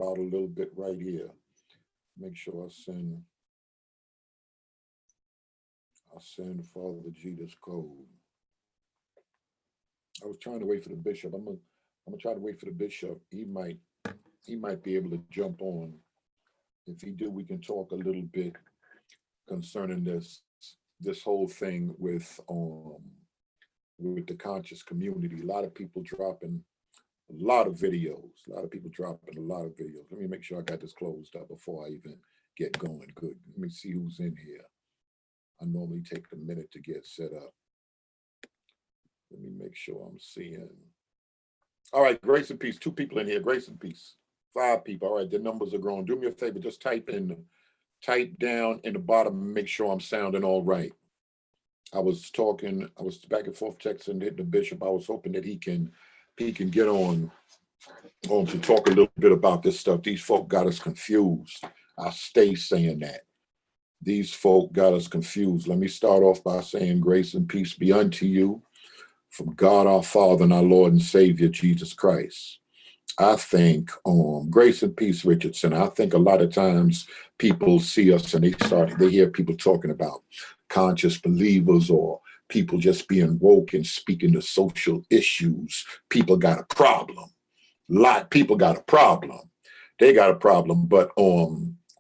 out a little bit right here. Make sure I send Father G this code. I was trying to wait for the bishop. I'm gonna try to wait for the bishop. He might be able to jump on. If he do, we can talk a little bit concerning this whole thing with the conscious community. A lot of people dropping a lot of videos. A lot of people dropping a lot of videos. Let me make sure I got this closed up before I even get going. Good. Let me see who's in here. I normally take a minute to get set up. Let me make sure I'm seeing. All right, grace and peace. 2 people in here. Grace and peace. 5 people. All right, the numbers are growing. Do me a favor. Just type down in the bottom and make sure I'm sounding all right. I was back and forth texting the bishop. I was hoping that he can get on to talk a little bit about this stuff. These folk got us confused. I stay saying that. These folk got us confused. Let me start off by saying grace and peace be unto you from God our Father and our Lord and Savior, Jesus Christ. I think, grace and peace, Richardson. I think a lot of times people see us and they hear people talking about conscious believers or people just being woke and speaking to social issues. People got a problem. People got a problem. They got a problem. But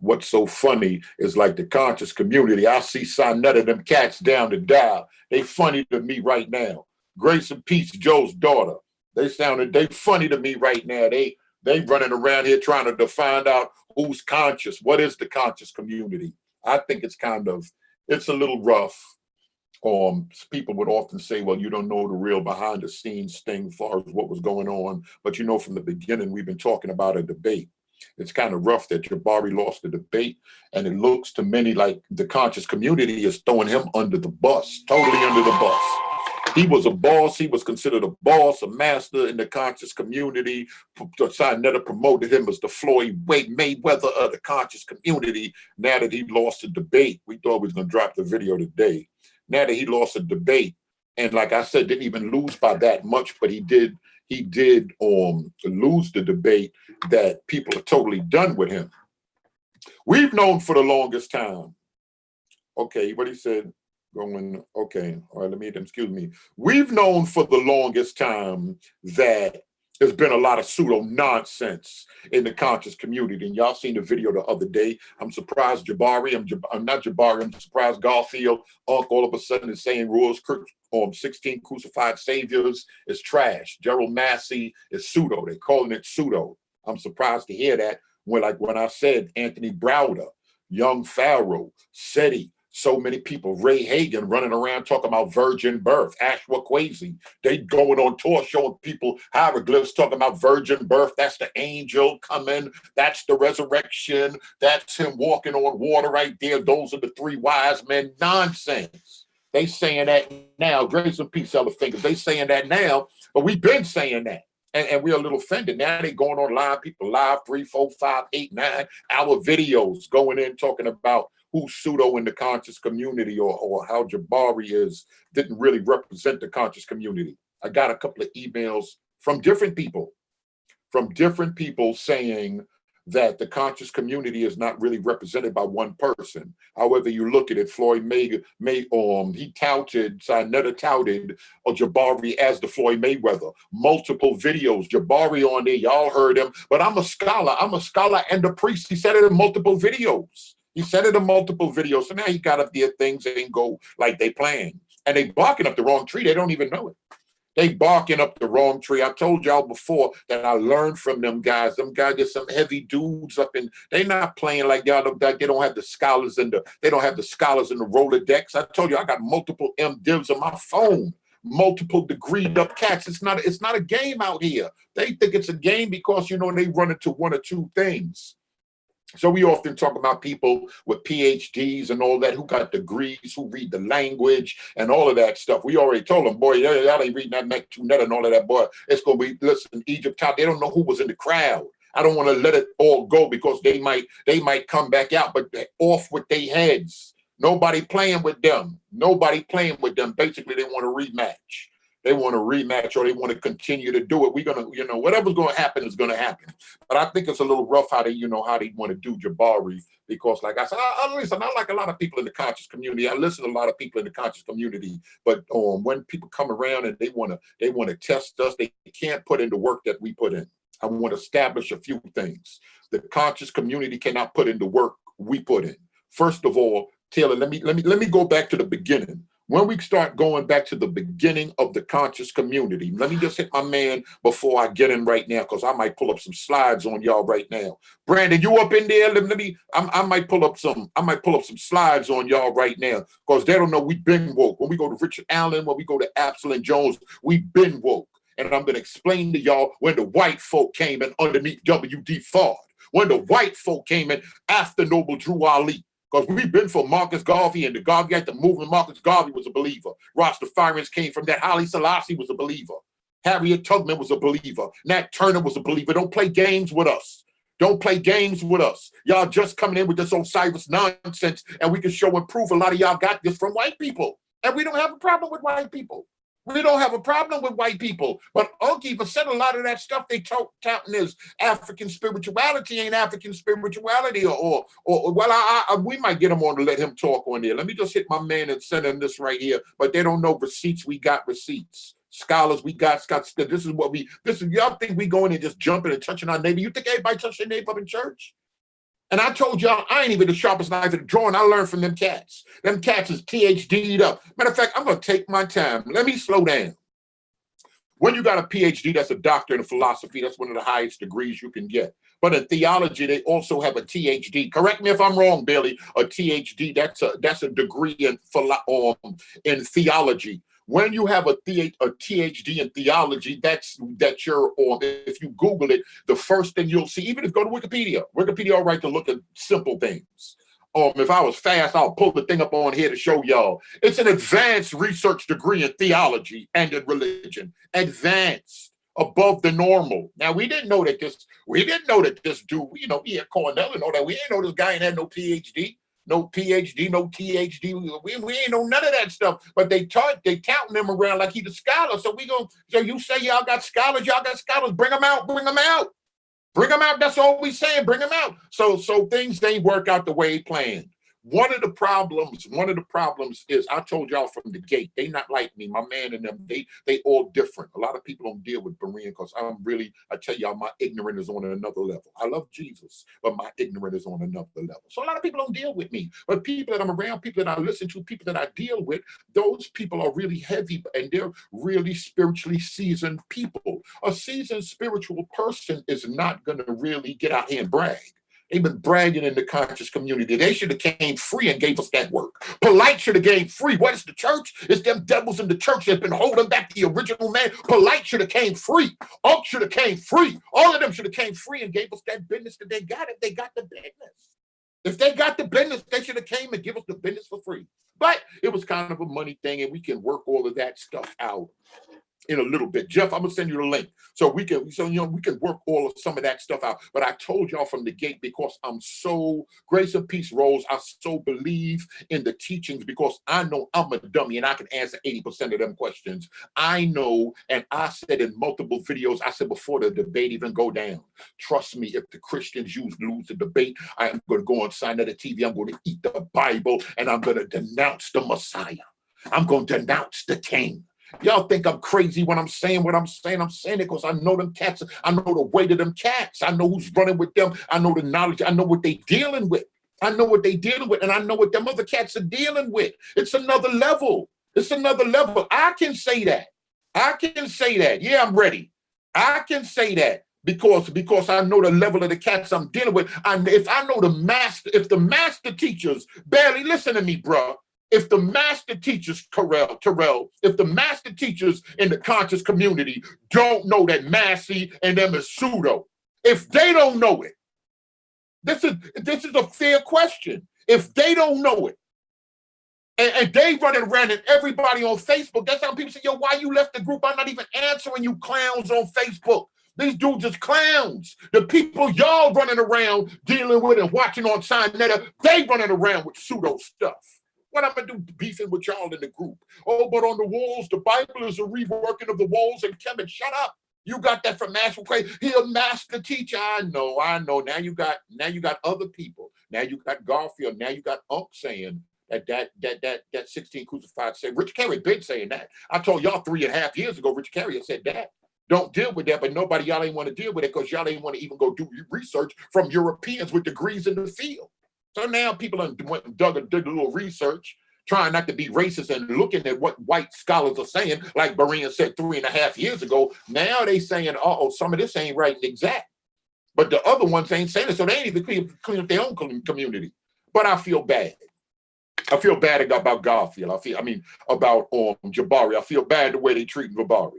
what's so funny is like the conscious community. I see Sonetta, them cats down the dial. They funny to me right now. Grace and peace, Joe's daughter. They funny to me right now. They running around here trying to find out who's conscious. What is the conscious community? I think it's a little rough. People would often say, well, you don't know the real behind the scenes thing as far as what was going on. But you know, from the beginning, we've been talking about a debate. It's kind of rough that Jabari lost the debate. And it looks to many like the conscious community is throwing him under the bus, totally under the bus. He was a boss. He was considered a boss, a master in the conscious community. Sinetta promoted him as the Floyd Mayweather of the conscious community. Now that he lost the debate, we thought we was going to drop the video today. Now that he lost a debate, and like I said, didn't even lose by that much, but he did lose the debate, that people are totally done with him. We've known for the longest time. Okay, what he said. Going, okay, all right, excuse me. We've known for the longest time that there's been a lot of pseudo nonsense in the conscious community. And y'all seen the video the other day. I'm surprised Jabari, I'm not Jabari, I'm surprised Garfield, all of a sudden is saying rules, 16 crucified saviors is trash. Gerald Massey is pseudo. They're calling it pseudo. I'm surprised to hear that when I said Anthony Browder, Young Pharaoh, SETI, so many people, Ray Hagan running around talking about virgin birth, Ashwa Kwesi, they going on tour showing people hieroglyphs talking about virgin birth. That's the angel coming. That's the resurrection. That's him walking on water right there. Those are the 3 wise men. Nonsense. They saying that now. Grace and peace, other fingers. They saying that now, but we've been saying that. And we're a little offended. Now they going on live, people live 3, 4, 5, 8, 9 hour videos going in talking about who's pseudo in the conscious community or how Jabari didn't really represent the conscious community. I got a couple of emails from different people saying that the conscious community is not really represented by one person. However you look at it, Floyd Sinetta touted Jabari as the Floyd Mayweather. Multiple videos, Jabari on there, y'all heard him, but I'm a scholar and a priest. He said it in multiple videos. So now he got up there, things ain't go like they planned. And they barking up the wrong tree. They don't even know it. They barking up the wrong tree. I told y'all before that I learned from them guys. Them guys, there's some heavy dudes up in, they not playing like y'all. They don't have the scholars in the Rolodex. I told you I got multiple MDivs on my phone. Multiple degreed up cats. It's not a game out here. They think it's a game because, they run into 1 or 2 things. So we often talk about people with PhDs and all that, who got degrees, who read the language and all of that stuff. We already told them, boy, y'all ain't reading that Net and all of that, boy. It's going to be, listen, Egypt, they don't know who was in the crowd. I don't want to let it all go because they might come back out, but they're off with their heads. Nobody playing with them. Basically, they want a rematch. they want a rematch, or they want to continue to do it. We're gonna, you know, whatever's gonna happen is gonna happen. But I think it's a little rough how they, you know, how they want to do Jabari, because like I said, I listen, I like a lot of people in the conscious community. I listen to a lot of people in the conscious community, but when people come around and they wanna test us, they can't put in the work that we put in. I want to establish a few things. The conscious community cannot put in the work we put in. First of all, Taylor, let me go back to the beginning. When we start going back to the beginning of the conscious community, let me just hit my man before I get in right now, because I might pull up some slides on y'all right now. Brandon, you up in there? I might pull up some slides on y'all right now, because they don't know we've been woke. When we go to Richard Allen, when we go to Absalom Jones, we've been woke. And I'm going to explain to y'all when the white folk came in underneath W.D. Fard, when the white folk came in after Noble Drew Ali. Because we've been for Marcus Garvey and the Garveyite movement. Marcus Garvey was a believer. Rastafarians came from that. Haile Selassie was a believer. Harriet Tubman was a believer. Nat Turner was a believer. Don't play games with us. Don't play games with us. Y'all just coming in with this Osiris nonsense, and we can show and prove a lot of y'all got this from white people. And we don't have a problem with white people. We don't have a problem with white people. But Uncle said a lot of that stuff they touting as African spirituality ain't African spirituality, or well, we might get him on to let him talk on there. Let me just hit my man and send him this right here. But they don't know receipts. We got receipts. Scholars, we got Scott. This is y'all think we going and just jumping and touching our neighbor. You think everybody touch their neighbor up in church? And I told y'all, I ain't even the sharpest knife in the drawing. I learned from them cats. Them cats is PhD'd up. Matter of fact, I'm going to take my time. Let me slow down. When you got a PhD, that's a doctor in philosophy. That's one of the highest degrees you can get. But in theology, they also have a THD. Correct me if I'm wrong, Billy. A THD, that's a degree in theology. When you have a THD in theology, that's your, or if you Google it, the first thing you'll see, even if you go to Wikipedia, all right to look at simple things. If I was fast, I'll pull the thing up on here to show y'all. It's an advanced research degree in theology and in religion. Advanced, above the normal. Now, we didn't know that this dude, you know, he had Cornell and all that. We didn't know this guy ain't had no PhD. No PhD, no THD. We ain't know none of that stuff. But they touting them around like he's a scholar. So you say y'all got scholars, bring them out. Bring them out. That's all we saying. Bring them out. So things ain't work out the way he planned. One of the problems is, I told y'all from the gate, they not like me. My man and them, they all different. A lot of people don't deal with Berean because I tell y'all, my ignorance is on another level. I love Jesus, but my ignorance is on another level. So a lot of people don't deal with me. But people that I'm around, people that I listen to, people that I deal with, those people are really heavy and they're really spiritually seasoned people. A seasoned spiritual person is not going to really get out here and brag. They've been bragging in the conscious community. They should have came free and gave us that work. Polite should have came free. What is the church? It's them devils in the church that's been holding back the original man. Polite should have came free. Unk should have came free. All of them should have came free and gave us that business that they got if they got the business. If they got the business, they should have came and give us the business for free. But it was kind of a money thing, and we can work all of that stuff out in a little bit. Jeff, I'm gonna send you the link so we can work all of some of that stuff out. But I told y'all from the gate, because I'm so grace and peace rolls, I so believe in the teachings, because I know I'm a dummy and I can answer 80% of them questions. I know, and I said in multiple videos, I said before the debate even go down, trust me, if the Christians lose the debate, I am going to go on sign of the TV, I'm going to eat the Bible, and I'm going to denounce the Messiah. I'm going to denounce the King. Y'all think I'm crazy when I'm saying what I'm saying. I'm saying it because I know them cats. I know the weight of them cats. I know who's running with them. I know the knowledge. I know what they dealing with. And I know what them other cats are dealing with. It's another level. I can say that. Yeah, I'm ready. I can say that because I know the level of the cats I'm dealing with. And if I know if the master teachers, barely listen to me, bro. If the master teachers, Terrell, if the master teachers in the conscious community don't know that Massey and them is pseudo, if they don't know it, this is a fair question. If they don't know it, and they running around and everybody on Facebook, that's how people say, yo, why you left the group? I'm not even answering you clowns on Facebook. These dudes is clowns. The people y'all running around dealing with and watching on Sinetta, they running around with pseudo stuff. What I'm gonna do beefing with y'all in the group? Oh, but on the walls, the Bible is a reworking of the walls. And Kevin, shut up. You got that from Master Craig. He a master teacher. I know. Now you got other people. Now you got Garfield. Now you got Unc saying that 16 crucified said. Rich Carey been saying that. I told y'all 3.5 years ago, Rich Carey said that. Don't deal with that, but nobody, y'all ain't want to deal with it because y'all ain't want to even go do research from Europeans with degrees in the field. So now people went and did a little research, trying not to be racist and looking at what white scholars are saying, like Berean said 3.5 years ago. Now they saying, uh-oh, some of this ain't right and exact. But the other ones ain't saying it, so they ain't even clean up their own community. But I feel bad. I feel bad about Garfield. About Jabari. I feel bad the way they treating Jabari.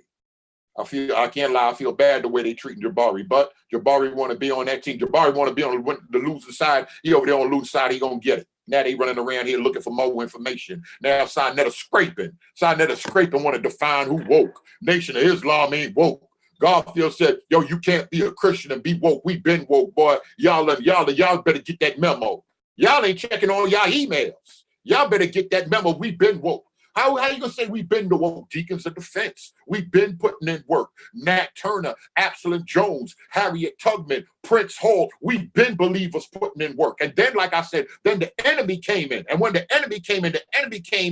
I can't lie, I feel bad the way they treating Jabari, but Jabari want to be on that team. Jabari want to be on the losing side. He over there on the losing side, he gonna get it. Now they running around here looking for more information. Now Sinetta scraping want to define who woke. Nation of Islam ain't woke. Garfield said, yo, you can't be a Christian and be woke. We been woke, boy. Y'all better get that memo. Y'all ain't checking all y'all emails. Y'all better get that memo. We been woke. How you gonna say we've been the woke deacons of defense? We've been putting in work. Nat Turner, Absalom Jones, Harriet Tubman, Prince Hall. We've been believers putting in work. And then, like I said, then the enemy came in. And when the enemy came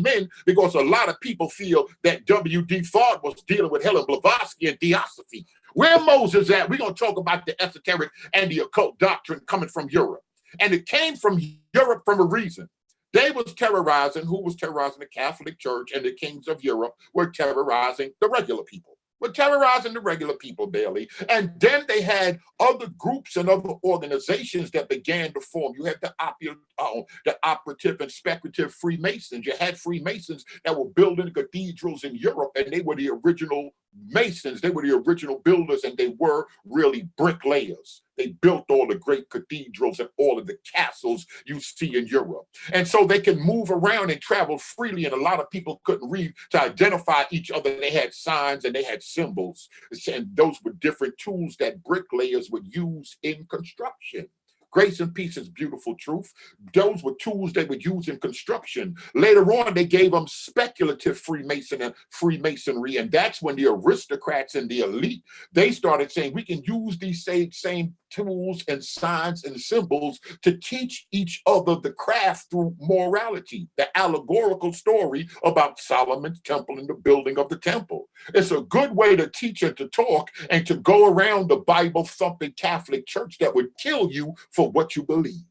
in because a lot of people feel that W.D. Fard was dealing with Helen Blavatsky and Theosophy. Where Moses at? We're gonna talk about the esoteric and the occult doctrine coming from Europe. And it came from Europe for a reason. They was terrorizing, who was terrorizing the Catholic Church, and the kings of Europe were terrorizing the regular people. We're terrorizing the regular people, Bailey. And then they had other groups and other organizations that began to form. You had the operative and speculative Freemasons. You had Freemasons that were building cathedrals in Europe, and they were the original Masons. They were the original builders, and they were really bricklayers. They built all the great cathedrals and all of the castles you see in Europe. And so they can move around and travel freely, and a lot of people couldn't read to identify each other. They had signs and they had symbols, and those were different tools that bricklayers would use in construction. Grace and Peace is Beautiful Truth. Those were tools they would use in construction. Later on, they gave them speculative Freemasonry, and that's when the aristocrats and the elite, they started saying, we can use these same tools and signs and symbols to teach each other the craft through morality. The allegorical story about Solomon's temple and the building of the temple. It's a good way to teach and to talk and to go around the Bible-thumping Catholic Church that would kill you for what you believe.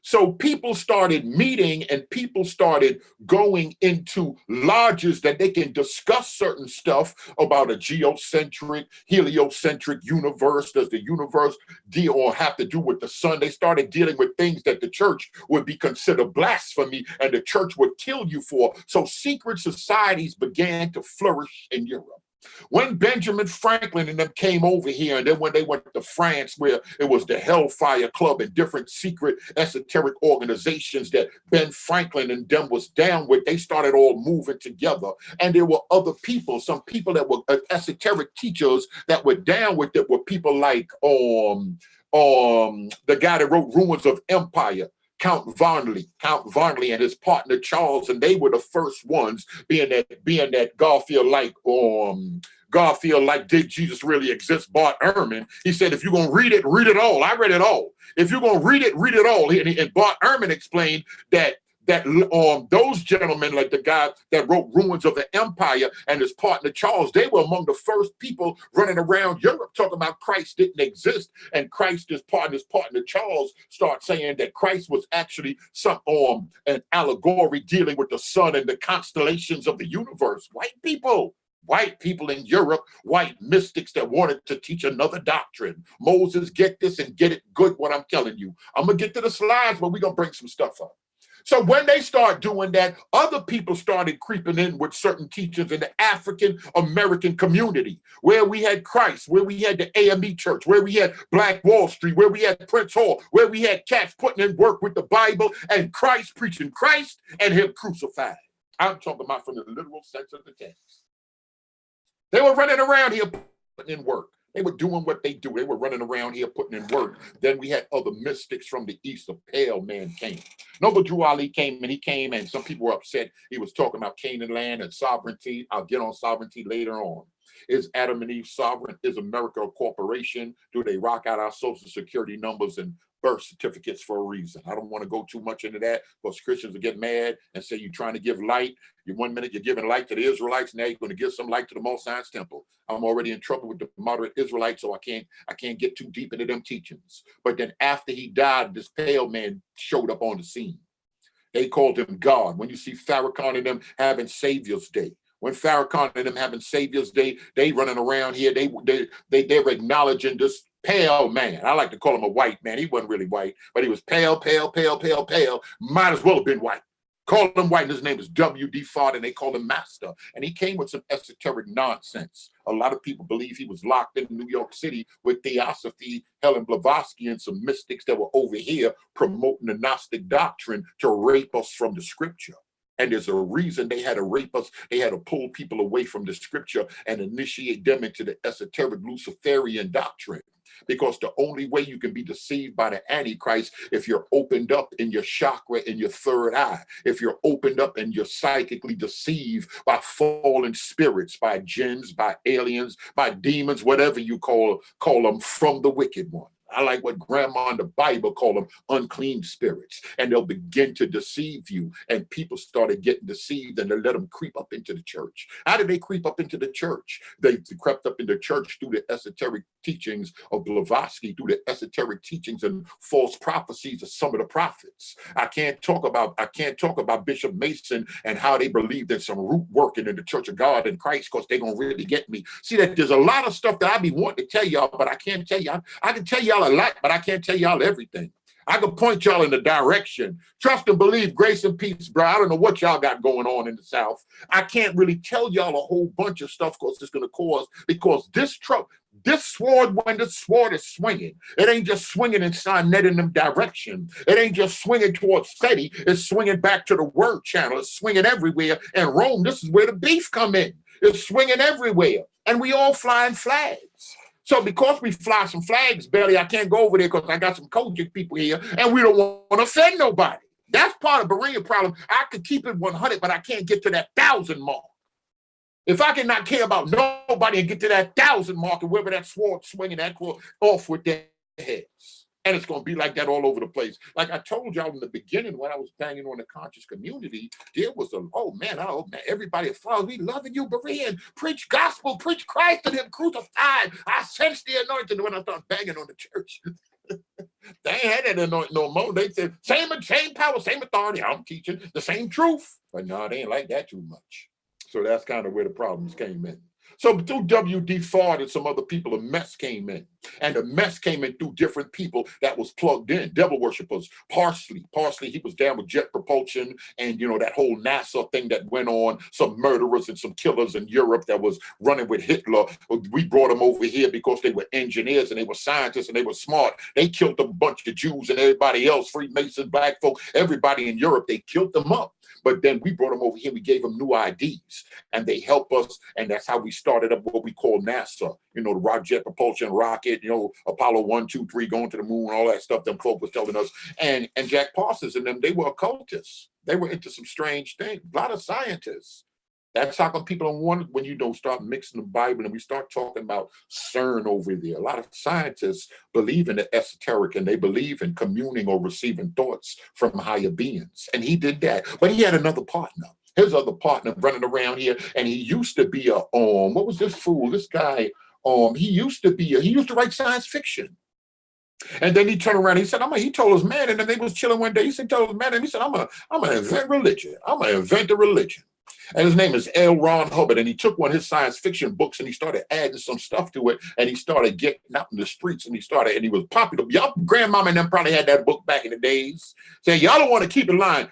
So people started meeting and people started going into lodges that they can discuss certain stuff about a geocentric, heliocentric universe. Does the universe deal or have to do with the sun? They started dealing with things that the church would be considered blasphemy and the church would kill you for. So secret societies began to flourish in Europe. When Benjamin Franklin and them came over here, and then when they went to France, where it was the Hellfire Club and different secret esoteric organizations that Ben Franklin and them was down with, they started all moving together. And there were other people, some people that were esoteric teachers that were down with it, were people like the guy that wrote Ruins of Empire, Count Varnley and his partner Charles, and they were the first ones being that Garfield like did Jesus really exist? Bart Ehrman, he said, if you're gonna read it all. I read it all. If you're gonna read it all. And Bart Ehrman explained that those gentlemen, like the guy that wrote Ruins of the Empire and his partner Charles, they were among the first people running around Europe talking about Christ didn't exist. And his partner Charles start saying that Christ was actually an allegory dealing with the sun and the constellations of the universe. White people in Europe, white mystics that wanted to teach another doctrine. Moses, get this and get it good, what I'm telling you. I'm going to get to the slides, but we're going to bring some stuff up. So when they start doing that, other people started creeping in with certain teachings in the African American community, where we had Christ, where we had the AME Church, where we had Black Wall Street, where we had Prince Hall, where we had cats putting in work with the Bible and Christ preaching Christ and him crucified. I'm talking about from the literal sense of the text. They were running around here putting in work. They were doing what they do. They were running around here putting in work. Then we had other mystics from the east. A pale man came. Noble Drew Ali came, and he came, and some people were upset. He was talking about Canaan land and sovereignty. I'll get on sovereignty later on. Is Adam and Eve sovereign? Is America a corporation? Do they rock out our social security numbers and birth certificates for a reason? I don't want to go too much into that because Christians will get mad and say you're trying to give light. You 1 minute you're giving light to the Israelites, now you're going to give some light to the Most High's temple. I'm already in trouble with the moderate Israelites, so I can't get too deep into them teachings. But then after he died, this pale man showed up on the scene. They called him God. When you see Farrakhan and them having Savior's Day, when Farrakhan and them having Savior's Day, they running around here, they're acknowledging this pale man. I like to call him a white man. He wasn't really white, but he was pale, pale, pale, pale, pale. Might as well have been white. Call him white, and his name is W.D. Fard, and they call him Master. And he came with some esoteric nonsense. A lot of people believe he was locked in New York City with Theosophy, Helen Blavatsky, and some mystics that were over here promoting the Gnostic doctrine to rape us from the scripture. And there's a reason they had to rape us. They had to pull people away from the scripture and initiate them into the esoteric Luciferian doctrine. Because the only way you can be deceived by the Antichrist if you're opened up in your chakra, in your third eye, if you're opened up and you're psychically deceived by fallen spirits, by jinns, by aliens, by demons, whatever you call them, from the wicked one. I like what grandma in the Bible called them unclean spirits. And they'll begin to deceive you. And people started getting deceived, and they let them creep up into the church. How did they creep up into the church? They crept up into the church through the esoteric teachings of Blavatsky, through the esoteric teachings and false prophecies of some of the prophets. I can't talk about Bishop Mason and how they believed in some root working in the Church of God in Christ, because they're gonna really get me. See, that there's a lot of stuff that I be wanting to tell y'all, but I can't tell y'all. I can tell y'all a lot, but I can't tell y'all everything. I can point y'all in the direction. Trust and believe, grace and peace, bro. I don't know what y'all got going on in the South. I can't really tell y'all a whole bunch of stuff because it's going to cause, because this sword, when the sword is swinging, it ain't just swinging in Sinnet in them direction. It ain't just swinging towards SETI. It's swinging back to the word channel. It's swinging everywhere. And Rome, this is where the beef come in. It's swinging everywhere. And we all flying flags. So because we fly some flags, Belly, I can't go over there because I got some Kojic people here, and we don't want to offend nobody. That's part of Berean problem. I could keep it 100, but I can't get to that 1,000 mark. If I cannot care about nobody and get to that 1,000 mark, and wherever that sword swinging, that off with their heads. And it's going to be like that all over the place. Like I told y'all in the beginning when I was banging on the conscious community, there was everybody follows me, loving you, Berean, preach gospel, preach Christ and him crucified. I sense the anointing when I start banging on the church. They ain't had that anointing no more. They said, same power, same authority. I'm teaching the same truth. But no, they ain't like that too much. So that's kind of where the problems came in. So through W.D. Fard and some other people, a mess came in. And the mess came in through different people that was plugged in. Devil worshippers. Parsley, he was down with jet propulsion and, that whole NASA thing that went on. Some murderers and some killers in Europe that was running with Hitler. We brought them over here because they were engineers and they were scientists and they were smart. They killed a bunch of Jews and everybody else, Freemasons, black folk, everybody in Europe. They killed them up. But then we brought them over here. We gave them new IDs, and they help us. And that's how we started up what we call NASA. The jet propulsion rocket. Apollo 1, 2, 3, going to the moon, all that stuff. Them folk was telling us. And Jack Parsons and them, they were occultists. They were into some strange things. A lot of scientists. That's how come people don't want it when you don't start mixing the Bible and we start talking about CERN over there. A lot of scientists believe in the esoteric and they believe in communing or receiving thoughts from higher beings. And he did that. But he had another partner. His other partner running around here, and he used to be what was this fool? This guy, he used to write science fiction. And then he turned around, he said, he told his man, and then they was chilling one day, he told his man, and he said, I'm gonna invent religion. I'm gonna invent a religion. And his name is L. Ron Hubbard, and he took one of his science fiction books and he started adding some stuff to it, and he started getting out in the streets, and he was popular. Y'all grandmama and them probably had that book back in the days. Saying y'all don't want to keep in line.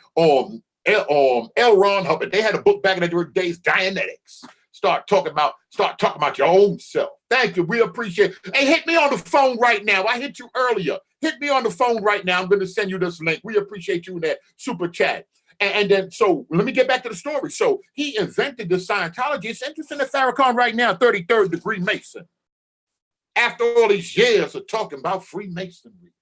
L. Ron Hubbard, they had a book back in the days, Dianetics. Start talking about your own self. Thank you. We appreciate it. Hey, hit me on the phone right now. I hit you earlier. Hit me on the phone right now. I'm going to send you this link. We appreciate you in that super chat. And then, so let me get back to the story. So he invented the Scientology. It's interesting that Farrakhan right now, 33rd degree Mason. After all these years of talking about Freemasonry,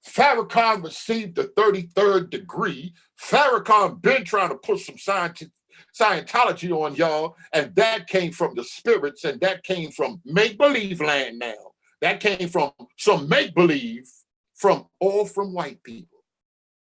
Farrakhan received the 33rd degree. Farrakhan been trying to put some Scientology on y'all, and that came from the spirits, and that came from make-believe land now. That came from some make-believe from white people.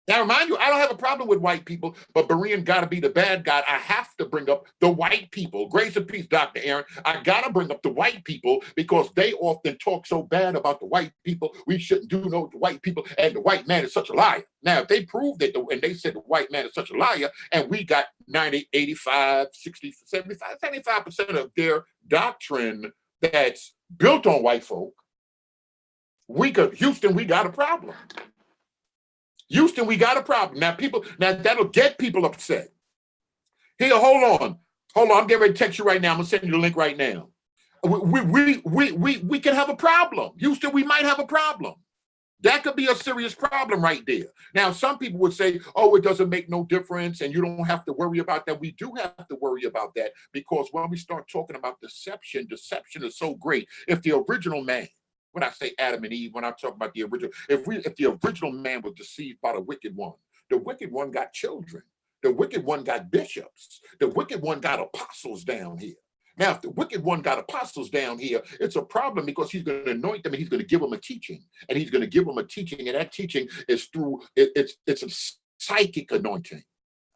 Now, remind you, I don't have a problem with white people, but Berean got to be the bad guy. I have to bring up the white people. Grace and peace, Dr. Aaron. I got to bring up the white people because they often talk so bad about the white people. We shouldn't do no to white people, and the white man is such a liar. Now, if they proved it, and they said the white man is such a liar, and we got 90, 85, 60, 75, 75% of their doctrine that's built on white folk, Houston, we got a problem. Houston, we got a problem. Now, that'll get people upset. Here, hold on. I'm getting ready to text you right now. I'm gonna send you the link right now. We can have a problem. Houston, we might have a problem. That could be a serious problem right there. Now, some people would say, oh, it doesn't make no difference, and you don't have to worry about that. We do have to worry about that because when we start talking about deception is so great. If the original man, when I say Adam and Eve, when I talk about the original, if the original man was deceived by the wicked one got children. The wicked one got bishops. The wicked one got apostles down here. Now, if the wicked one got apostles down here, it's a problem because he's going to anoint them and he's going to give them a teaching. And he's going to give them a teaching, and that teaching is through, it's a psychic anointing.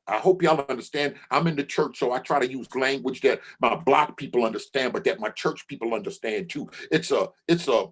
I hope y'all understand. I'm in the church, so I try to use language that my block people understand, but that my church people understand too.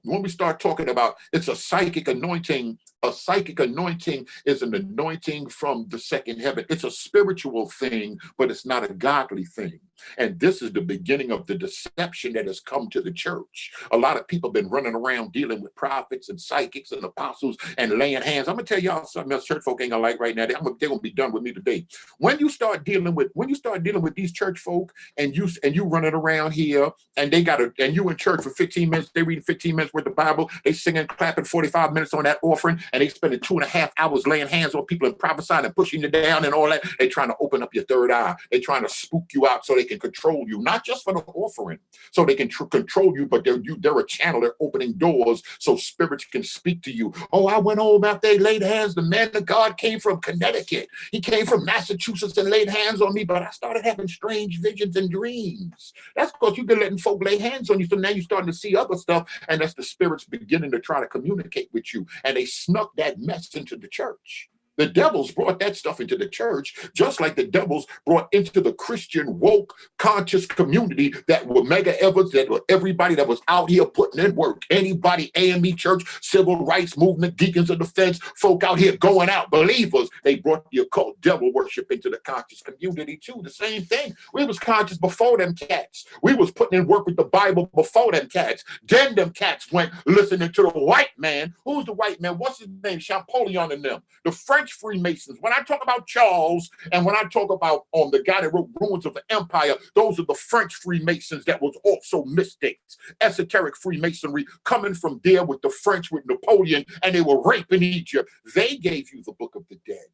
When we start talking about, it's a psychic anointing. A psychic anointing is an anointing from the second heaven. It's a spiritual thing, but it's not a godly thing. And this is the beginning of the deception that has come to the church. A lot of people have been running around dealing with prophets and psychics and apostles and laying hands. I'm gonna tell y'all something else church folk ain't gonna like right now. They're gonna be done with me today. When you start dealing with these church folk and you running around here and you in church for 15 minutes, they reading 15 minutes worth of Bible, they singing, clapping 45 minutes on that offering, and they spending 2.5 hours laying hands on people and prophesying and pushing you down and all that. They trying to open up your third eye. They trying to spook you out so they can control you, not just for the offering, so they can control you, but they're a channel. They're opening doors so spirits can speak to you. Oh, I went home after they laid hands. The man of God came from Connecticut. He came from Massachusetts and laid hands on me, but I started having strange visions and dreams. That's because you've been letting folk lay hands on you, so now you're starting to see other stuff, and that's the spirits beginning to try to communicate with you, and they snuck that mess into the church. The devils brought that stuff into the church, just like the devils brought into the Christian woke conscious community that were mega Evans, that were everybody that was out here putting in work. Anybody, AME church, civil rights movement, deacons of defense, folk out here going out, believers. They brought the occult devil worship into the conscious community too. The same thing. We was conscious before them cats. We was putting in work with the Bible before them cats. Then them cats went listening to the white man. Who's the white man? What's his name? Champollion and them. The French Freemasons. When I talk about Charles and when I talk about the guy that wrote Ruins of the Empire, those are the French Freemasons that was also mystics. Esoteric Freemasonry coming from there with the French, with Napoleon, and they were raping Egypt. They gave you the Book of the Dead.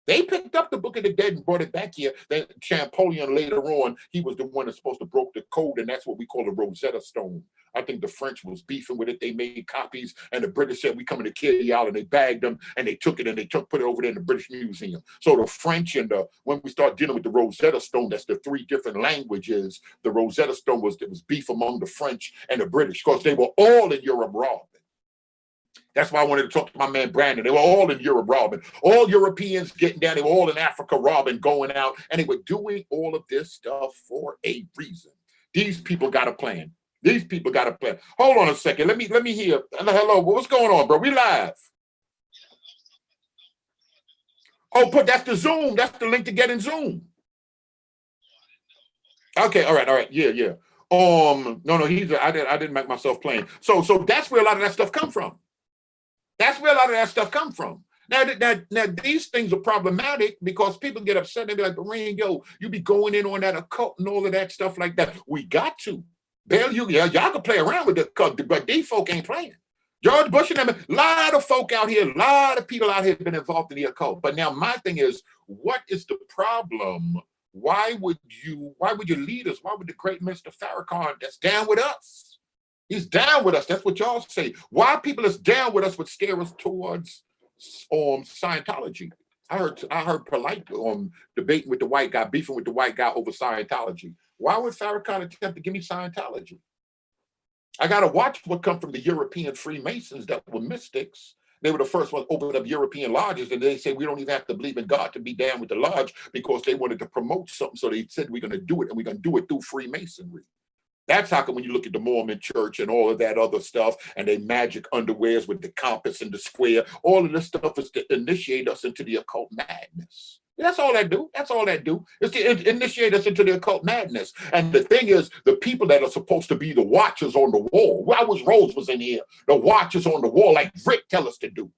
They picked up the Book of the Dead and brought it back here. Then Champollion later on, he was the one that's supposed to broke the code, and that's what we call the Rosetta Stone. I think the French was beefing with it. They made copies, and the British said, we coming to kill y'all, and they bagged them, and they took it, and put it over there in the British Museum. So the French when we start dealing with the Rosetta Stone, that's the 3 different languages. The Rosetta Stone was beef among the French and the British, because they were all in Europe robbing. That's why I wanted to talk to my man Brandon. They were all in Europe robbing. All Europeans getting down. They were all in Africa robbing, going out. And they were doing all of this stuff for a reason. These people got a plan. These people got a plan. Hold on a second. Let me hear. Hello. What's going on, bro? We live. Oh, that's the Zoom. That's the link to get in Zoom. Okay. All right. Yeah. No. I didn't make myself plain. So that's where a lot of that stuff come from. Now, these things are problematic because people get upset. They be like, Berean, yo, you be going in on that occult and all of that stuff like that. We got to. Y'all can play around with it, but these folk ain't playing. George Bush and them, a lot of folk out here, a lot of people out here have been involved in the occult. But now my thing is, what is the problem? Why would your leaders, why would the great Mr. Farrakhan that's down with us, He's down with us. That's what y'all say. Why people is down with us would steer us towards Scientology. I heard Polite debating with the white guy, beefing with the white guy over Scientology. Why would Farrakhan attempt to give me Scientology? I got to watch what come from the European Freemasons that were mystics. They were the first ones opened up European lodges, and they say we don't even have to believe in God to be down with the lodge, because they wanted to promote something. So they said we're going to do it, and we're going to do it through Freemasonry. That's how come when you look at the Mormon church and all of that other stuff, and they magic underwears with the compass and the square, all of this stuff is to initiate us into the occult madness. That's all that do. That's all that do. It's to initiate us into the occult madness. And the thing is, the people that are supposed to be the watchers on the wall, I wish Rose was in here, the watchers on the wall, like Rick tell us to do.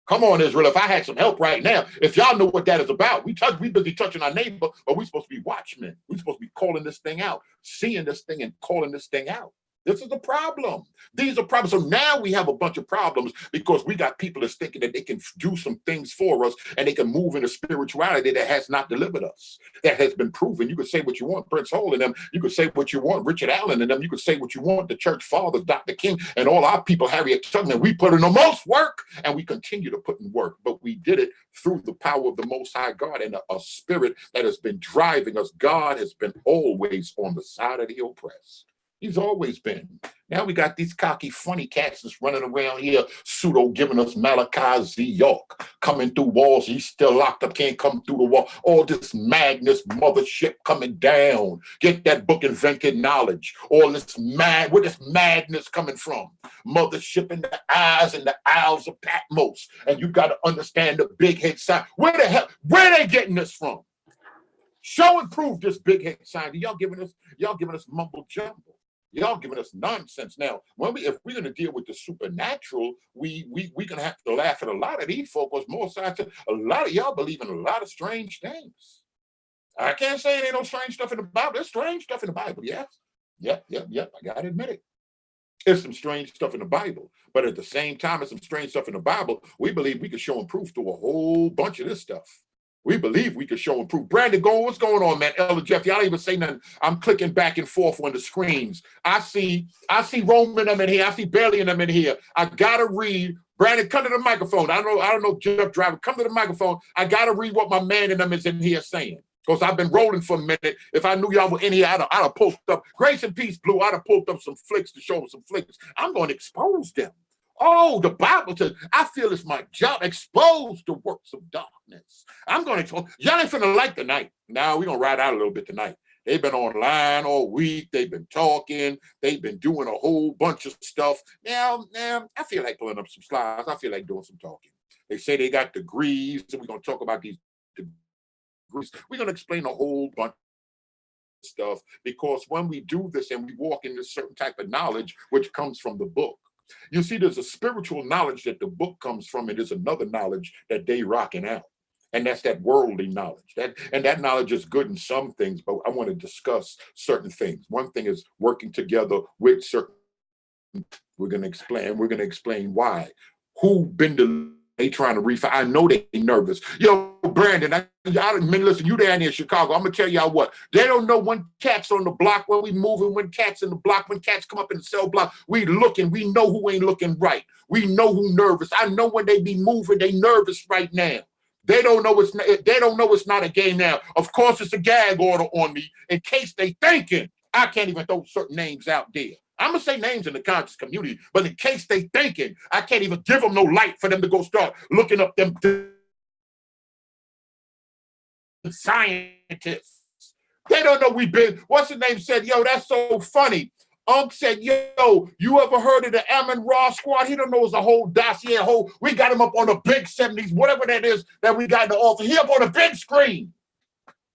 Come on, Israel, if I had some help right now, if y'all know what that is about, we busy touching our neighbor, but we supposed to be watchmen. We supposed to be calling this thing out, seeing this thing and calling this thing out. This is the problem. These are problems. So now we have a bunch of problems because we got people that's thinking that they can do some things for us and they can move into spirituality that has not delivered us. That has been proven. You could say what you want, Prince Hall and them. You could say what you want, Richard Allen and them. You could say what you want, the church fathers, Dr. King, and all our people, Harriet Tubman. We put in the most work and we continue to put in work. But we did it through the power of the Most High God and a spirit that has been driving us. God has been always on the side of the oppressed. He's always been. Now we got these cocky, funny cats that's running around here, pseudo giving us Malachi Z. York, coming through walls. He's still locked up, can't come through the wall. All this madness, mothership coming down. Get that book, Invented Knowledge. All this where this madness coming from? Mothership in the eyes and the Isles of Patmos. And you got to understand the big head sign. Where they getting this from? Show and prove this big head sign. Y'all giving us mumble jumble. Y'all giving us nonsense. Now, if we're going to deal with the supernatural, we're going to have to laugh at a lot of these folks. More sides, a lot of y'all believe in a lot of strange things. I can't say there ain't no strange stuff in the Bible. There's strange stuff in the Bible, yes. Yep. I got to admit it. There's some strange stuff in the Bible. But at the same time, there's some strange stuff in the Bible. We believe we can show and proof to a whole bunch of this stuff. We believe we can show and prove. Brandon, what's going on, man? Elder Jeff, y'all even say nothing. I'm clicking back and forth on the screens. I see Roman them in here. I see Bailey and them in here. I gotta read. Brandon, come to the microphone. I don't know, Jeff Driver. Come to the microphone. I gotta read what my man and them is in here saying. Because I've been rolling for a minute. If I knew y'all were in here, I'd have pulled up. Grace and Peace, Blue, I'd have pulled up some flicks to show them some flicks. I'm going to expose them. Oh, the Bible says, I feel it's my job, expose the works of darkness. I'm going to expose. Y'all ain't finna like tonight. Now we're going to ride out a little bit tonight. They've been online all week. They've been talking. They've been doing a whole bunch of stuff. Now, I feel like pulling up some slides. I feel like doing some talking. They say they got degrees, and we're going to talk about these degrees. We're going to explain a whole bunch of stuff, because when we do this and we walk in this certain type of knowledge, which comes from the book, you see, there's a spiritual knowledge that the book comes from, and there's another knowledge that they rocking out. And that's that worldly knowledge. That knowledge is good in some things, but I want to discuss certain things. One thing is working together with certain, we're going to explain why. Who been they trying to refine. I know they nervous. Yo, Brandon, listen, you down here in Chicago. I'm going to tell y'all what. They don't know when cats on the block, when we moving, when cats in the block, when cats come up in the cell block. We looking. We know who ain't looking right. We know who nervous. I know when they be moving, they nervous right now. They don't know it's not a game now. Of course, it's a gag order on me in case they thinking. I can't even throw certain names out there. I'm going to say names in the conscious community, but in case they thinking, I can't even give them no light for them to go start looking up them scientists. They don't know we've been, what's the name said, yo, that's so funny. Unc said, yo, you ever heard of the Ammon-Ra squad? He don't know it's a whole dossier, we got him up on the big 70s, whatever that is that we got in the office. He up on the big screen.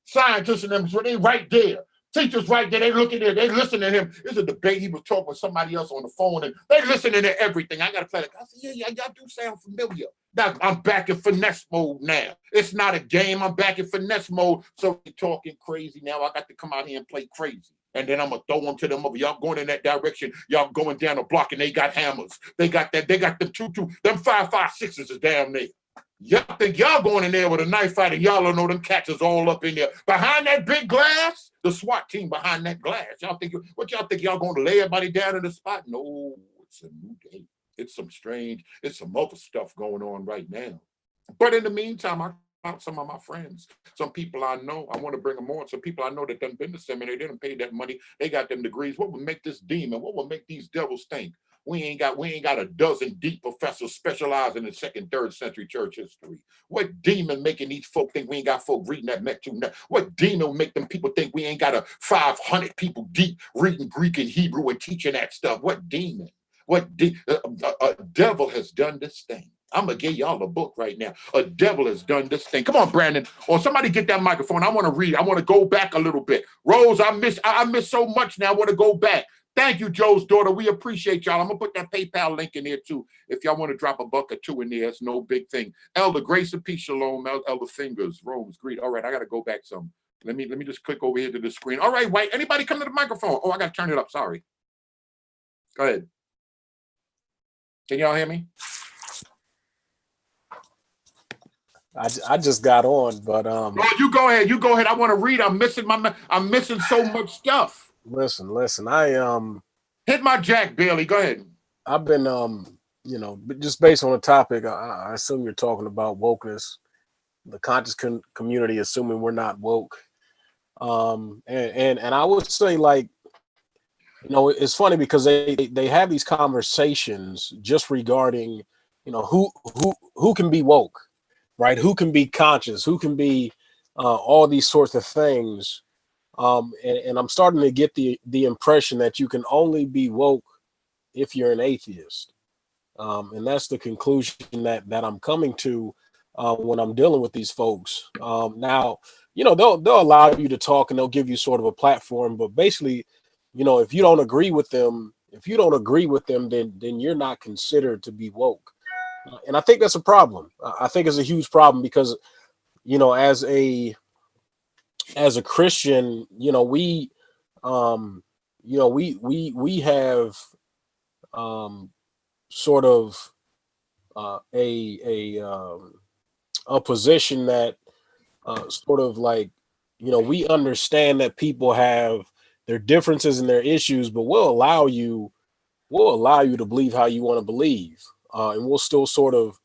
Scientists and them, so they right there. Teachers right there, they looking there, they listening to him. It's a debate. He was talking with somebody else on the phone, and they listening to everything. I got to play like, I said, yeah, y'all do sound familiar. Now, I'm back in finesse mode now. It's not a game. I'm back in finesse mode. So you're talking crazy now. I got to come out here and play crazy. And then I'm going to throw them to them over. Y'all going in that direction. Y'all going down the block, and they got hammers. They got them 2-2. Them 5.56s is down there. Y'all think y'all going in there with a knife fight and y'all don't know them cats is all up in there. Behind that big glass, the SWAT team behind that glass. Y'all think, what y'all think y'all going to lay everybody down in the spot? No, it's a new day. It's some other stuff going on right now. But in the meantime, I out some of my friends, some people I know. I want to bring them on. Some people I know that done been to seminary, they didn't pay that money. They got them degrees. What would make this demon? What would make these devils think? We ain't got a dozen deep professors specializing in second, third century church history. What demon making these folk think we ain't got folk reading that Methu? What demon make them people think we ain't got a 500 people deep reading Greek and Hebrew and teaching that stuff? What demon? A devil has done this thing. I'm gonna give y'all a book right now. A devil has done this thing. Come on, Brandon, or somebody get that microphone. I want to read. I want to go back a little bit. Rose, I miss so much now. I want to go back. Thank you, Joe's daughter. We appreciate y'all. I'm gonna put that PayPal link in there too. If y'all want to drop a buck or two in there, it's no big thing. Elder, grace and peace, shalom. Elder Fingers, Rose, greet. All right, I gotta go back some. Let me just click over here to the screen. All right, White. Anybody come to the microphone? Oh, I gotta turn it up. Sorry. Go ahead. Can y'all hear me? I just got on, but No, you go ahead. You go ahead. I want to read. I'm missing so much stuff. Listen. I hit my jack, Bailey. Go ahead. I've been just based on the topic, I assume you're talking about wokeness, the conscious community assuming we're not woke. And I would say, like, it's funny because they have these conversations just regarding, who can be woke, right? Who can be conscious? Who can be all these sorts of things? And I'm starting to get the impression that you can only be woke if you're an atheist. And that's the conclusion that I'm coming to when I'm dealing with these folks. Now, they'll allow you to talk and they'll give you sort of a platform, but basically, if you don't agree with them, then you're not considered to be woke. And I think that's a problem. I think it's a huge problem because, as a Christian, we have sort of a position that sort of like, we understand that people have their differences and their issues, but we'll allow you to believe how you want to believe, and we'll still sort of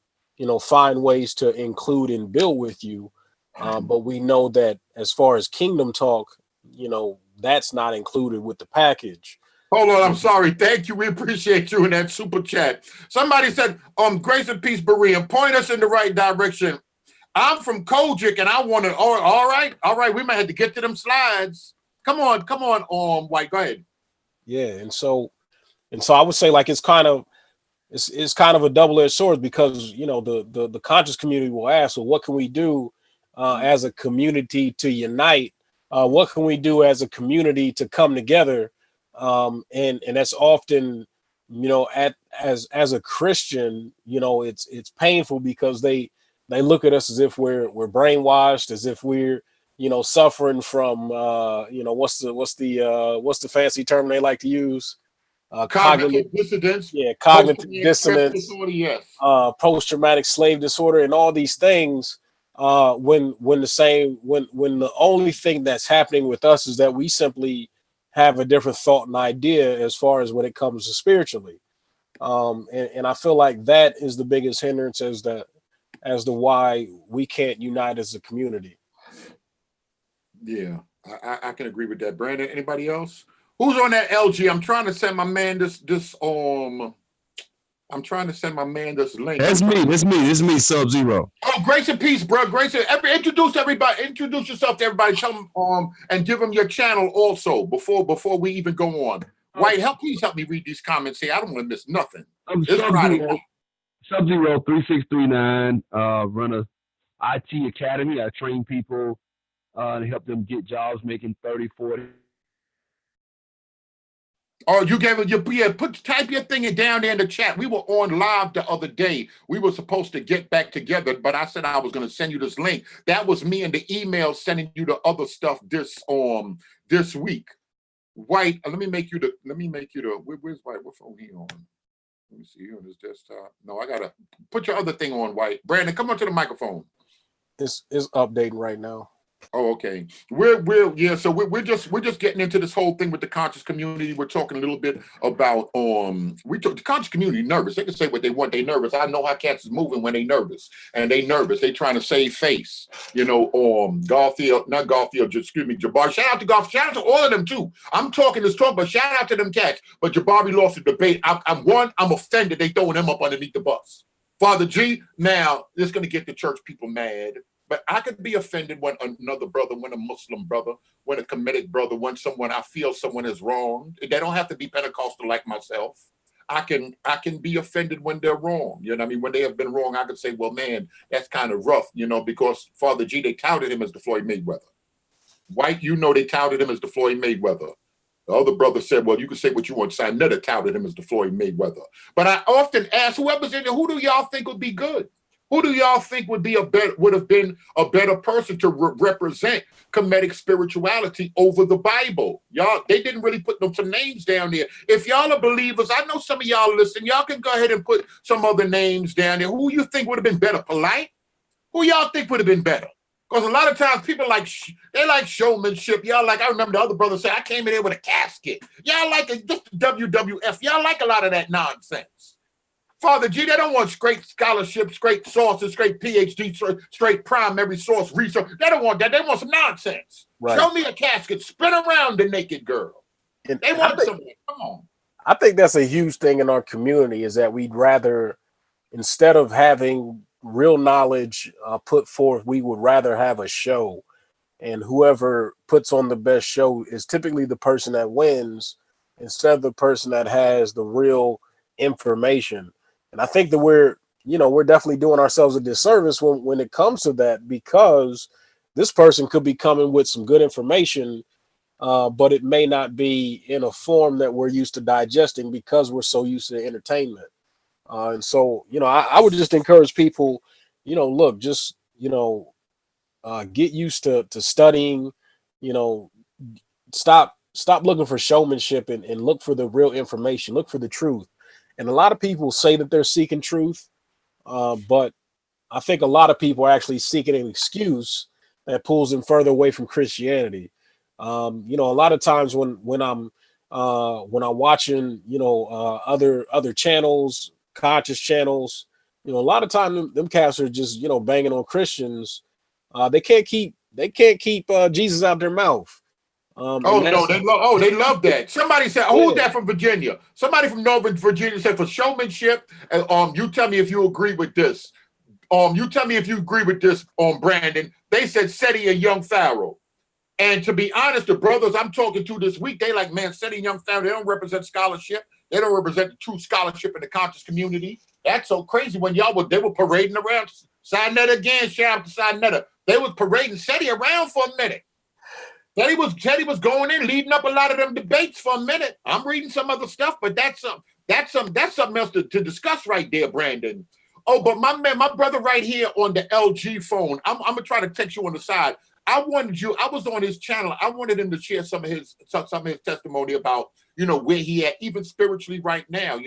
find ways to include and build with you, but we know that as far as kingdom talk, that's not included with the package. Hold on, I'm sorry. Thank you. We appreciate you in that super chat. Somebody said, grace and peace, Berea, point us in the right direction. I'm from Kojic and I want to, all right. We might have to get to them slides. Come on, White, go ahead. Yeah, and so I would say, like, it's kind of a double-edged sword because, the conscious community will ask, well, what can we do as a community to unite? What can we do as a community to come together? And that's often, as a Christian, it's painful because they look at us as if we're brainwashed, as if we're, suffering from, what's the fancy term they like to use? Cognitive dissonance. Yeah, cognitive dissonance, post-traumatic slave disorder, and all these things. When the only thing that's happening with us is that we simply have a different thought and idea as far as when it comes to spiritually. And I feel like that is the biggest hindrance as to why we can't unite as a community. Yeah, I can agree with that. Brandon, anybody else? Who's on that LG? I'm trying to send my man this I'm trying to send my man this link. That's me, Sub-Zero. Oh, grace and peace, bro. Introduce everybody. Introduce yourself to everybody. Tell them and give them your channel also before we even go on. White, please help me read these comments here. I don't want to miss nothing. Sub-Zero 3639, run a IT academy. I train people to help them get jobs making 30, 40. Oh, you gave it. Type your thing down there in the chat. We were on live the other day. We were supposed to get back together, but I said I was going to send you this link. That was me in the email sending you the other stuff this week. White, let me make you the. Where's White? What phone he on? Let me see here on this desktop. No, I gotta put your other thing on, White. Brandon, come on to the microphone. It's updating right now. Oh, okay. So we're just getting into this whole thing with the conscious community. We're talking a little bit about the conscious community nervous. They can say what they want. They nervous. I know how cats is moving when they nervous, and they nervous. They trying to save face. Jabari. Shout out to Golf. Shout out to all of them too. I'm talking this talk, but shout out to them cats. But Jabari lost the debate. I'm offended. They throwing him up underneath the bus. Father G. Now this is gonna get the church people mad. But I could be offended when another brother, when a Muslim brother, when a Kemetic brother, when I feel someone is wrong. They don't have to be Pentecostal like myself. I can be offended when they're wrong. You know what I mean? When they have been wrong, I could say, well, man, that's kind of rough, because Father G, they touted him as the Floyd Mayweather. White, they touted him as the Floyd Mayweather. The other brother said, well, you can say what you want. Sinetta touted him as the Floyd Mayweather. But I often ask whoever's in there, who do y'all think would be good? Who do y'all think would have been a better person to represent Kemetic spirituality over the Bible? Y'all, they didn't really put some names down there. If y'all are believers, I know some of y'all listen. Y'all can go ahead and put some other names down there. Who you think would have been better? Polite? Who y'all think would have been better? Because a lot of times people like showmanship. Y'all I remember the other brother said, I came in here with a casket. Y'all like just the WWF. Y'all like a lot of that nonsense. Father G, they don't want straight scholarship, straight sources, straight PhD, straight primary source research. They don't want that. They want some nonsense. Right. Show me a casket. Spin around the naked girl. They want something. Come on. I think that's a huge thing in our community is that we'd rather, instead of having real knowledge put forth, we would rather have a show. And whoever puts on the best show is typically the person that wins instead of the person that has the real information. And I think that we're definitely doing ourselves a disservice when it comes to that, because this person could be coming with some good information, but it may not be in a form that we're used to digesting because we're so used to entertainment. And so, I would just encourage people, look, just, get used to studying, stop looking for showmanship and look for the real information, look for the truth. And a lot of people say that they're seeking truth, but I think a lot of people are actually seeking an excuse that pulls them further away from Christianity. A lot of times when I'm watching, other channels, conscious channels, a lot of times them cats are just, banging on Christians. They can't keep Jesus out their mouth. They love that. Somebody said, who's that from Virginia? Somebody from Northern Virginia said, for showmanship, you tell me if you agree with this. Brandon. They said Seti and Young Pharaoh. And to be honest, the brothers I'm talking to this week, they like, man, Seti and Young Pharaoh, they don't represent scholarship. They don't represent the true scholarship in the conscious community. That's so crazy when they were parading around. Sinetta again, shout out to Sinetta. They was parading Seti around for a minute. Teddy was going in, leading up a lot of them debates for a minute. I'm reading some other stuff, but that's something else to discuss right there, Brandon. Oh, but my brother right here on the LG phone, I'm gonna try to text you on the side. I was on his channel. I wanted him to share some of his testimony about, where he at, even spiritually right now,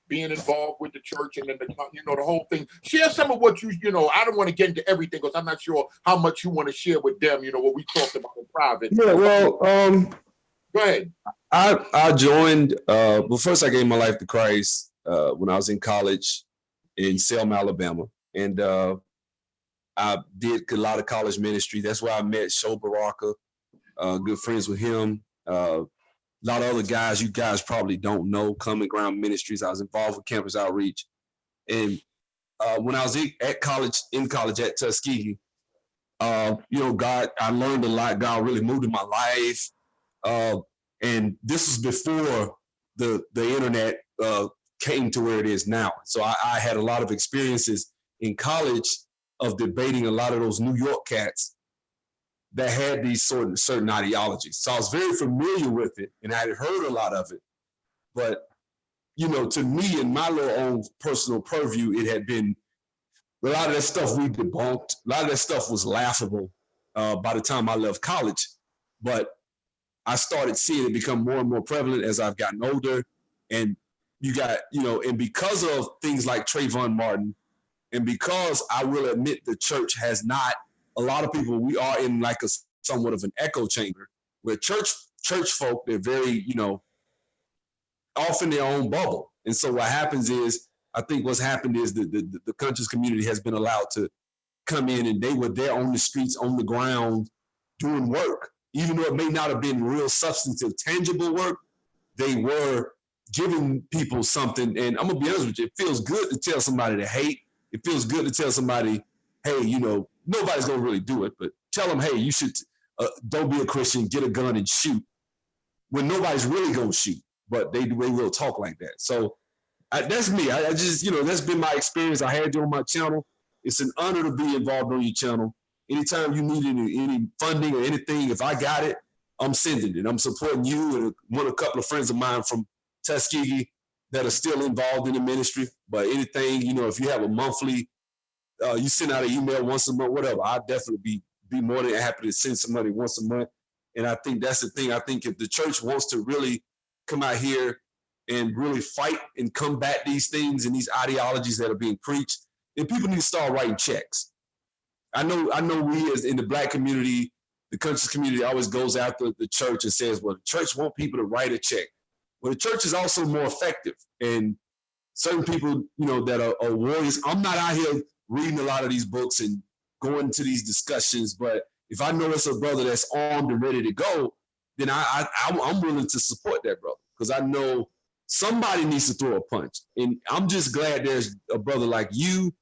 being involved with the church and then the whole thing. Share some of what I don't want to get into everything because I'm not sure how much you want to share with them, what we talked about in private. Yeah, well, go ahead. I joined, first I gave my life to Christ when I was in college in Selma, Alabama. And I did a lot of college ministry. That's where I met Sho Baraka, good friends with him. A lot of other guys you guys probably don't know, Common Ground Ministries. I was involved with campus outreach. And when I was in college at Tuskegee, God, I learned a lot. God really moved in my life. And this is before the internet came to where it is now. So I had a lot of experiences in college of debating a lot of those New York cats that had these certain ideologies. So I was very familiar with it and I had heard a lot of it. But, to me, in my little own personal purview, it had been a lot of that stuff we debunked. A lot of that stuff was laughable by the time I left college. But I started seeing it become more and more prevalent as I've gotten older. And you got, and because of things like Trayvon Martin, and because I will admit the church has not, a lot of people, we are in like a somewhat of an echo chamber where church folk, they're very, off in their own bubble. And so what happens is, I think what's happened is the conscious community has been allowed to come in, and they were there on the streets, on the ground, doing work. Even though it may not have been real substantive, tangible work, they were giving people something. And I'm gonna be honest with you, it feels good to tell somebody to hate. It feels good to tell somebody, hey, nobody's gonna really do it, but tell them, hey, you should don't be a Christian, get a gun and shoot, when nobody's really gonna shoot, but they will talk like that. So that's me. I just, that's been my experience. I had you on my channel. It's an honor to be involved on your channel. Anytime you need any funding or anything, if I got it, I'm sending it. I'm supporting you and a couple of friends of mine from Tuskegee that are still involved in the ministry. But anything, if you have a monthly, you send out an email once a month, whatever, I'll definitely be more than happy to send some money once a month. And I think that's the thing. I think if the church wants to really come out here and really fight and combat these things and these ideologies that are being preached, then people need to start writing checks. I know we as in the Black community, the conscious community always goes after the church and says, well, the church want people to write a check. Well, the church is also more effective. And certain people, that are warriors, I'm not out here reading a lot of these books and going to these discussions, but if I know it's a brother that's armed and ready to go, then I'm willing to support that brother, because I know somebody needs to throw a punch. And I'm just glad there's a brother like you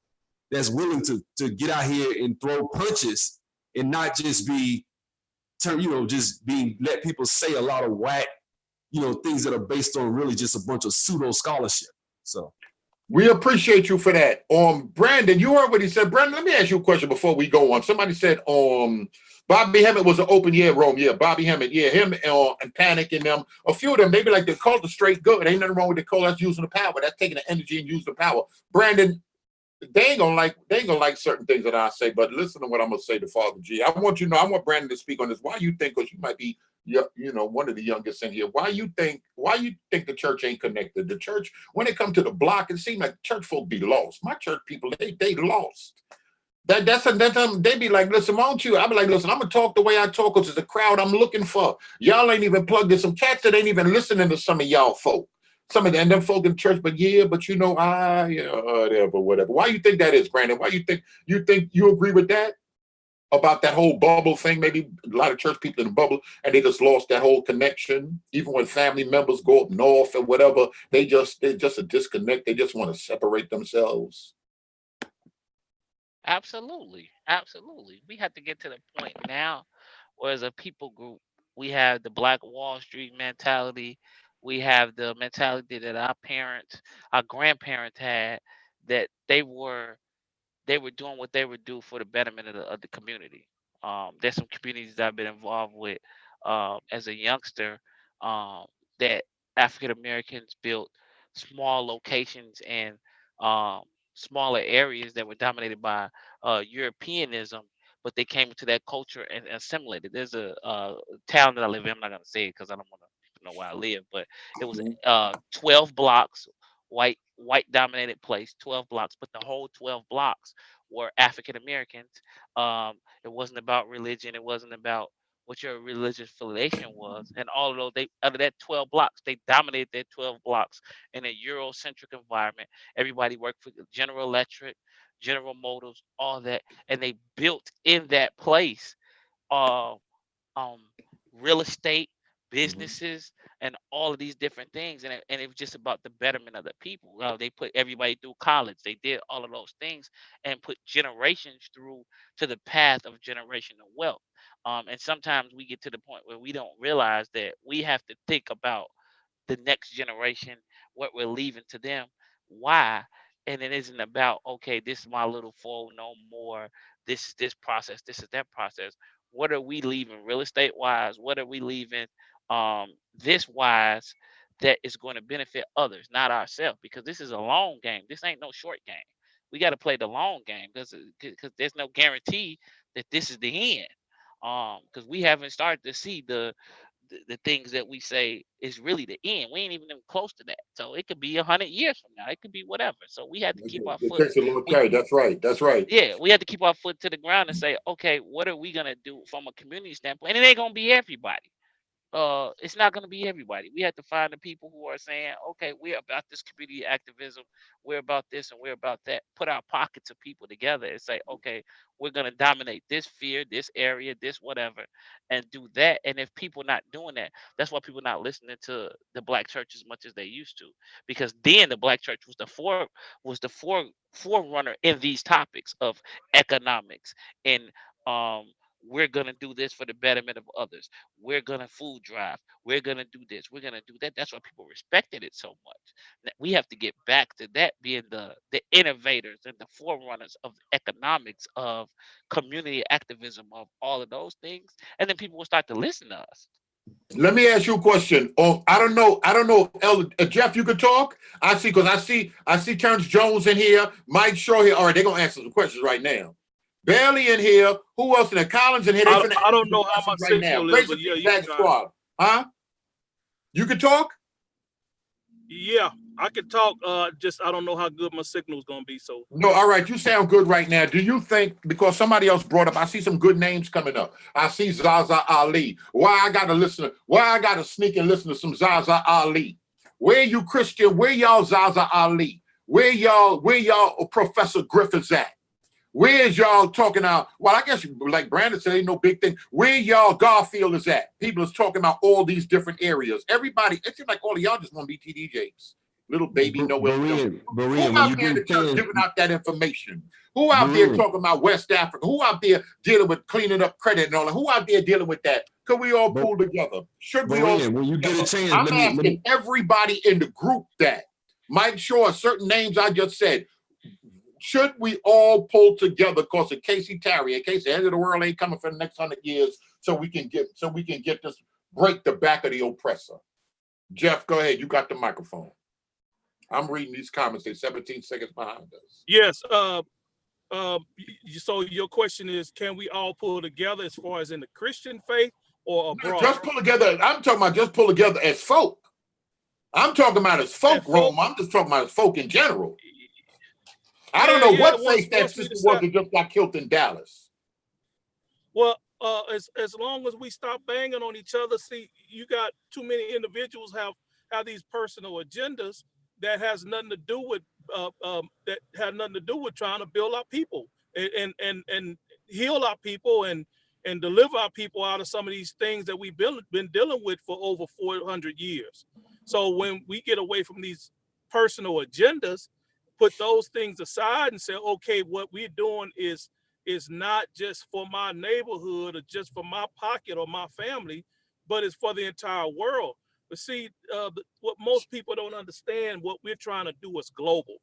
that's willing to get out here and throw punches and not just let people say a lot of whack, things that are based on really just a bunch of pseudo-scholarship. So we appreciate you for that. Brandon, you heard what he said. Brandon, let me ask you a question before we go on. Somebody said Bobby Hemmett was an open year Rome. Yeah, Bobby Hemmett. Yeah, him and Panic and them. A few of them, they be like, the cult is straight good. Ain't nothing wrong with the cult. That's using the power. That's taking the energy and using the power. Brandon, they ain't gonna like certain things that I say, but listen to what I'm gonna say to Father G. I want Brandon to speak on this. Why you think, because you might be one of the youngest in here, why you think the church ain't connected? The church, when it comes to the block, it seems like church folk be lost. My church people, they lost. That's they be like, listen, why don't you? I be like, listen, I'm gonna talk the way I talk, because it's the crowd I'm looking for. Y'all ain't even plugged in. Some cats that ain't even listening to some of y'all folk. Some of them folk in church, but whatever. Why you think that is, Brandon? Why you think you agree with that? About that whole bubble thing? Maybe a lot of church people in the bubble, and they just lost that whole connection. Even when family members go up north and whatever, they're just a disconnect. They just want to separate themselves. Absolutely. Absolutely. We have to get to the point now where, as a people group, we have the Black Wall Street mentality. We have the mentality that our grandparents had, that they were doing what they would do for the betterment of the community. There's some communities that I've been involved with as a youngster, that African Americans built small locations and um, smaller areas that were dominated by Europeanism, but they came into that culture and assimilated. There's a town that I live in. I'm not gonna say it because I don't want to know where I live, but it was 12 blocks, white dominated place, 12 blocks, but the whole 12 blocks were African Americans. It wasn't about religion. It wasn't about what your religious affiliation was. And all of those, out of that 12 blocks, they dominated that 12 blocks in a Eurocentric environment. Everybody worked for General Electric, General Motors, all that, and they built in that place uh, um, real estate, businesses, and all of these different things. And it was just about the betterment of the people. They put everybody through college. They did all of those things and put generations through to the path of generational wealth. And sometimes we get to the point where we don't realize that we have to think about the next generation, what we're leaving to them. Why? And it isn't about, okay, this is my little fold, no more. This is this process. This is that process. What are we leaving real estate wise? What are we leaving this wise that is going to benefit others, not ourselves? Because this is a long game. This ain't no short game. We got to play the long game, because there's no guarantee that this is the end. Because we haven't started to see the things that we say is really the end. We ain't even close to that. So it could be 100 years from now. It could be whatever. So we had to keep our The foot. text the Lord We carried. That's right. That's right. Yeah, we had to keep our foot to the ground and say, okay, what are we gonna do from a community standpoint? And it ain't gonna be everybody. It's not going to be everybody. We have to find the people who are saying, okay, we're about this community activism, we're about this and we're about that. Put our pockets of people together and say, okay, we're going to dominate this sphere, this area, this whatever, and do that. And if people not doing that, that's why people not listening to the black church as much as they used to, because then the black church was the forerunner in these topics of economics and we're going to do this for the betterment of others. We're going to food drive. We're going to do this. We're going to do that. That's why people respected it so much. We have to get back to that being the innovators and the forerunners of economics, of community activism, of all of those things. And then people will start to listen to us. Let me ask you a question. Oh, I don't know. Elder, Jeff, you could talk. I see Terrence Jones in here. Mike Shaw here. All right, they're going to answer some questions right now. Bailey in here. Who else in there? Collins in here. I don't know how my signal is, but yeah, you can squad. Huh? You can talk? Yeah, I can talk. Just I don't know how good my signal is gonna be. So no, all right. You sound good right now. Do you think, because somebody else brought up, I see some good names coming up. I see Zaza Ali. Why I gotta sneak and listen to some Zaza Ali? Where you Christian? Where y'all Zaza Ali? Where y'all Professor Griffiths at? Where's y'all talking about? Well, I guess like Brandon said, ain't no big thing. Where y'all Garfield is at? People is talking about all these different areas. Everybody, it seems like all of y'all just want to be TDJs. Little baby Noel. Who out there in the church giving out that information? Who out there talking about West Africa? Who out there dealing with cleaning up credit and all that? Who out there dealing with that? Could we all pull together? Should we all? When you get a chance, I'm asking everybody in the group that. Mike Shaw, certain names I just said. Should we all pull together because of Casey Terry, in case the end of the world ain't coming for the next 100 years, so we can get this, break the back of the oppressor? Jeff, go ahead. You got the microphone. I'm reading these comments. They're 17 seconds behind us. Yes. So your question is, can we all pull together as far as in the Christian faith or abroad? Just pull together. I'm talking about just pull together as folk. I'm talking about as folk, Rome. I'm just talking about as folk in general. I don't know what faith that sister was that just got killed in Dallas. Well, as long as we stop banging on each other, see, you got too many individuals have these personal agendas that has nothing to do with trying to build our people and heal our people and deliver our people out of some of these things that we've been dealing with for over 400 years. So when we get away from these personal agendas, put those things aside and say, okay, what we're doing is not just for my neighborhood or just for my pocket or my family, but it's for the entire world. But see, what most people don't understand, what we're trying to do is global.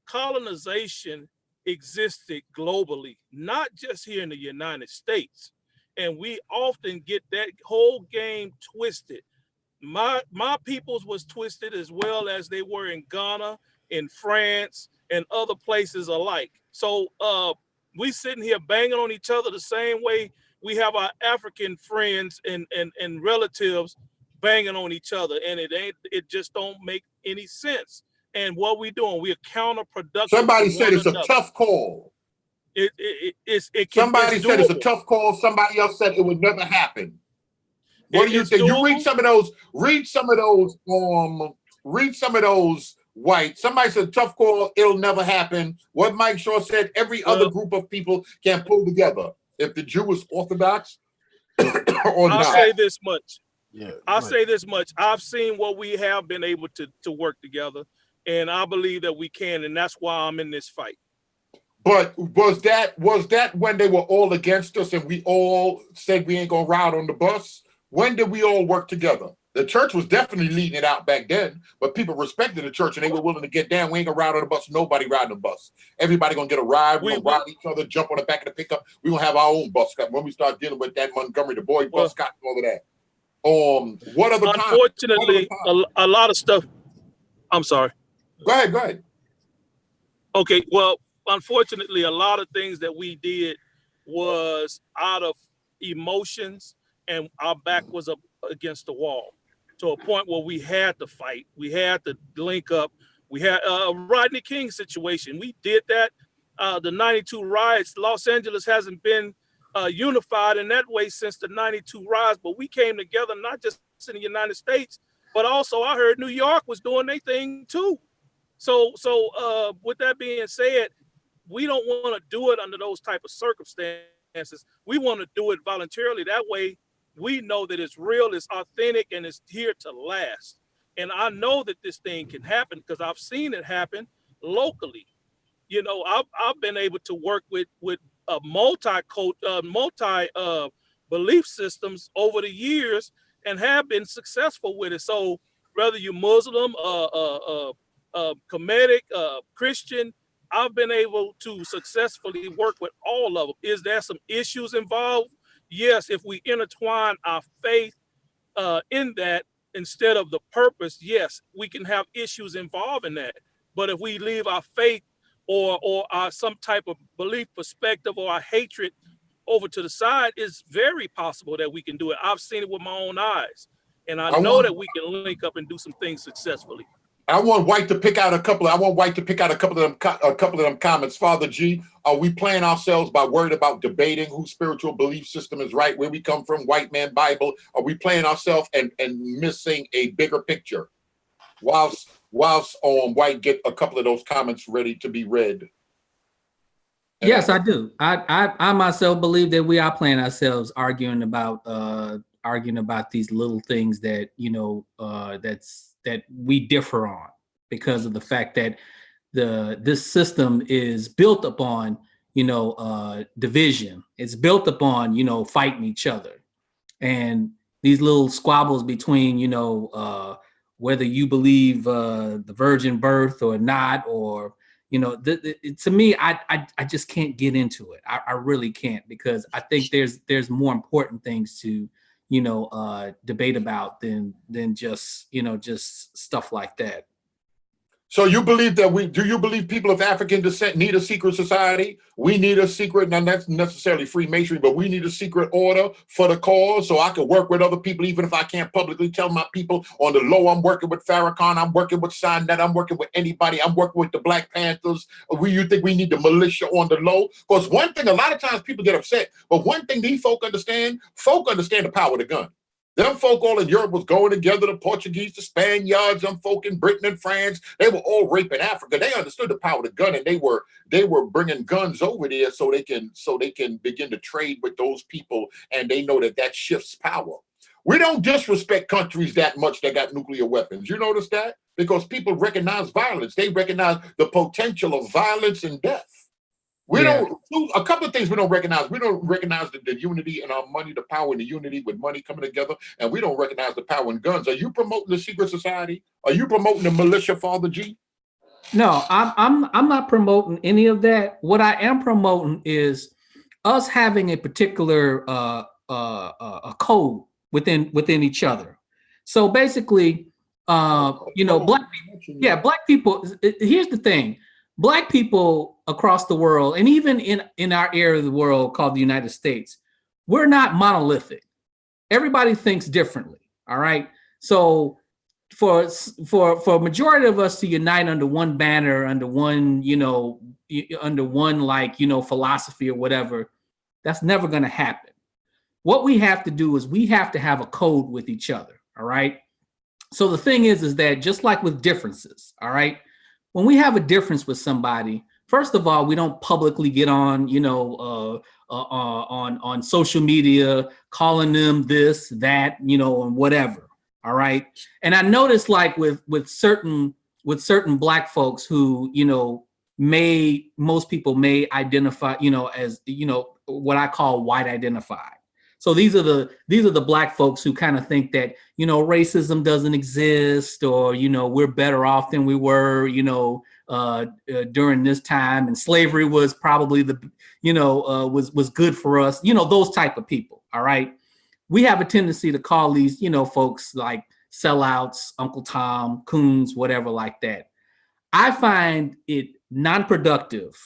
Colonization existed globally, not just here in the United States. And we often get that whole game twisted. My peoples was twisted as well as they were in Ghana, in France, and other places alike. So we sitting here banging on each other the same way we have our African friends and relatives banging on each other, and it just don't make any sense. And what we doing, we're counterproductive. Somebody said it's a tough call. Somebody said it's a tough call. Somebody else said it would never happen. What do you think? You read some of those. Read some of those. White. Somebody said tough call. It'll never happen. What Mike Shaw said. Every other group of people can pull together. If the Jew is Orthodox or not. I'll say this much. Yeah, I'll say this much. I've seen what we have been able to work together, and I believe that we can, and that's why I'm in this fight. But was that when they were all against us and we all said we ain't gonna ride on the bus? When did we all work together? The church was definitely leading it out back then, but people respected the church and they were willing to get down. We ain't gonna ride on the bus. Nobody riding the bus. Everybody gonna get a ride. We're gonna ride each other, jump on the back of the pickup. We're gonna have our own bus cut. When we start dealing with that Montgomery, the boy bus cut and all of that. What other time? Unfortunately, a lot of stuff. I'm sorry. Go ahead. Okay, well, unfortunately, a lot of things that we did was out of emotions, and our back was against the wall to a point where we had to fight. We had to link up. We had a Rodney King situation. We did that. The 92 riots, Los Angeles hasn't been unified in that way since the 92 riots, but we came together, not just in the United States, but also I heard New York was doing their thing too. So with that being said, we don't want to do it under those type of circumstances. We want to do it voluntarily. That way we know that it's real, it's authentic, and it's here to last. And I know that this thing can happen because I've seen it happen locally. You know, I've been able to work with multi belief systems over the years and have been successful with it. So whether you're Muslim, Kemetic, Christian, I've been able to successfully work with all of them. Is there some issues involved? Yes, if we intertwine our faith in that instead of the purpose, yes, we can have issues involved in that. But if we leave our faith or our some type of belief perspective or our hatred over to the side, it's very possible that we can do it. I've seen it with my own eyes. And I know that we can link up and do some things successfully. I want White to pick out a couple. I want White to pick out a couple of them comments. Father G, are we playing ourselves by worried about debating whose spiritual belief system is right, where we come from, white man Bible? Are we playing ourselves and missing a bigger picture? Whilst White get a couple of those comments ready to be read. And yes, I do. I myself believe that we are playing ourselves arguing about these little things that that we differ on because of the fact that this system is built upon division. It's built upon fighting each other, and these little squabbles between whether you believe the virgin birth or not, or to me, I just can't get into it. I really can't, because I think there's more important things to debate about than just stuff like that. So you believe that do you believe people of African descent need a secret society? We need a secret, not necessarily Freemasonry, but we need a secret order for the cause, so I can work with other people, even if I can't publicly tell my people on the low. I'm working with Farrakhan, I'm working with Signet, I'm working with anybody, I'm working with the Black Panthers. You think we need the militia on the low? Because one thing, a lot of times people get upset, but one thing these folk understand the power of the gun. Them folk all in Europe was going together, the Portuguese, the Spaniards, them folk in Britain and France, they were all raping Africa. They understood the power of the gun, and they were bringing guns over there so they can begin to trade with those people, and they know that shifts power. We don't disrespect countries that much that got nuclear weapons. You notice that? Because people recognize violence. They recognize the potential of violence and death. We don't, a couple of things we don't recognize. We don't recognize the unity in our money, the power and the unity with money coming together, and we don't recognize the power in guns. Are you promoting the secret society? Are you promoting the militia, Father G? No, I'm not promoting any of that. What I am promoting is us having a particular a code within each other. So basically, black people. Here's the thing. Black people across the world, and even in our area of the world called the United States, we're not monolithic. Everybody thinks differently. All right. So for a majority of us to unite under one banner, under one philosophy or whatever, that's never going to happen. What we have to do is we have to have a code with each other. All right. So the thing is that just like with differences, all right, when we have a difference with somebody, first of all, we don't publicly get on, on social media, calling them this, that, and whatever. All right. And I noticed, like with certain Black folks who, most people may identify, as, what I call white identified. So these are the Black folks who kind of think that, racism doesn't exist, or, we're better off than we were, during this time, and slavery was probably was good for us, those type of people. All right. We have a tendency to call these, folks like sellouts, Uncle Tom, coons, whatever like that. I find it non-productive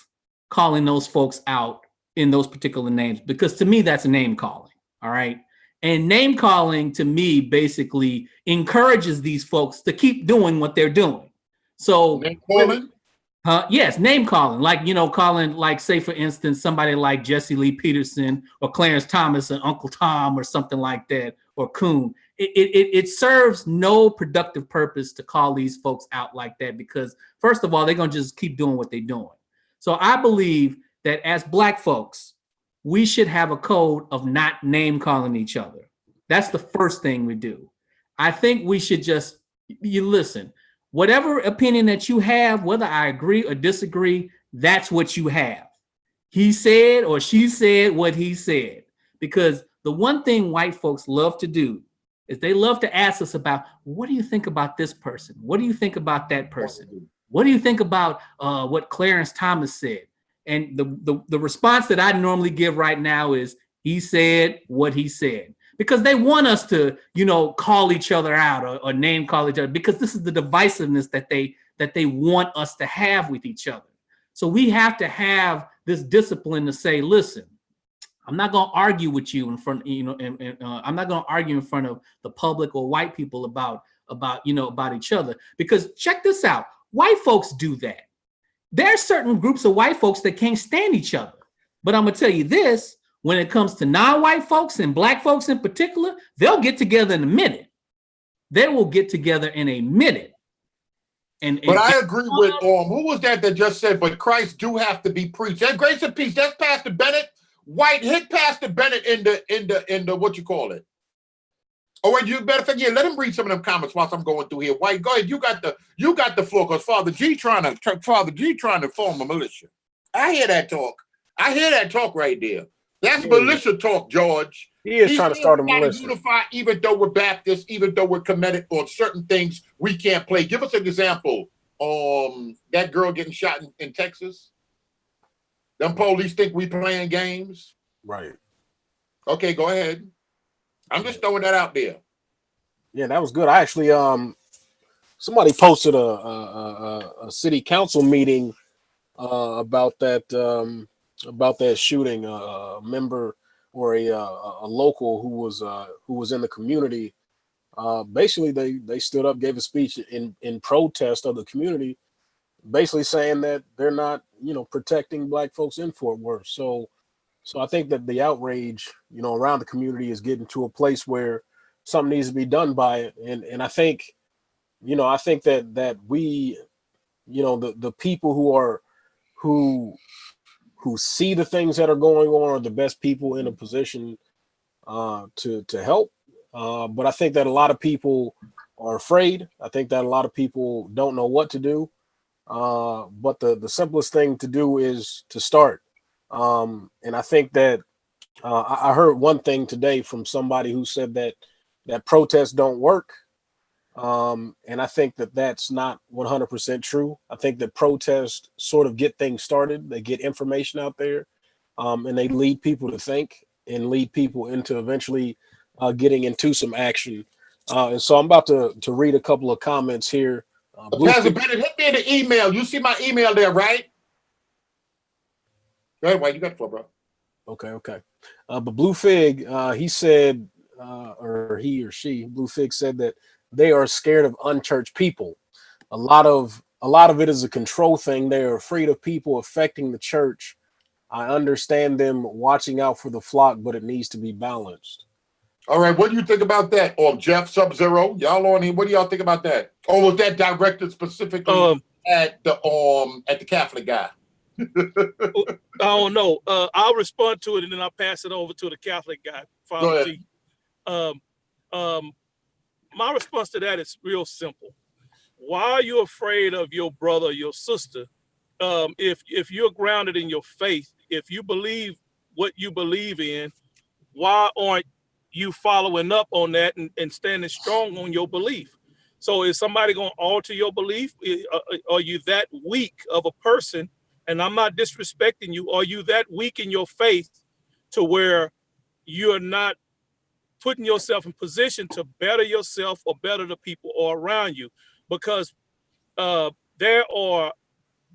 calling those folks out in those particular names, because to me, that's a name calling. All right. And name calling to me basically encourages these folks to keep doing what they're doing. So Name calling? yes, name calling, like, you know, calling, like, say for instance, somebody like Jesse Lee Peterson or Clarence Thomas and Uncle Tom or something like that, or Coon. It serves no productive purpose to call these folks out like that, because first of all, they're gonna just keep doing what they're doing. So I believe that as Black folks, we should have a code of not name calling each other. That's the first thing we do. I think we should just, you listen, whatever opinion that you have, whether I agree or disagree, that's what you have. He said or she said what he said. Because the one thing white folks love to do is they love to ask us about, what do you think about this person? What do you think about that person? What do you think about what Clarence Thomas said? And the response that I normally give right now is, he said what he said. Because they want us to, you know, call each other out or name call each other, because this is the divisiveness that they want us to have with each other. So we have to have this discipline to say, listen, I'm not going to argue with you in front, you know, and I'm not going to argue in front of the public or white people about each other. Because check this out, white folks do that. There are certain groups of white folks that can't stand each other. But I'm going to tell you this, when it comes to non-white folks and Black folks in particular, they'll get together in a minute. They will get together in a minute. But I agree with who was that just said, but Christ do have to be preached. That grace and peace. That's Pastor Bennett. White, hit Pastor Bennett in the what you call it. Oh, wait, you better forget. Let him read some of them comments whilst I'm going through here. White, go ahead. You got the floor, because Father G trying to form a militia. I hear that talk. I hear that talk right there. That's militia talk, George. He is trying to start a militia. Unify, even though we're Baptists, even though we're committed on certain things we can't play. Give us an example. That girl getting shot in Texas. Them police think we playing games. Right. Okay, go ahead. I'm just throwing that out there. Yeah, that was good. I actually somebody posted a city council meeting about that shooting. A member or a local who was in the community. Basically, they stood up, gave a speech in protest of the community, basically saying that they're not, you know, protecting Black folks in Fort Worth. So I think that the outrage, you know, around the community is getting to a place where something needs to be done by it. And I think, you know, that we, you know, the people who see the things that are going on are the best people in a position to help. But I think that a lot of people are afraid. I think that a lot of people don't know what to do. But the simplest thing to do is to start. And I think that I heard one thing today from somebody who said that protests don't work. And I think that that's not 100% true. I think that protests sort of get things started. They get information out there, and they lead people to think and lead people into eventually getting into some action. And so I'm about to read a couple of comments here. Pastor Bennett, hit me in the email. You see my email there, right? Go ahead, White. You got the floor, bro. Okay. But Blue Fig, he said, or he or she, Blue Fig said that they are scared of unchurched people. A lot of it is a control thing. They are afraid of people affecting the church. I understand them watching out for the flock, but it needs to be balanced. All right, what do you think about that? Or Jeff Sub-Zero, y'all on here? What do y'all think about that? Or was that directed specifically at the Catholic guy? I don't know. I'll respond to it and then I'll pass it over to the Catholic guy, Father G. My response to that is real simple. Why are you afraid of your brother or your sister? If you're grounded in your faith, if you believe what you believe in, why aren't you following up on that and standing strong on your belief? So is somebody going to alter your belief? Are you that weak of a person? And I'm not disrespecting you. Are you that weak in your faith to where you're not putting yourself in position to better yourself or better the people around you? Because there are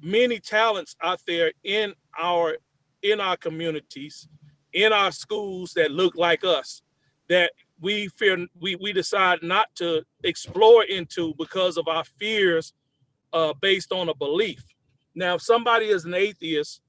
many talents out there in our communities, in our schools that look like us. that we decide not to explore into because of our fears based on a belief. Now, if somebody is an atheist,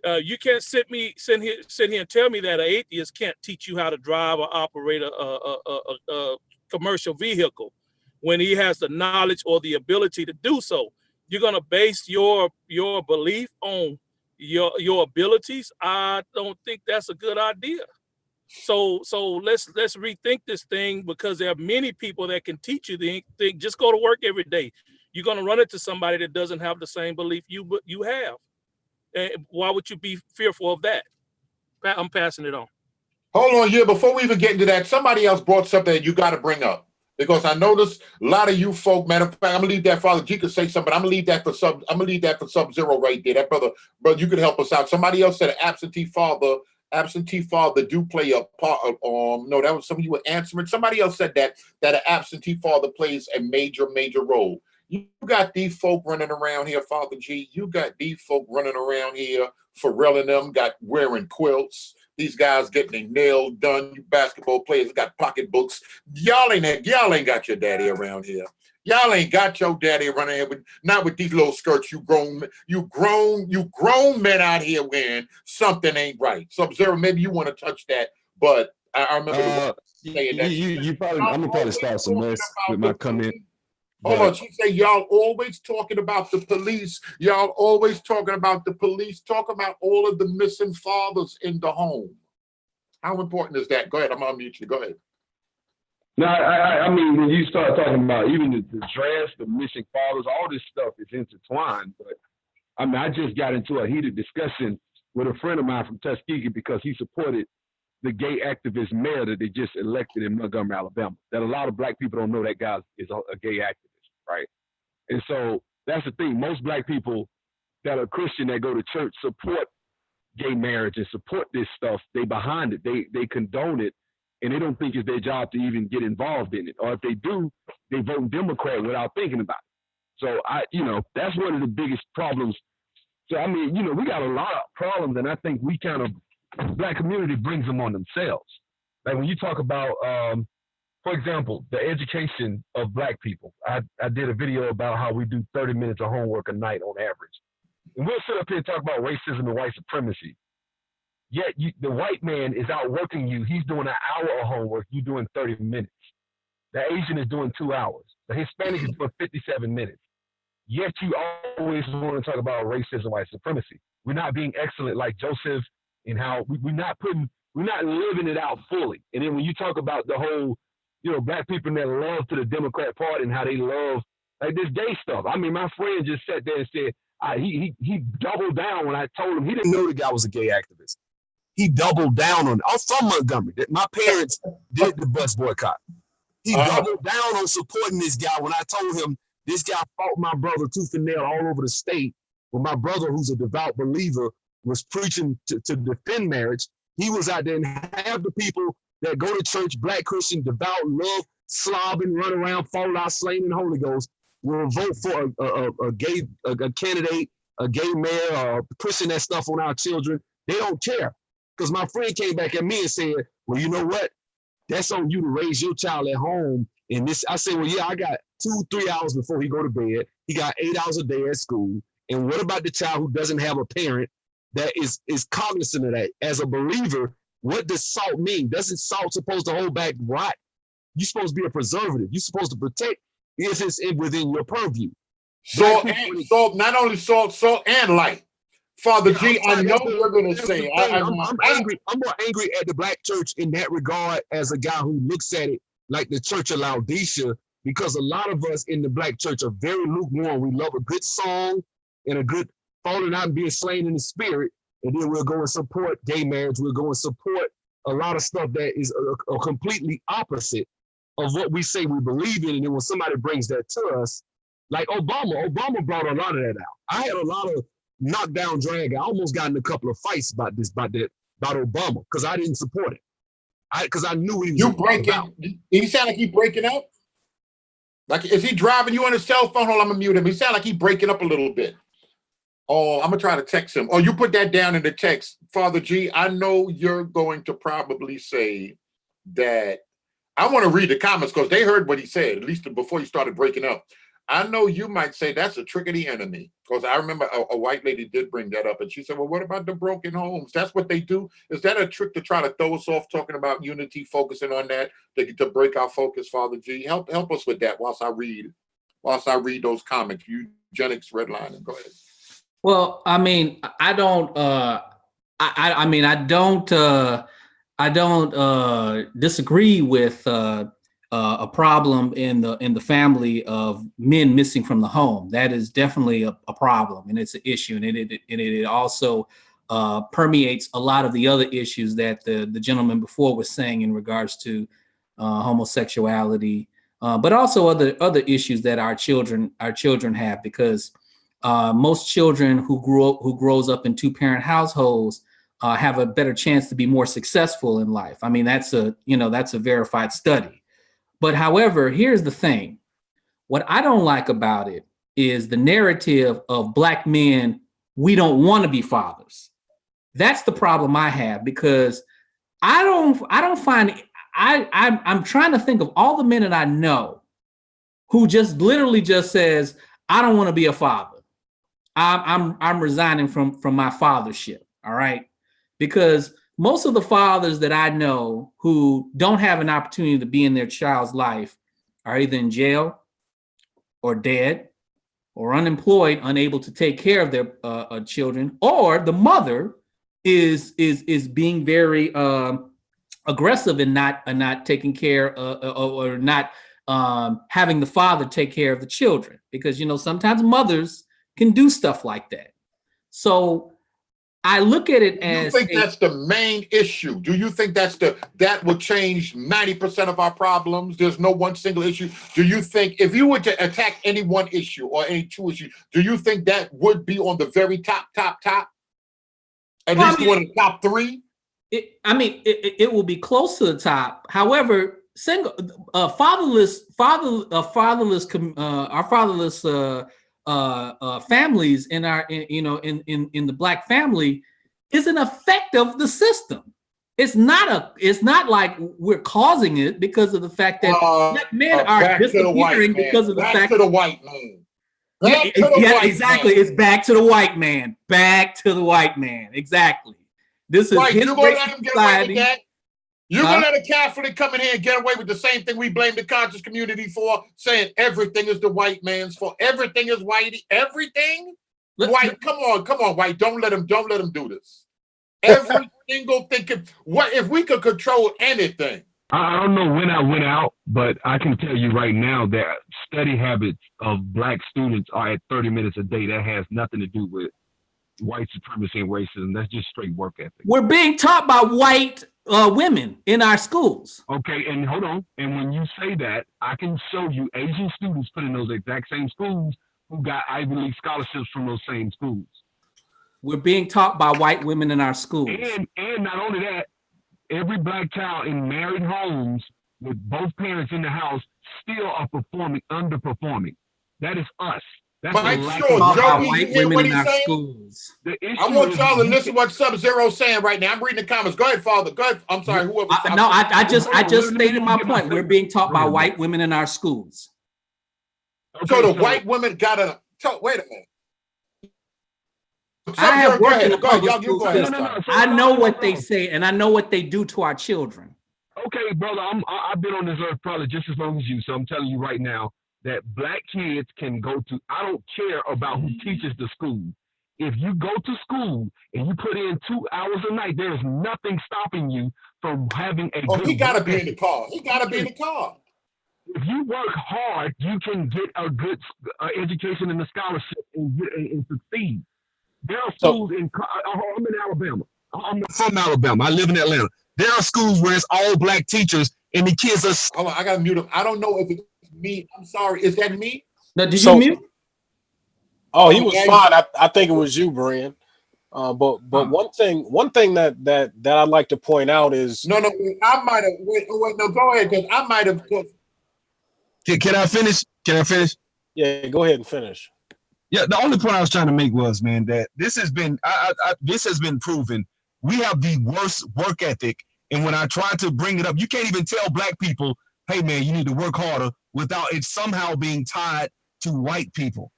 you can't sit here and tell me that an atheist can't teach you how to drive or operate a commercial vehicle when he has the knowledge or the ability to do so. You're gonna base your belief on your abilities. I don't think that's a good idea. So let's rethink this thing, because there are many people that can teach you the thing. Just go to work every day. You're gonna run into somebody that doesn't have the same belief you have. And why would you be fearful of that? I'm passing it on. Hold on here. Before we even get into that, somebody else brought something that you got to bring up, because I noticed a lot of you folk. Matter of fact, I'm gonna leave that. Father G could say something. I'm gonna leave that for Sub-Zero right there. That brother, you could help us out. Somebody else said an absentee father do play a part. No, that was some of you were answering. Somebody else said that an absentee father plays a major role. You got these folk running around here, Father G. You got these folk running around here, Pharrell and them got wearing quilts. These guys getting their nails done. You basketball players got pocketbooks. Y'all ain't got your daddy around here. Y'all ain't got your daddy running here not with these little skirts. You grown men out here wearing something ain't right. Sub-Zero, maybe you want to touch that, but I remember saying that. You probably, I'm gonna probably start some mess with my comment. Hold on, she said y'all always talking about the police. Y'all always talking about the police. Talk about all of the missing fathers in the home. How important is that? Go ahead, I'm gonna unmute you. Go ahead. No, I mean, when you start talking about even the dress, the missing fathers, all this stuff is intertwined. But I mean, I just got into a heated discussion with a friend of mine from Tuskegee because he supported the gay activist mayor that they just elected in Montgomery, Alabama. That a lot of black people don't know that guy is a gay activist, right? And so that's the thing. Most black people that are Christian that go to church support gay marriage and support this stuff. They behind it. They condone it, and they don't think it's their job to even get involved in it. Or if they do, they vote Democrat without thinking about it. So that's one of the biggest problems. So I mean, we got a lot of problems, and I think we kind of, black community brings them on themselves. Like when you talk about, for example, the education of black people. I did a video about how we do 30 minutes of homework a night on average. And we'll sit up here and talk about racism and white supremacy. Yet the white man is outworking you. He's doing an hour of homework. You're doing 30 minutes. The Asian is doing 2 hours. The Hispanic is doing 57 minutes. Yet you always want to talk about racism, white supremacy. We're not being excellent like Joseph, and how we're not living it out fully. And then when you talk about the whole, black people that love to the Democrat Party and how they love like this gay stuff. I mean, my friend just sat there and said he doubled down when I told him he didn't know the guy was a gay activist. He doubled down on it. I'm from Montgomery. My parents did the bus boycott. He doubled down on supporting this guy when I told him this guy fought my brother tooth and nail all over the state. When my brother, who's a devout believer, was preaching to defend marriage, he was out there, and half the people that go to church, black Christian, devout, love, slobbing, run around, fall out, slain in the Holy Ghost, will vote for a gay candidate, a gay mayor, or pushing that stuff on our children. They don't care. Because my friend came back at me and said, well, you know what? That's on you to raise your child at home. And this, I said, well, yeah, I got 2-3 hours before he go to bed. He got 8 hours a day at school. And what about the child who doesn't have a parent that is cognizant of that? As a believer, what does salt mean? Doesn't salt supposed to hold back rot? You're supposed to be a preservative. You're supposed to protect if it's within your purview. Salt, not only salt and light. Father G, I know you're going to say. I'm angry. I'm more angry at the black church in that regard as a guy who looks at it like the Church of Laodicea, because a lot of us in the black church are very lukewarm. We love a good song and a good falling out and being slain in the spirit, and then we'll go and support gay marriage. We'll go and support a lot of stuff that is a completely opposite of what we say we believe in. And then when somebody brings that to us, like Obama brought a lot of that out. I had a lot of knockdown drag. I almost got in a couple of fights about Obama, because I didn't support it. Because I knew he was breaking. He sound like he breaking up. Like, is he driving you on his cell phone? Hold on, I'm gonna mute him. He sound like he breaking up a little bit. Oh, I'm gonna try to text him. Oh, you put that down in the text, Father G. I know you're going to probably say that I want to read the comments because they heard what he said, at least before he started breaking up. I know you might say that's a trick of the enemy, because I remember a white lady did bring that up, and she said, well, what about the broken homes? That's what they do. Is that a trick to try to throw us off talking about unity, focusing on that, to break our focus, Father G? Help us with that whilst I read those comments. Eugenics redlining. Go ahead. Well, I mean, I don't disagree with a problem in the family of men missing from the home. That is definitely a problem, and it's an issue, and it also permeates a lot of the other issues that the gentleman before was saying in regards to homosexuality, but also other issues that our children have, because most children who grows up in two-parent households have a better chance to be more successful in life. I mean, that's a verified study. But however, here's the thing. What I don't like about it is the narrative of Black men, we don't want to be fathers. That's the problem I have, because I'm trying to think of all the men that I know who just literally just says, I don't want to be a father. I'm resigning from my fathership. All right. Because most of the fathers that I know who don't have an opportunity to be in their child's life are either in jail or dead or unemployed, unable to take care of their children, or the mother is being very aggressive in not taking care or not having the father take care of the children, because sometimes mothers can do stuff like that. So I look at it as. Do you think that's the main issue? Do you think that would change 90% of our problems? There's no one single issue. Do you think if you were to attack any one issue or any two issues, do you think that would be on the very top? At least one of the top three? It will be close to the top. However, our fatherless families in the Black family is an effect of the system. It's not like we're causing it because of the fact that Black men are disappearing because of the fact to the white man. Exactly. It's back to the white man. Back to the white man. Exactly. This is right. His You're gonna let him get away with that? You're Huh? gonna let a Catholic come in here and get away with the same thing we blame the conscious community for, saying everything is the white man's fault. Everything is whitey. Everything? White, come on, white. Don't let him do this. Every single thing. What if we could control anything? I don't know when I went out, but I can tell you right now that study habits of Black students are at 30 minutes a day. That has nothing to do with white supremacy and racism. That's just straight work ethic. We're being taught by white women in our schools. Okay, and hold on. And when you say that, I can show you Asian students put in those exact same schools who got Ivy League scholarships from those same schools. We're being taught by white women in our schools. And not only that, every Black child in married homes with both parents in the house still are underperforming. That is us. That's but I'm sure, Joe, white women in our schools. I want y'all to listen to what Sub-Zero's saying right now. I'm reading the comments. Go ahead, Father. Go ahead. I'm sorry, whoever. I just stated my point. We're being taught by white women in our schools. Okay, so the white women gotta wait a minute. I have worked in the public school system. I know what they say, and I know what they do to our children. Okay, brother, I've been on this earth probably just as long as you, so I'm telling you right now that Black kids can go to. I don't care about who teaches the school. If you go to school and you put in 2 hours a night, there is nothing stopping you from having a. Oh, he gotta be in the car. He gotta be in the car. If you work hard, you can get a good education and a scholarship and succeed. There are schools I'm in Alabama. I'm from Alabama. I live in Atlanta. There are schools where it's all Black teachers and the kids are. Hold on, I gotta mute him. I don't know if it's me. I'm sorry. Is that me? No, did you mute? Oh, he was fine. I think it was you, Brian. But one thing that I'd like to point out is no. I might have. Wait, no. Go ahead, because I might have. Can I finish? Yeah, go ahead and finish. Yeah, the only point I was trying to make was, man, that this has been this has been proven. We have the worst work ethic And when I try to bring it up, you can't even tell black people, hey man, you need to work harder without it somehow being tied to white people.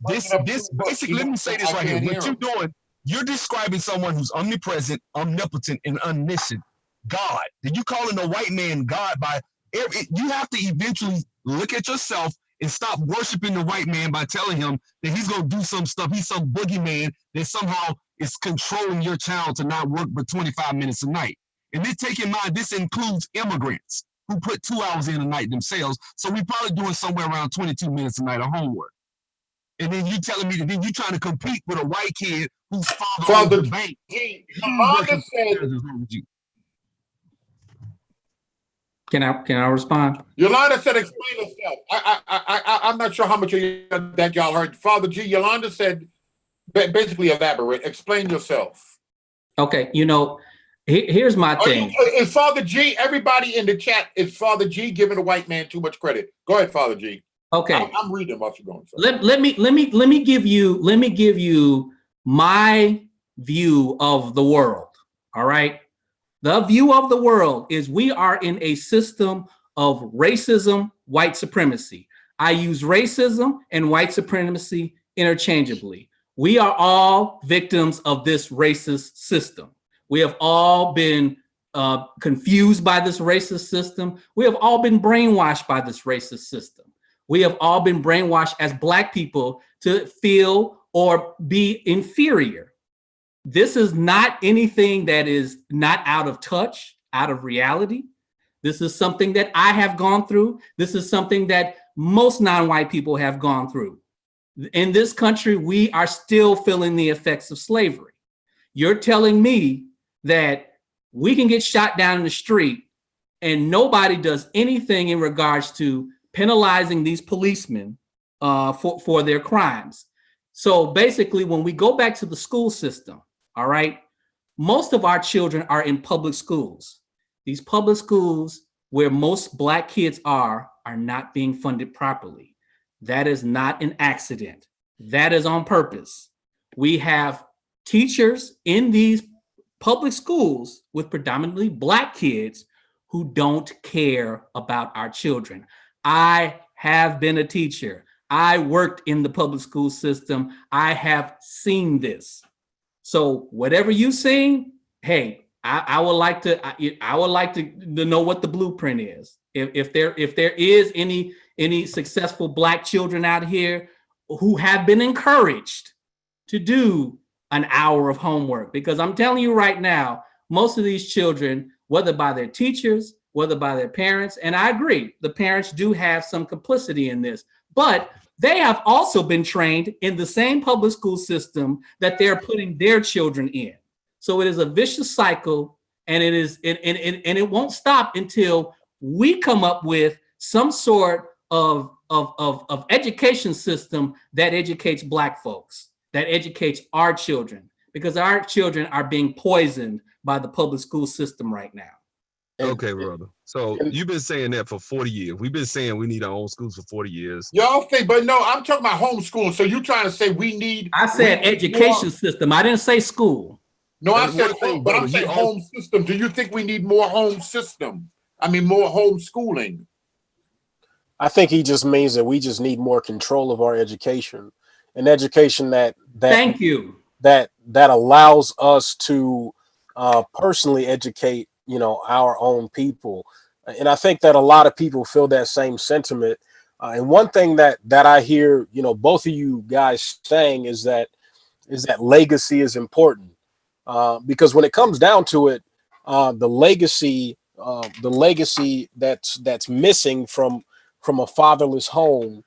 This basically, let me say this right here. What you're doing, you're describing someone who's omnipresent, omnipotent, and omniscient. God. Then you calling a white man God by every, you have to eventually look at yourself and stop worshiping the white man by telling him that he's gonna do some stuff. He's some boogeyman that somehow is controlling your child to not work but 25 minutes a night. And then take in mind, this includes immigrants who put 2 hours in a night themselves. So we probably doing somewhere around 22 minutes a night of homework. And then you telling me that then you trying to compete with a white kid whose father owns the bank. Yolanda said, Can I respond? Yolanda said, explain yourself. I'm not sure how much of that y'all heard. Father G, Yolanda said, basically elaborate. Explain yourself. Okay, you know, here's my thing. Is Father G, everybody in the chat, is Father G giving the white man too much credit? Go ahead, Father G. Okay, I'm reading what you're going. Let me give you my view of the world. All right, the view of the world is we are in a system of racism, white supremacy. I use racism and white supremacy interchangeably. We are all victims of this racist system. We have all been confused by this racist system. We have all been brainwashed by this racist system. We have all been brainwashed as Black people to feel or be inferior. This is not anything that is not out of touch, out of reality. This is something that I have gone through. This is something that most non-white people have gone through. In this country, we are still feeling the effects of slavery. You're telling me that we can get shot down in the street and nobody does anything in regards to penalizing these policemen for their crimes. So basically, when we go back to the school system, all right, most of our children are in public schools. These public schools where most Black kids are not being funded properly. That is not an accident. That is on purpose. We have teachers in these public schools with predominantly Black kids who don't care about our children. I have been a teacher. I worked in the public school system. I have seen this. So whatever you seen, hey, I would like to know what the blueprint is. If there is any successful Black children out here who have been encouraged to do an hour of homework, because I'm telling you right now, most of these children, whether by their teachers, whether by their parents, and I agree, the parents do have some complicity in this, but they have also been trained in the same public school system that they're putting their children in. So it is a vicious cycle, and it won't stop until we come up with some sort of education system that educates Black folks, that educates our children, because our children are being poisoned by the public school system right now. Okay, brother. So you've been saying that for 40 years. We've been saying we need our own schools for 40 years. Y'all think, but no, I'm talking about homeschooling. So you're trying to say we need... I said education system. I didn't say school. No, I said home, but I'm saying home system. Do you think we need more home system? I mean, more homeschooling? I think he just means that we just need more control of our education, an education that thank you, that allows us to personally educate, you know, our own people. And I think that a lot of people feel that same sentiment. And one thing that I hear, you know, both of you guys saying is that legacy is important, because when it comes down to it, the legacy that's missing from a fatherless home,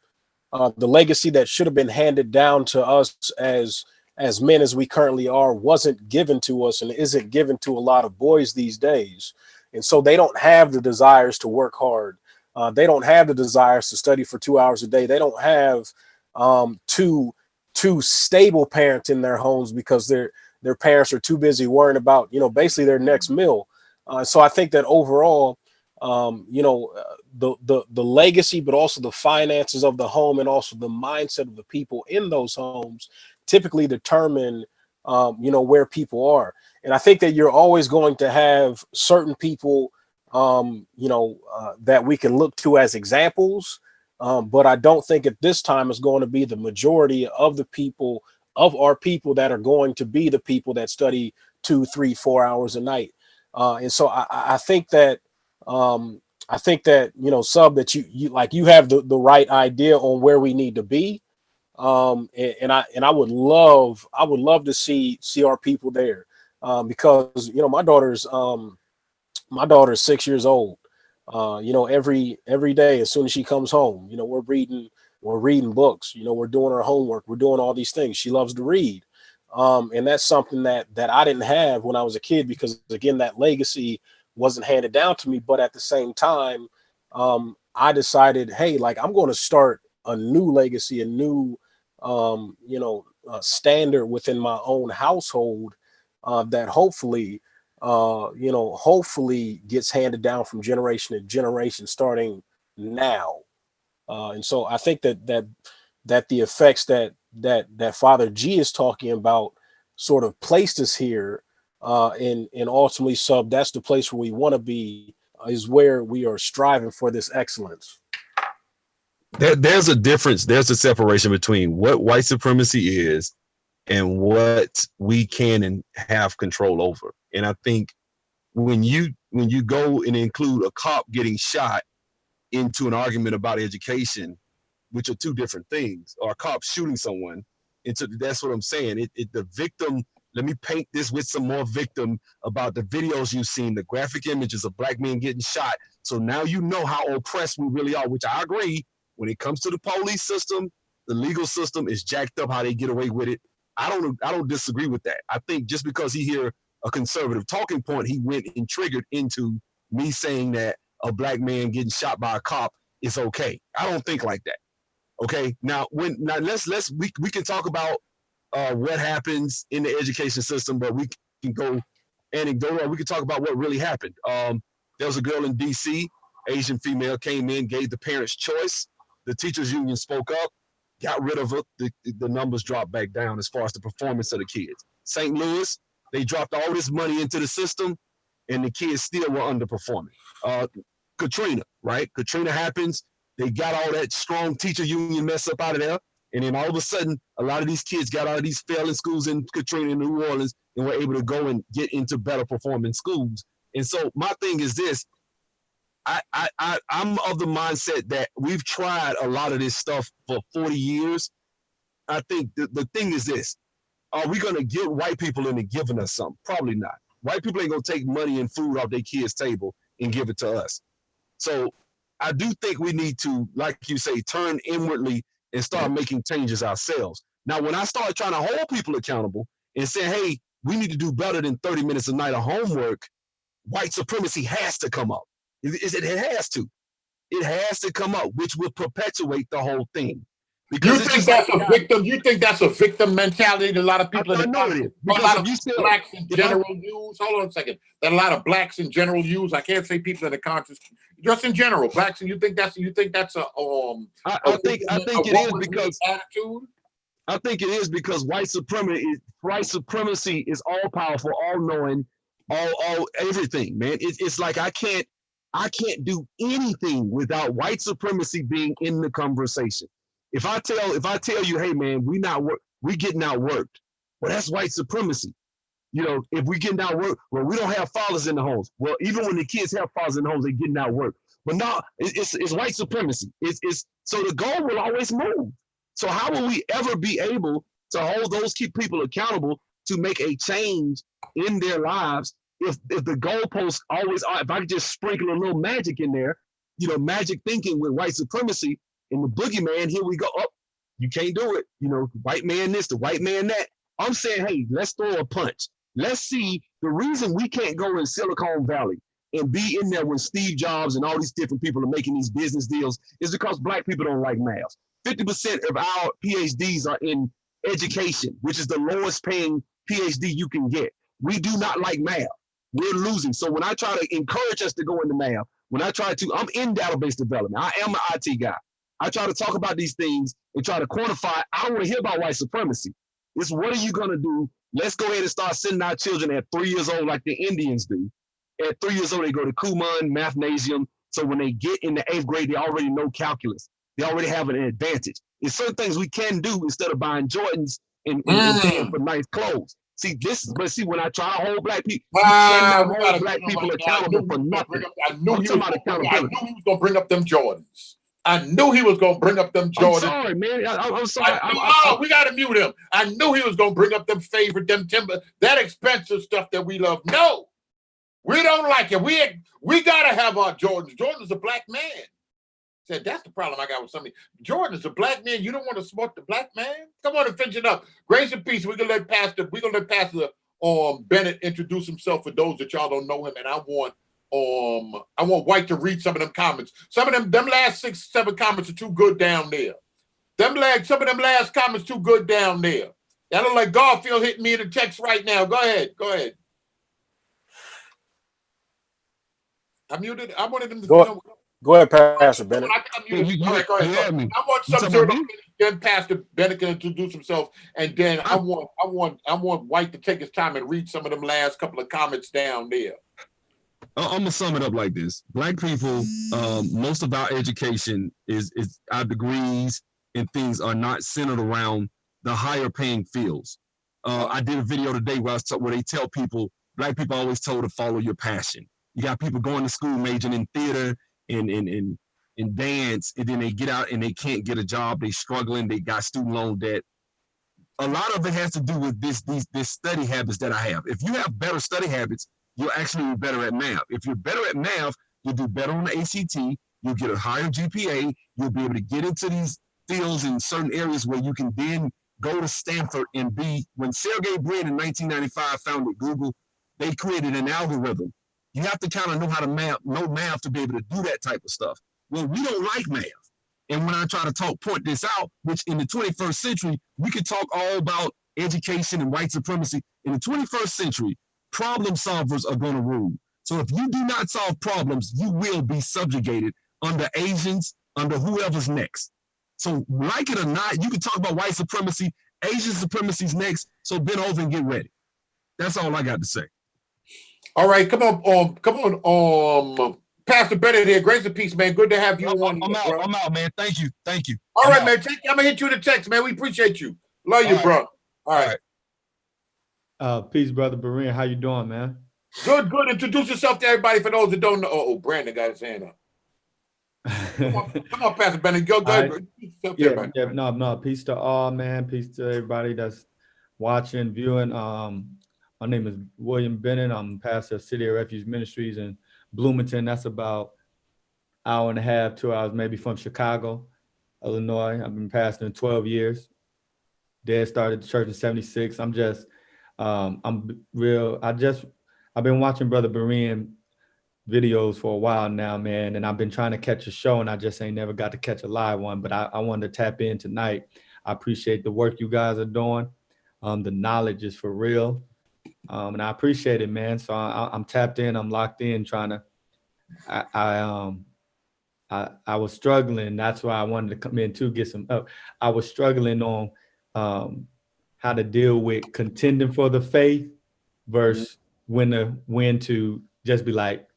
the legacy that should have been handed down to us as men as we currently are, wasn't given to us and isn't given to a lot of boys these days. And so they don't have the desires to work hard. They don't have the desires to study for 2 hours a day. They don't have two stable parents in their homes because their parents are too busy worrying about, you know, basically their next meal. So I think that overall, you know, the legacy, but also the finances of the home and also the mindset of the people in those homes typically determine where people are. And I think that you're always going to have certain people, that we can look to as examples. But I don't think at this time it's going to be the majority of the people, of our people, that are going to be the people that study 2, 3, 4 hours a night. And so I think that, Sub, that you like, you have the right idea on where we need to be. And I would love to see our people there, because my daughter's 6 years old. Every day as soon as she comes home, we're reading books, we're doing our homework, we're doing all these things. She loves to read. And that's something that I didn't have when I was a kid, because again, that legacy wasn't handed down to me. But at the same time, I decided, hey, like, I'm going to start a new legacy, a new standard within my own household, that hopefully gets handed down from generation to generation starting now. And so I think that the effects that Father G is talking about sort of placed us here, and ultimately, Sub, that's the place where we want to be, is where we are striving for this excellence. There's a difference. There's a separation between what white supremacy is and what we can and have control over. And I think when you go and include a cop getting shot into an argument about education, which are two different things, or a cop shooting someone into, that's what I'm saying. The victim, let me paint this with some more victim about the videos you've seen, the graphic images of black men getting shot. So now you know how oppressed we really are, which I agree. When it comes to the police system, the legal system is jacked up how they get away with it. I don't disagree with that. I think just because he hear a conservative talking point, he went and triggered into me saying that a black man getting shot by a cop is okay. I don't think like that. Okay. Now we can talk about what happens in the education system, but we can go anecdotal. We can talk about what really happened. There was a girl in DC, Asian female, came in, gave the parents choice. The teachers union spoke up, got rid of her. The numbers dropped back down as far as the performance of the kids. St. Louis, they dropped all this money into the system, and the kids still were underperforming. Katrina, right? Katrina happens. They got all that strong teacher union mess up out of there. And then all of a sudden, a lot of these kids got out of these failing schools in Katrina and New Orleans and were able to go and get into better performing schools. And so my thing is this, I'm of the mindset that we've tried a lot of this stuff for 40 years. I think the thing is this, are we going to get white people into giving us something? Probably not. White people ain't going to take money and food off their kids' table and give it to us. So I do think we need to, like you say, turn inwardly and start making changes ourselves. Now, when I start trying to hold people accountable and say, hey, we need to do better than 30 minutes a night of homework, white supremacy has to come up. It has to. It has to come up, which will perpetuate the whole thing. Because you think that's a victim? You think that's a victim mentality that a lot of people in the country, a lot of blacks in general use? Hold on a second. That a lot of blacks in general use. I can't say people in the conscious, just in general, blacks. And you think that's a I think it is because attitude. I think it is because white supremacy is all powerful, all knowing, all everything, man. It's like I can't do anything without white supremacy being in the conversation. If I tell you, hey man, we getting outworked, well, that's white supremacy. You know, if we getting outworked, well, we don't have fathers in the homes. Well, even when the kids have fathers in the homes, they getting outworked. But now it's white supremacy. It's so the goal will always move. So how will we ever be able to hold those people accountable to make a change in their lives if the goalposts always are? If I could just sprinkle a little magic in there, you know, magic thinking with white supremacy and the boogeyman, here we go. Oh, you can't do it. You know, white man this, the white man that. I'm saying, hey, let's throw a punch. Let's see, the reason we can't go in Silicon Valley and be in there when Steve Jobs and all these different people are making these business deals is because black people don't like math. 50% of our PhDs are in education, which is the lowest paying PhD you can get. We do not like math. We're losing. So when I try to encourage us to go into math, I'm in database development. I am an IT guy. I try to talk about these things and try to quantify. I don't want to hear about white supremacy. It's what are you going to do Let's go ahead and start sending our children at 3 years old like the Indians do. At 3 years old, they go to Kumon, Mathnasium. So when they get in the 8th grade, they already know calculus. They already have an advantage. There's certain things we can do instead of buying Jordans and paying for nice clothes. See, when I try to hold black people, you cannot hold black people accountable for nothing. I knew he was going to bring up them Jordans. I knew he was going to bring up them Jordans. I'm sorry, man. I'm sorry. We got to mute him. I knew he was going to bring up them favorite, them timber, that expensive stuff that we love. No, we don't like it. We got to have our Jordans. Jordan's a black man. Said, that's the problem I got with somebody. Jordan is a black man. You don't want to support the black man? Come on and finish it up. Grace and peace. We're gonna let Pastor Bennett introduce himself for those that y'all don't know him. And I want White to read some of them comments. Some of them last 6, 7 comments are too good down there. Some of them last comments too good down there. I look like Garfield hitting me in the text right now. Go ahead. I muted. I wanted them to Go ahead, Pastor Bennett. All right, go ahead. I want some sort of, then Pastor Bennett can introduce himself, and then I want White to take his time and read some of them last couple of comments down there. I'm gonna sum it up like this: Black people, most of our education is our degrees and things are not centered around the higher paying fields. I did a video today where they tell people, Black people always told to follow your passion. You got people going to school majoring in theater, in dance, and then they get out and they can't get a job. They struggling. They got student loan debt. A lot of it has to do with this study habits that I have. If you have better study habits, you'll actually be better at math. If you're better at math, you'll do better on the ACT. You'll get a higher GPA. You'll be able to get into these fields in certain areas where you can then go to Stanford and be. When Sergey Brin in 1995 founded Google, they created an algorithm. You have to kind of know how to know math to be able to do that type of stuff. Well, we don't like math. And when I try to point this out, which in the 21st century, we could talk all about education and white supremacy. In the 21st century, problem solvers are going to rule. So if you do not solve problems, you will be subjugated under Asians, under whoever's next. So like it or not, you can talk about white supremacy, Asian supremacy's next, so bend over and get ready. That's all I got to say. All right, come on, Pastor Bennett here. Grace and peace, man. Good to have you on. I'm out, man. Thank you. All right, man. I'm gonna hit you in the text, man. We appreciate you. Love you, bro. All right. Peace, brother Berin. How you doing, man? Good. Introduce yourself to everybody for those that don't know. Oh, Brandon got his hand up. Come on, Pastor Bennett. Go ahead. Yeah, no. Peace to all, man. Peace to everybody that's watching, viewing. My name is William Bennett. I'm pastor of City of Refuge Ministries in Bloomington. That's about an hour and a half, 2 hours maybe from Chicago, Illinois. I've been pastoring 12 years. Dad started the church in 76. I've been watching Brother Berin videos for a while now, man, and I've been trying to catch a show and I just ain't never got to catch a live one, but I wanted to tap in tonight. I appreciate the work you guys are doing. The knowledge is for real. And I appreciate it, man. So I'm tapped in, I'm locked in, trying to, I was struggling. That's why I wanted to come in to get some up. I was struggling on how to deal with contending for the faith versus when to just be like,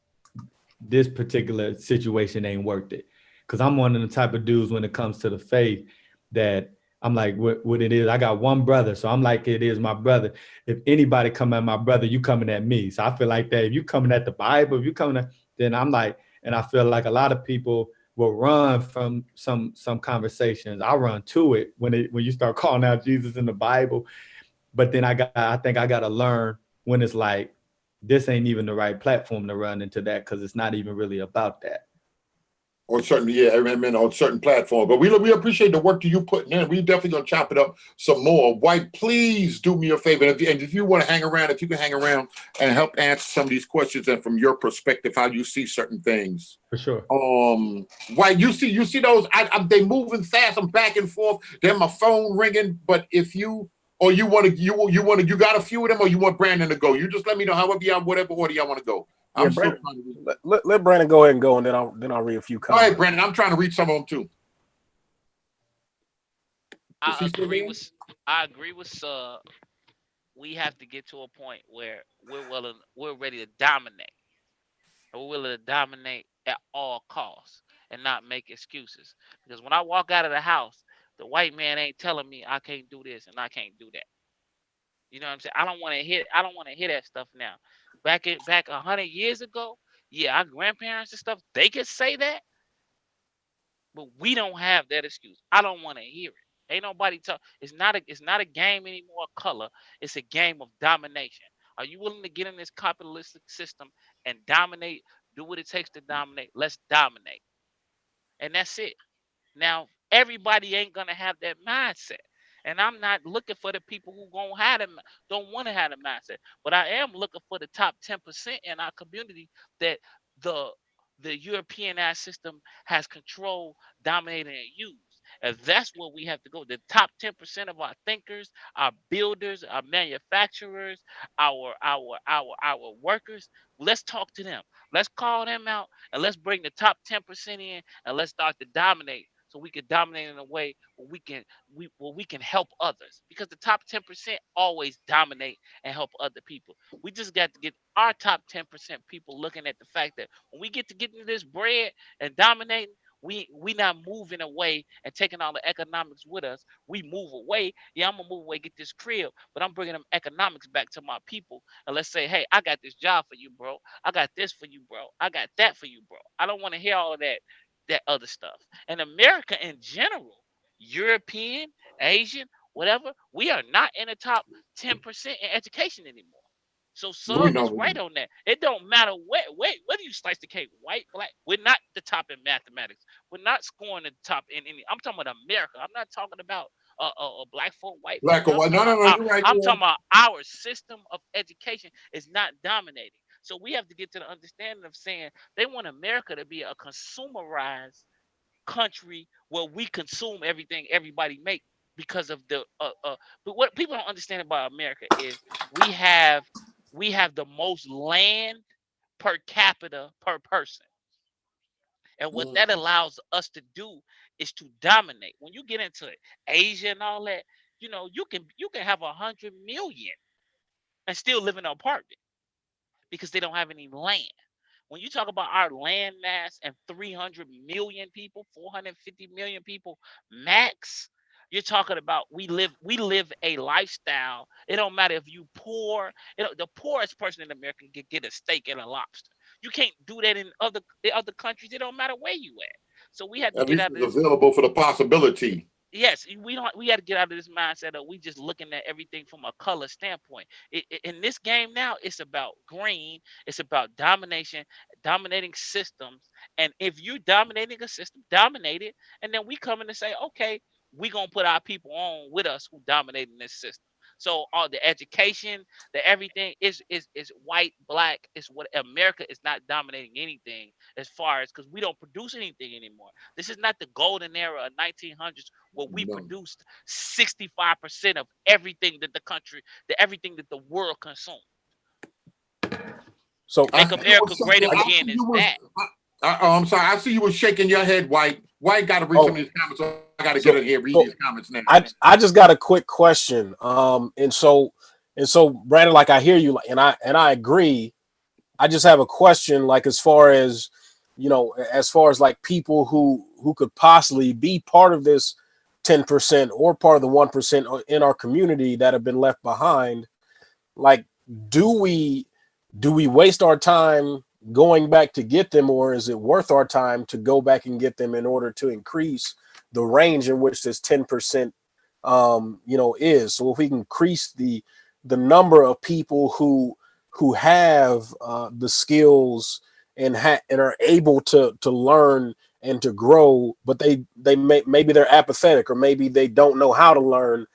this particular situation ain't worth it. Cause I'm one of the type of dudes when it comes to the faith that I'm like, what it is, I got one brother. So I'm like, it is my brother. If anybody come at my brother, you coming at me. So I feel like that if you coming at the Bible, if you coming at, then I'm like, and I feel like a lot of people will run from some conversations. I run to it when you start calling out Jesus in the Bible. But then I think I got to learn when it's like, this ain't even the right platform to run into that because it's not even really about that. On certain platforms. But we appreciate the work that you putting in. We definitely gonna chop it up some more. White, please do me a favor. And if you want to hang around, if you can hang around and help answer some of these questions and from your perspective, how you see certain things. For sure. White, you see those, they moving fast, I'm back and forth. Then my phone ringing. But if you got a few of them or you want Brandon to go, you just let me know whatever order y'all want to go. Yeah, let Brandon go ahead and go, and then I'll read a few comments. All right, Brandon, I'm trying to read some of them too. I agree with we have to get to a point where we're ready to dominate. And we're willing to dominate at all costs and not make excuses. Because when I walk out of the house, the white man ain't telling me I can't do this and I can't do that. You know what I'm saying? I don't want to hear that stuff now. Back 100 years ago, yeah, our grandparents and stuff, they could say that, but we don't have that excuse. I don't want to hear it. Ain't nobody talk. It's not a game anymore of color. It's a game of domination. Are you willing to get in this capitalistic system and dominate? Do what it takes to dominate. Let's dominate, and that's it. Now, everybody ain't gonna have that mindset. And I'm not looking for the people who don't want to have the mindset. But I am looking for the top 10% in our community that the the Europeanized system has controlled, dominated, and used. And that's where we have to go. The top 10% of our thinkers, our builders, our manufacturers, our workers. Let's talk to them. Let's call them out and let's bring the top 10% in and let's start to dominate so we can dominate in a way where we can help others, because the top 10% always dominate and help other people. We just got to get our top 10% people looking at the fact that when we get to getting this bread and dominating, we not moving away and taking all the economics with us. We move away. Yeah, I'm gonna move away, get this crib, but I'm bringing them economics back to my people. And let's say, hey, I got this job for you, bro. I got this for you, bro. I got that for you, bro. I don't want to hear all of that other stuff. And America in general, European, Asian, whatever, we are not in the top 10% in education anymore. So No, we Sub is know. right on that. It don't matter whether you slice the cake, white, black. We're not the top in mathematics. We're not scoring the top in any. I'm talking about America. I'm not talking about black folk, white folk. Black or white. No, no, no. You're right. I'm talking about our system of education is not dominating. So we have to get to the understanding of saying they want America to be a consumerized country where we consume everything everybody make because of the but what people don't understand about America is we have the most land per capita per person. And what Mm, that allows us to do is to dominate. When you get into Asia and all that, you can have 100 million and still live in an apartment because they don't have any land. When you talk about our land mass and 300 million people, 450 million people max, you're talking about we live a lifestyle. It don't matter if you poor. The poorest person in America can get a steak and a lobster. You can't do that in other countries. It don't matter where you at. So we had to at get least out of it's this. available for the possibility. Yes, we got to get out of this mindset of we just looking at everything from a color standpoint. In this game now, it's about green. It's about domination, dominating systems. And if you dominating a system, dominate it, and then we come in and say, okay, we gonna put our people on with us who dominating this system. So all the education, the everything is white, black. Is what America is not dominating anything as far as, because we don't produce anything anymore. This is not the golden era of 1900s where we No. produced 65% of everything that everything that the world consumed. So Make I see you America was great shaking. I again see is you was. that. I'm sorry. I see you was shaking your head, White. White got to read some of oh these comments. So I got to so get in here, read so these comments now. I just got a quick question. And so Brandon, like I hear you, and I agree. I just have a question, like as far as like people who could possibly be part of this 10% or part of the 1% in our community that have been left behind. Like, do we waste our time going back to get them, or is it worth our time to go back and get them in order to increase the range in which this 10% is? So if we can increase the number of people who have the skills and are able to learn and to grow, but maybe they're apathetic, or maybe they don't know how to learn.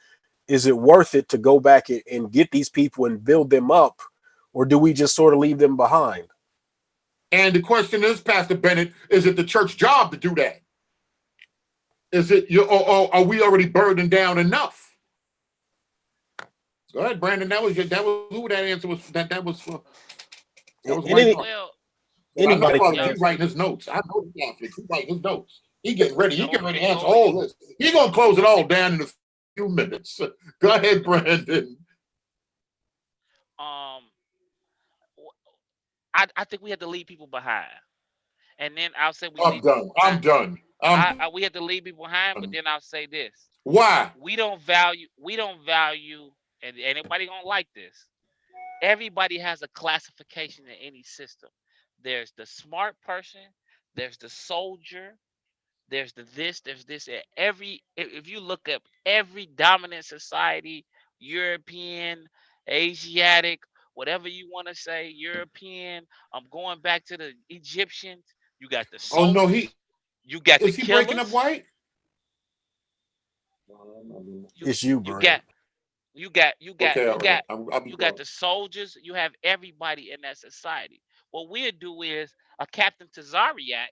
Is it worth it to go back and get these people and build them up, or do we just sort of leave them behind? And the question is, Pastor Bennett, is it the church job to do that? Is it or are we already burdened down enough? Go ahead, Brandon. That was who that answer was. That was for. That was White. Well, But I know Anybody can Father Q answer. writing his notes. I know the Catholic. He writing his notes. He getting ready. He getting ready to answer Joey, all this. He gonna close it all down in a few minutes. Go ahead, Brandon. I think we had to leave people behind, and then I'll say we I'm leave people done. I'm behind. done. I'm We had to leave people behind, but done. then I'll say this: Why? we don't value, and anybody gonna like this. Everybody has a classification in any system. There's the smart person, there's the soldier, there's the this, there's this. If you look up every dominant society, European, Asiatic, whatever you want to say, European. I'm going back to the Egyptians. You got the Oh no, soldiers, you got the is he breaking up killers, white? you It's you, you Brandon. got you got you got Okay, you all right. got I'll be you got quiet. the soldiers. You have everybody in that society. What we'll do is a Captain Tazariak.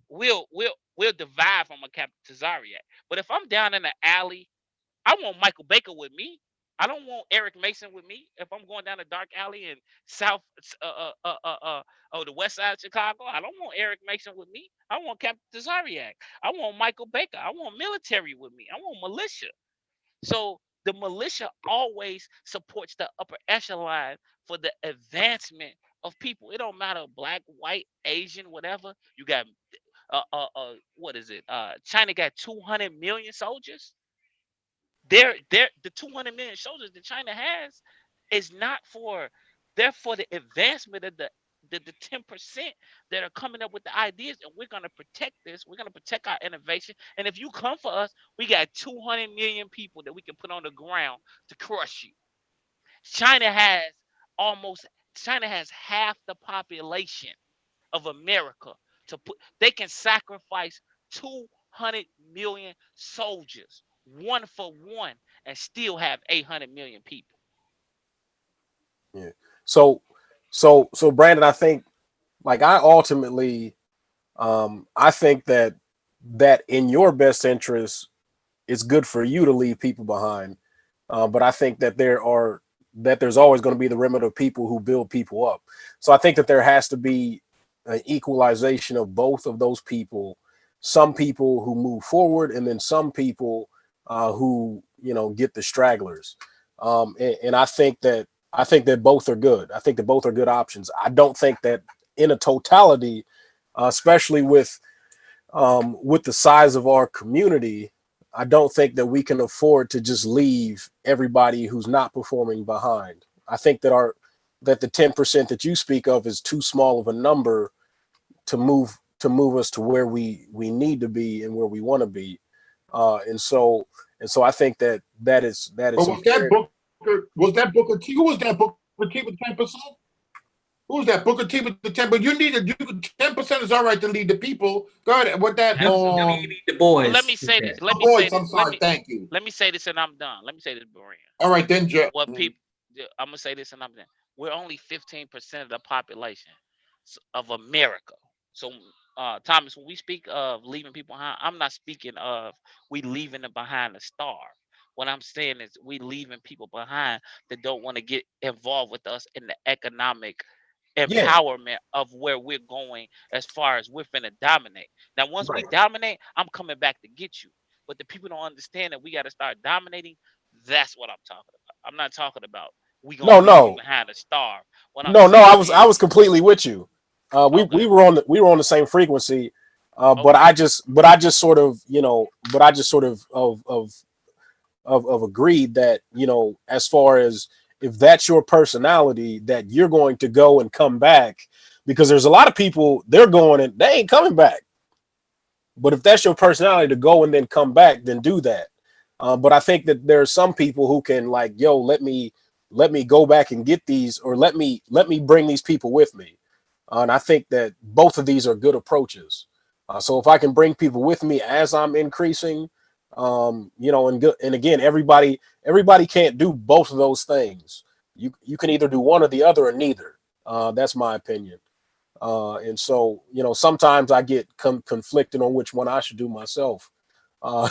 We'll divide from a Captain Tazariak. But if I'm down in the alley, I want Michael Baker with me. I don't want Eric Mason with me. If I'm going down a dark alley in South, the West Side of Chicago, I don't want Eric Mason with me. I want Captain Tazariak. I want Michael Baker. I want military with me. I want militia. So the militia always supports the upper echelon for the advancement of people. It don't matter black, white, Asian, whatever. You got what is it? China got 200 million soldiers. The 200 million soldiers that China has is not for, they're for the advancement of the 10% that are coming up with the ideas, and we're going to protect this. We're going to protect our innovation. And if you come for us, we got 200 million people that we can put on the ground to crush you. China has almost China has half the population of America to put. They can sacrifice 200 million soldiers, one for one, and still have 800 million people. Yeah. So Brandon, I think like I ultimately I think that in your best interest, it's good for you to leave people behind. But I think that there's always going to be the remnant of people who build people up. So I think that there has to be an equalization of both of those people. Some people who move forward, and then some people who get the stragglers. And I think that both are good. I think that both are good options. I don't think that in a totality, especially with the size of our community, I don't think that we can afford to just leave everybody who's not performing behind. I think that the 10% that you speak of is too small of a number to move us to where we need to be and where we want to be. And so I think that is But was that imperative. Booker? Was that Booker T? Who was that Booker T with 10%? Who was that Booker T with the 10? But you 10% is all right to lead the people. Go ahead. What that You need the Well, let boys. me say this. Let oh, me say boys, this. I'm sorry. Thank you. Let me say this, and I'm done. Let me say this, Berea. All right then, Jeff. What people? I'm gonna say this, and I'm done. We're only 15% of the population of America. So, Thomas, when we speak of leaving people behind, I'm not speaking of we leaving them behind to starve. What I'm saying is we leaving people behind that don't want to get involved with us in the economic Yeah, empowerment of where we're going as far as we're finna dominate. Now, once we Right. dominate, I'm coming back to get you. But the people don't understand that we got to start dominating. That's what I'm talking about. I'm not talking about we gonna no, leave you no, behind to starve. What I'm no. I saying was I is, was completely with you. We okay, were on the same frequency, but okay, I just sort of of agreed that as far as if that's your personality, that you're going to go and come back, because there's a lot of people, they're going and they ain't coming back. But if that's your personality to go and then come back, then do that. But I think that there are some people who can like, yo, let me go back and get these, or let me bring these people with me. And I think that both of these are good approaches. So if I can bring people with me as I'm increasing, and again, everybody can't do both of those things. You can either do one or the other or neither. That's my opinion. And so, sometimes I get conflicted on which one I should do myself. Uh,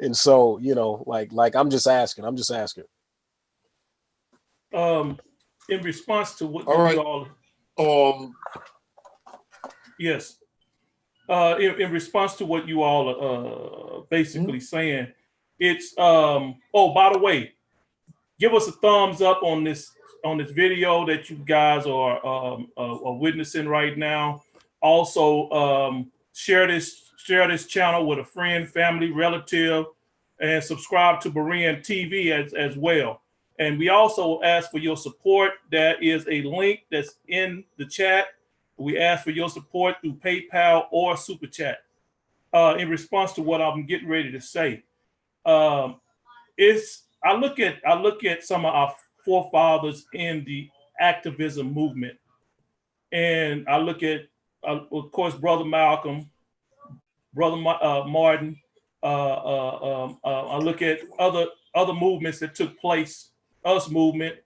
and so, like I'm just asking. In response to what All you right. all, yes, in response to what you all are basically saying, it's oh, by the way, give us a thumbs up on this video that you guys are witnessing right now. Also, share this channel with a friend, family, relative, and subscribe to Berean TV as well. And we also ask for your support. There is a link that's in the chat. We ask for your support through PayPal or Super Chat. In response to what I'm getting ready to say, I look at some of our forefathers in the activism movement, and I look at, of course, Brother Malcolm, Brother Martin. I look at other movements that took place, us movement,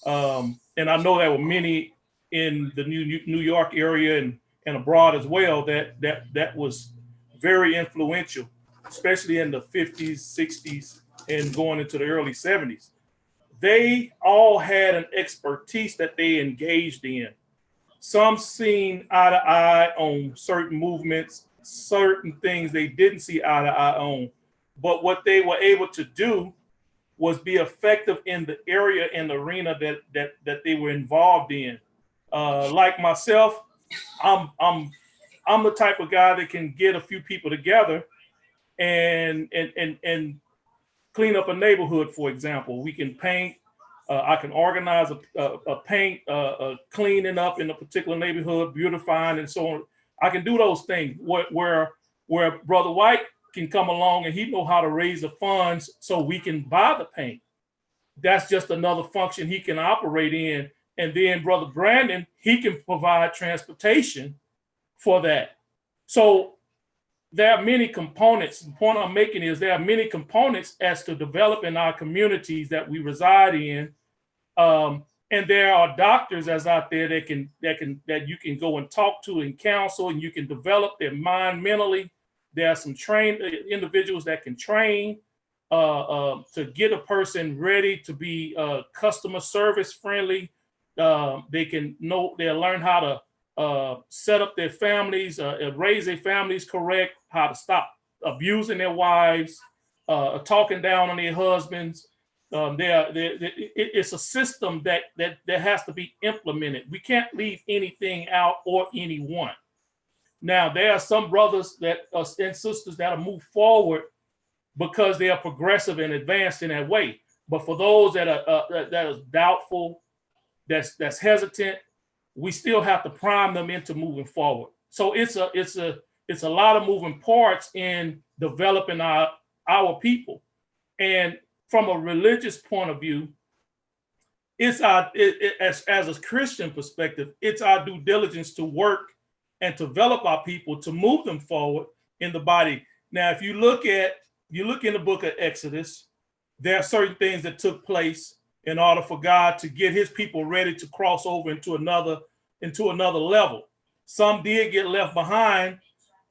and I know there were many in the New York area and abroad as well that was very influential, especially in the 50s, 60s, and going into the early 70s. They all had an expertise that they engaged in. Some seen eye to eye on certain movements, certain things they didn't see eye to eye on. But what they were able to do was be effective in the area and the arena that they were involved in. Like myself, I'm the type of guy that can get a few people together and clean up a neighborhood. For example, we can paint. I can organize a paint, cleaning up in a particular neighborhood, beautifying, and so on. I can do those things where Brother White can come along and he know how to raise the funds so we can buy the paint. That's just another function he can operate in. And then Brother Brandon, he can provide transportation for that. So there are many components. The point I'm making is there are many components as to developing our communities that we reside in. And there are doctors as out there that you can go and talk to and counsel, and you can develop their mind mentally. There are some trained individuals that can train to get a person ready to be customer service friendly. They'll learn how to set up their families, raise their families correct, how to stop abusing their wives, talking down on their husbands. It's a system that has to be implemented. We can't leave anything out or anyone. Now, there are some brothers and sisters that will move forward because they are progressive and advanced in that way. But for those that are doubtful, that's hesitant, we still have to prime them into moving forward. So it's a lot of moving parts in developing our people. And from a religious point of view, as a Christian perspective, it's our due diligence to work and develop our people to move them forward in the body. Now, if you look in the book of Exodus, there are certain things that took place in order for God to get his people ready to cross over into another level. Some did get left behind.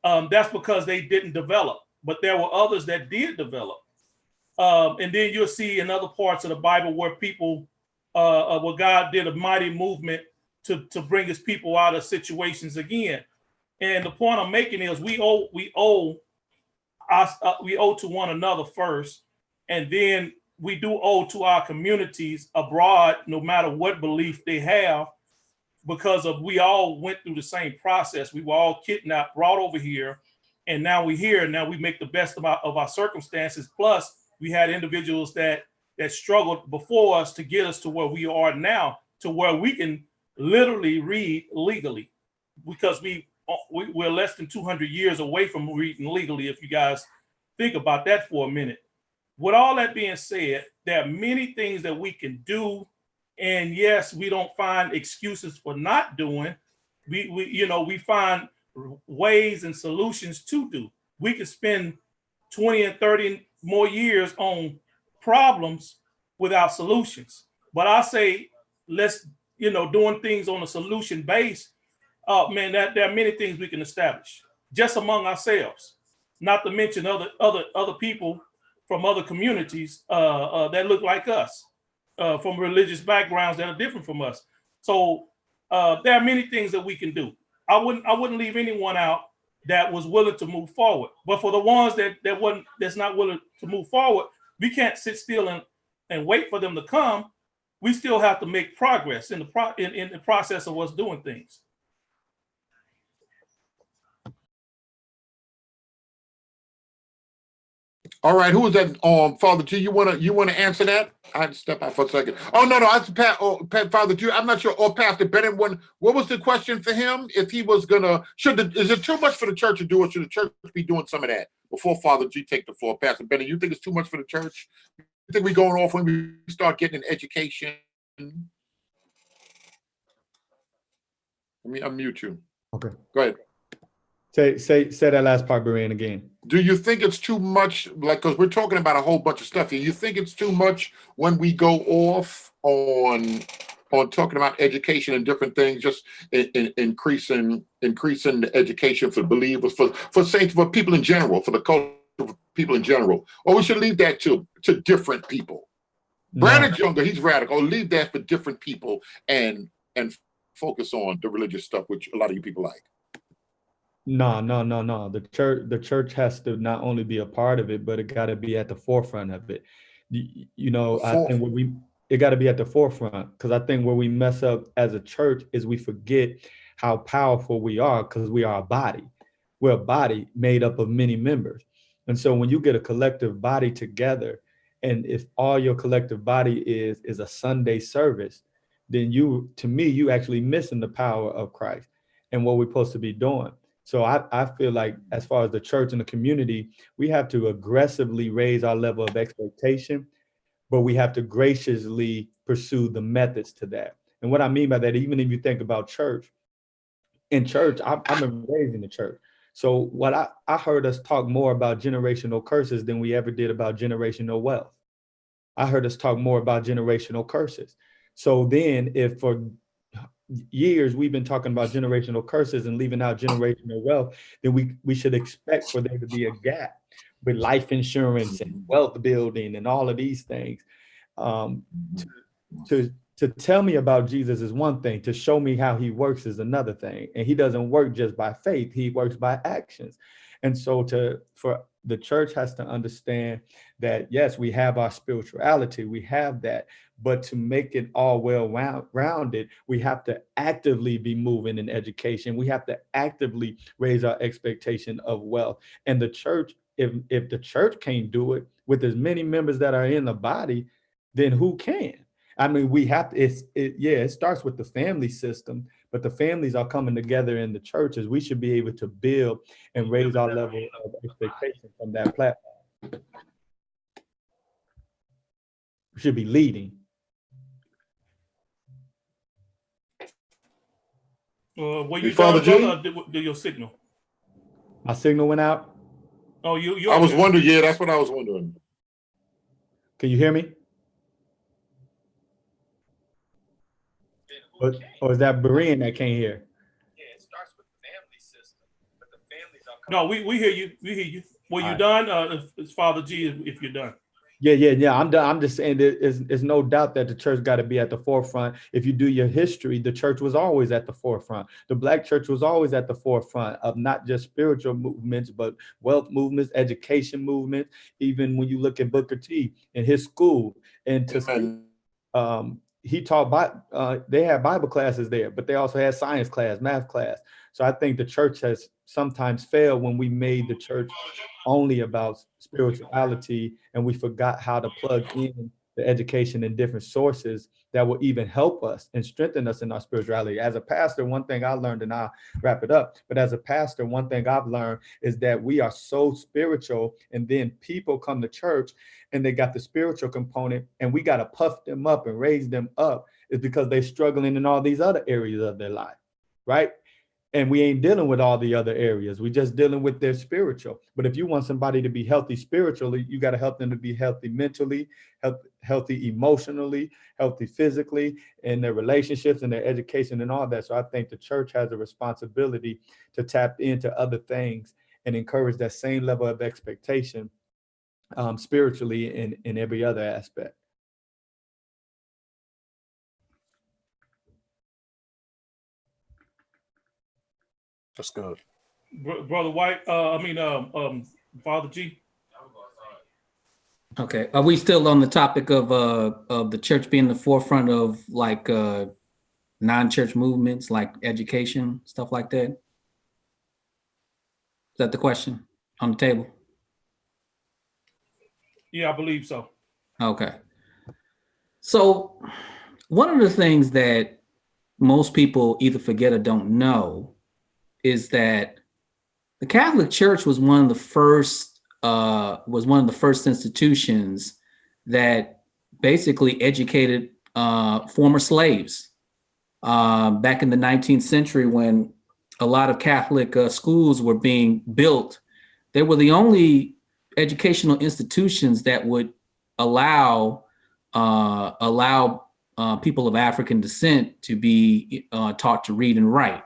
That's because they didn't develop, but there were others that did develop. And then you'll see in other parts of the Bible where where God did a mighty movement to bring his people out of situations again. And the point I'm making is we owe to one another first, and then we do owe to our communities abroad, no matter what belief they have, because we all went through the same process. We were all kidnapped, brought over here, and now we're here. And now we make the best of our circumstances. Plus, we had individuals that struggled before us to get us to where we are now, to where we can literally read legally, because we're less than 200 years away from reading legally, if you guys think about that for a minute. With all that being said, there are many things that we can do, and yes, we don't find excuses for not doing. We find ways and solutions to do. We could spend 20 and 30 more years on problems without solutions. But I say, let's, doing things on a solution base, there are many things we can establish just among ourselves, not to mention other people from other communities that look like us, from religious backgrounds that are different from us. So there are many things that we can do. I wouldn't leave anyone out that was willing to move forward. But for the ones that's not willing to move forward, we can't sit still and wait for them to come. we still have to make progress in the process of us doing things. All right, who was that? Father G, you wanna answer that? I had to step out for a second. Oh no, that's Pat, Father G. I'm not sure. Or Pastor Bennett. What was the question for him? If he was gonna, is it too much for the church to do, or should the church be doing some of that? Before Father G take the floor, Pastor Bennett, you think it's too much for the church? You think we're going off when we start getting an education? Let me unmute you. Okay. Go ahead. Say that last part, Brian, again. Do you think it's too much? Like, because we're talking about a whole bunch of stuff here. You think it's too much when we go off on talking about education and different things, just increasing the education for believers, for saints, for people in general, for the culture of people in general, or we should leave that to different people? No. Brandon's younger; he's radical. Leave that for different people and focus on the religious stuff, which a lot of you people like. No. The church has to not only be a part of it, but it got to be at the forefront of it. You know, I think it got to be at the forefront, because I think where we mess up as a church is we forget how powerful we are, because we are a body. We're a body made up of many members. And so when you get a collective body together, and if all your collective body is a Sunday service, then you actually missing the power of Christ and what we're supposed to be doing. So I feel like, as far as the church and the community, we have to aggressively raise our level of expectation, but we have to graciously pursue the methods to that. And what I mean by that, even if you think about church, I'm raised in the church. So what I heard us talk more about generational curses than we ever did about generational wealth. I heard us talk more about generational curses. So then, if for years we've been talking about generational curses and leaving out generational wealth, then we should expect for there to be a gap with life insurance and wealth building and all of these things. To tell me about Jesus is one thing. To show me how he works is another thing. And he doesn't work just by faith. He works by actions. And so for the church has to understand that, yes, we have our spirituality, we have that, but to make it all well-rounded, we have to actively be moving in education. We have to actively raise our expectation of wealth. And the church, if the church can't do it with as many members that are in the body, then who can? I mean, we have to, it starts with the family system, but the families are coming together in the churches. We should be able to build and raise our level of expectation from that platform. We should be leading. Were you Father done, G? brother, or did your signal? My signal went out. Oh, you. I was wondering. Yeah, that's what I was wondering. Can you hear me? Or is that Berean that can't hear? Yeah, it starts with the family system, but the families are. No, we hear you. We hear you. Were you done? It's Father G, if you're done. Yeah. I'm done. I'm just saying there's no doubt that the church got to be at the forefront. If you do your history, the church was always at the forefront. The Black church was always at the forefront of not just spiritual movements, but wealth movements, education movements. Even when you look at Booker T and his school, and he taught, they had Bible classes there, but they also had science class, math class. So I think the church has sometimes failed when we made the church only about spirituality, and we forgot how to plug in the education in different sources that will even help us and strengthen us in our spirituality. As a pastor, one thing I learned, and I'll wrap it up, but as a pastor, one thing I've learned is that we are so spiritual, and then people come to church and they got the spiritual component, and we got to puff them up and raise them up, is because they're struggling in all these other areas of their life, right? And we ain't dealing with all the other areas. We're just dealing with their spiritual. But if you want somebody to be healthy spiritually, you got to help them to be healthy mentally, healthy emotionally, healthy physically, in their relationships and their education and all that. So I think the church has a responsibility to tap into other things and encourage that same level of expectation spiritually in every other aspect. That's good. Brother White, Father G. Okay. Are we still on the topic of the church being the forefront of like non-church movements like education, stuff like that? Is that the question on the table? Yeah, I believe so. Okay. So one of the things that most people either forget or don't know is that the Catholic Church was one of the first institutions that basically educated former slaves back in the 19th century when a lot of Catholic schools were being built. They were the only educational institutions that would allow people of African descent to be taught to read and write.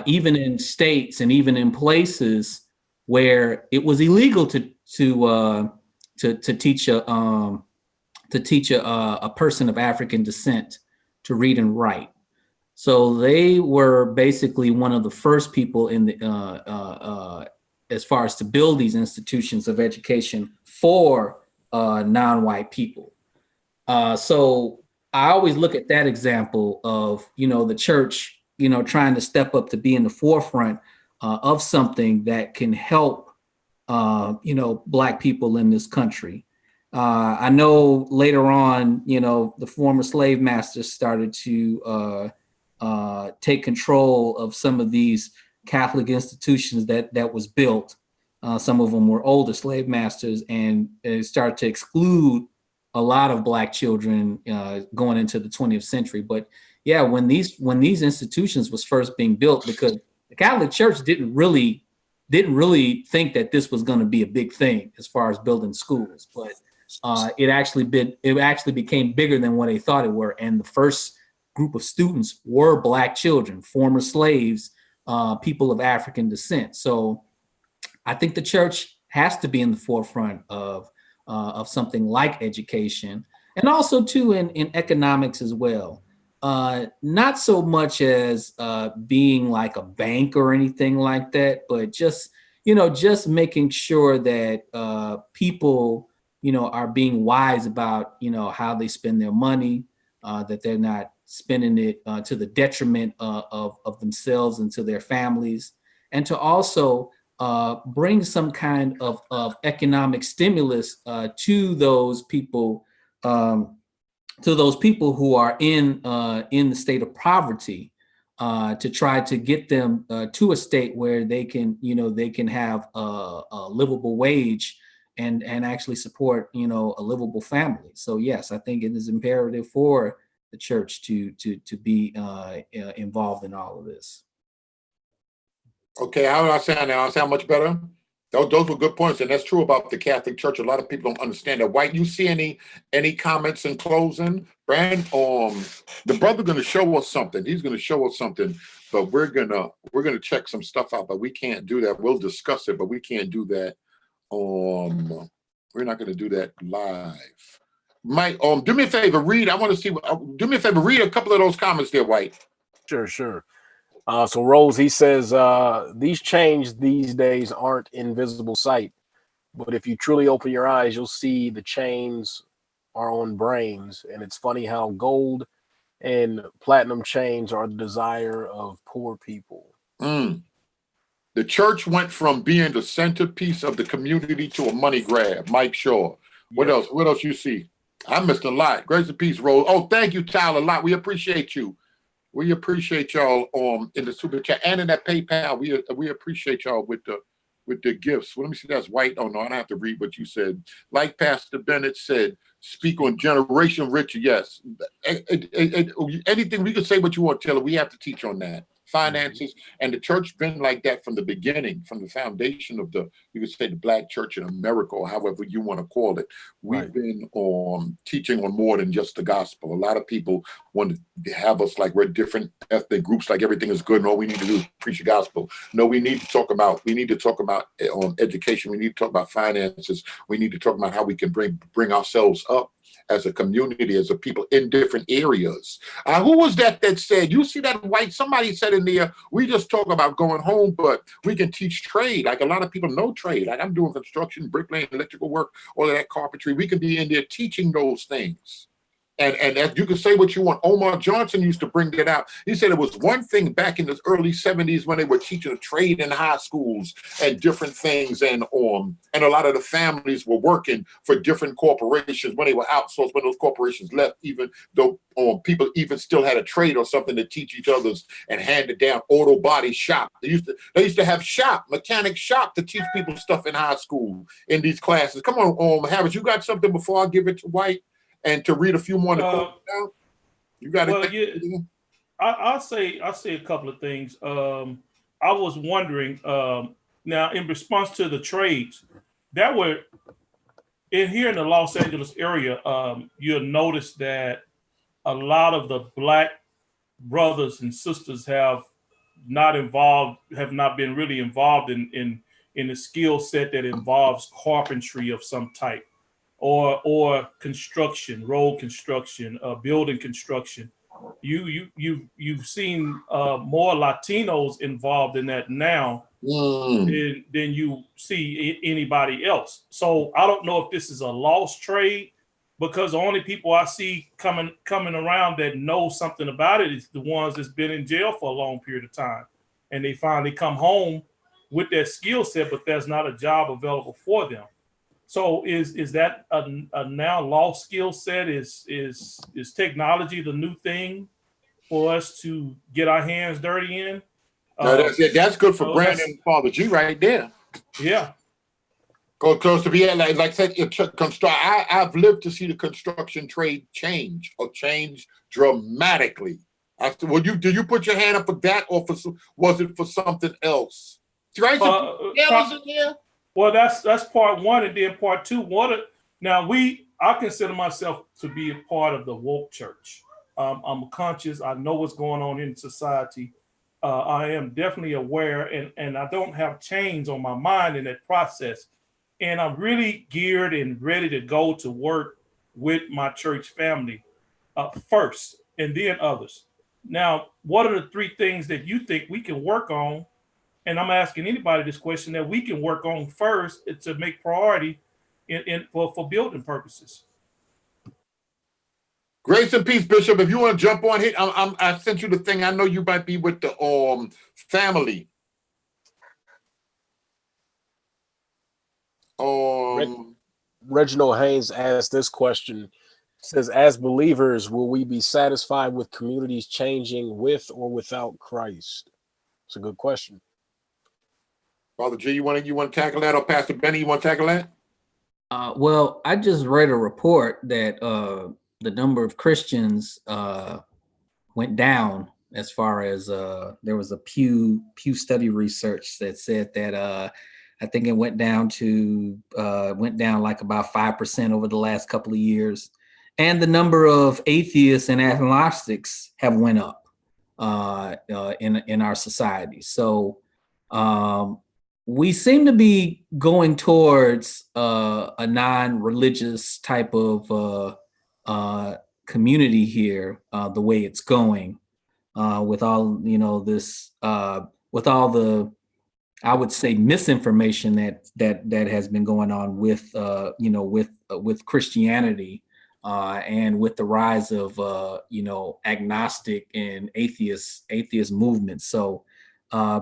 Even in states and even in places where it was illegal to teach a person of African descent to read and write. So they were basically one of the first people in the as far as to build these institutions of education for non-white people. So I always look at that example of, the church, trying to step up to be in the forefront of something that can help, Black people in this country. I know later on, the former slave masters started to take control of some of these Catholic institutions that was built. Some of them were older slave masters, and it started to exclude a lot of Black children going into the 20th century. But yeah, when these institutions was first being built, because the Catholic Church didn't really think that this was going to be a big thing as far as building schools, but it actually became bigger than what they thought it were. And the first group of students were Black children, former slaves, people of African descent. So I think the church has to be in the forefront of something like education, and also too in economics as well. Not so much as being like a bank or anything like that, but just making sure that people are being wise about how they spend their money, that they're not spending it to the detriment of themselves and to their families, and to also bring some kind of economic stimulus to those people who are in the state of poverty, to try to get them to a state where they can have a livable wage and actually support a livable family. So yes, I think it is imperative for the church to be involved in all of this. Okay, how do I sound now? I sound much better? Those were good points, and that's true about the Catholic Church. A lot of people don't understand that. White, you see any comments in closing? Brand, the brother gonna show us something. He's gonna show us something, but we're gonna check some stuff out, but we can't do that. We'll discuss it, but we can't do that. We're not gonna do that live. Mike, do me a favor, read. I want to see. Do me a favor, read a couple of those comments there, White. Sure. So Rose, he says, these chains these days aren't in visible sight, but if you truly open your eyes, you'll see the chains are on brains. And it's funny how gold and platinum chains are the desire of poor people. The church went from being the centerpiece of the community to a money grab. Mike Shaw. What else? What else you see? I missed a lot. Grace and peace, Rose. Oh, thank you, Tyler, a lot. We appreciate you. We appreciate y'all in the super chat and in that PayPal. We appreciate y'all with the gifts. Well, let me see. That's White. Oh no, I don't have to read what you said. Like Pastor Bennett said, speak on generation rich. Yes, anything we can say what you want, Taylor. We have to teach on that. Finances, and the church been like that from the beginning, from the foundation of you could say the Black church in America, or however you want to call it. We've been teaching on more than just the gospel. A lot of people want to have us like we're different ethnic groups, like everything is good and all we need to do is preach the gospel. No, we need to talk about education. We need to talk about finances. We need to talk about how we can bring ourselves up as a community, as a people in different areas. Who was that said, you see that white, somebody said in there, we just talk about going home, but we can teach trade. Like a lot of people know trade. Like I'm doing construction, bricklaying, electrical work, all of that carpentry. We can be in there teaching those things. And as you can say what you want. Omar Johnson used to bring that out. He said it was one thing back in the early 70s when they were teaching a trade in high schools and different things, and a lot of the families were working for different corporations when they were outsourced, when those corporations left, even though people even still had a trade or something to teach each other's and hand it down. Auto body shop. They used to have mechanic shop to teach people stuff in high school in these classes. Come on, Harris, you got something before I give it to White? And to read a few more. You got well, it. yeah, I'll say a couple of things. I was wondering now in response to the trades that were here in the Los Angeles area. You'll notice that a lot of the Black brothers and sisters have not been really involved in the skill set that involves carpentry of some type. Or construction, road construction, building construction. You've seen more Latinos involved in that now than you see anybody else. So I don't know if this is a lost trade, because the only people I see coming around that know something about it is the ones that's been in jail for a long period of time, and they finally come home with that skill set, but there's not a job available for them. So is that a now lost skill set? Is technology the new thing for us to get our hands dirty in? No, that's good for Brandon and Father G right there. Yeah. Because to be like I said, I've lived to see the construction trade change dramatically. I said, well, did you put your hand up for that, or was it for something else? Right? Well, that's part one, and then part two. I consider myself to be a part of the woke church. I'm conscious. I know what's going on in society. I am definitely aware, and I don't have chains on my mind in that process. And I'm really geared and ready to go to work with my church family first, and then others. Now, what are the three things that you think we can work on? And I'm asking anybody this question that we can work on first to make priority for building purposes. Grace and peace, Bishop. If you want to jump on here, I sent you the thing. I know you might be with the family. Reginald Haynes asked this question. Says, as believers, will we be satisfied with communities changing with or without Christ? It's a good question. Father G, you want to tackle that, or Pastor Benny, you want to tackle that? Well, I just read a report that the number of Christians went down, as far as there was a Pew study research that said that I think it went down like about 5% over the last couple of years, and the number of atheists and agnostics have went up in our society. So we seem to be going towards a non-religious type of community here, the way it's going, with all this, with all the, I would say, misinformation that has been going on with with Christianity, and with the rise of agnostic and atheist movements. So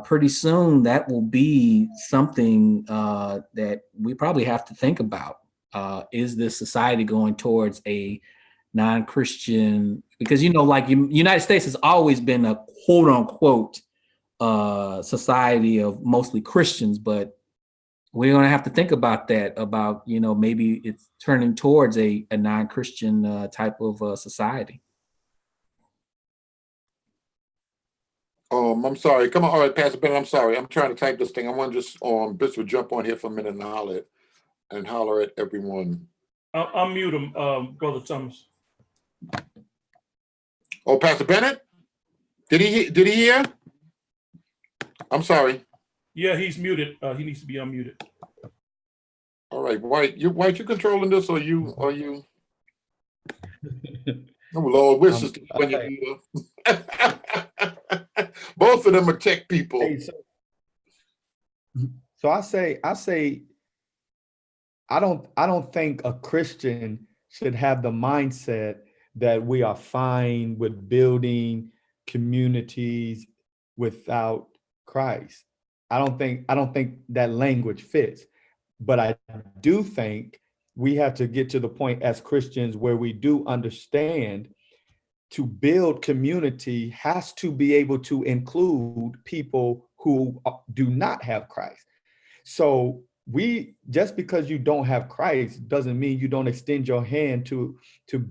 pretty soon that will be something that we probably have to think about. Is this society going towards a non-Christian? Because United States has always been a quote unquote society of mostly Christians, but we're going to have to think about that, about maybe it's turning towards a non-Christian type of society. I'm sorry. Come on. All right, Pastor Ben, I'm sorry. I'm trying to type this thing. I want to just Bishop jump on here for a minute and holler at everyone. Unmute him, Brother Thomas. Oh, Pastor Bennett? Did he hear? I'm sorry. Yeah, he's muted. He needs to be unmuted. All right, White, you controlling this, or you? Oh, Lord, we're Sister Sonia. Both of them are tech people. Hey, so I say, I don't think a Christian should have the mindset that we are fine with building communities without Christ. I don't think that language fits. But I do think we have to get to the point as Christians where we do understand to build community has to be able to include people who do not have Christ. So just because you don't have Christ doesn't mean you don't extend your hand to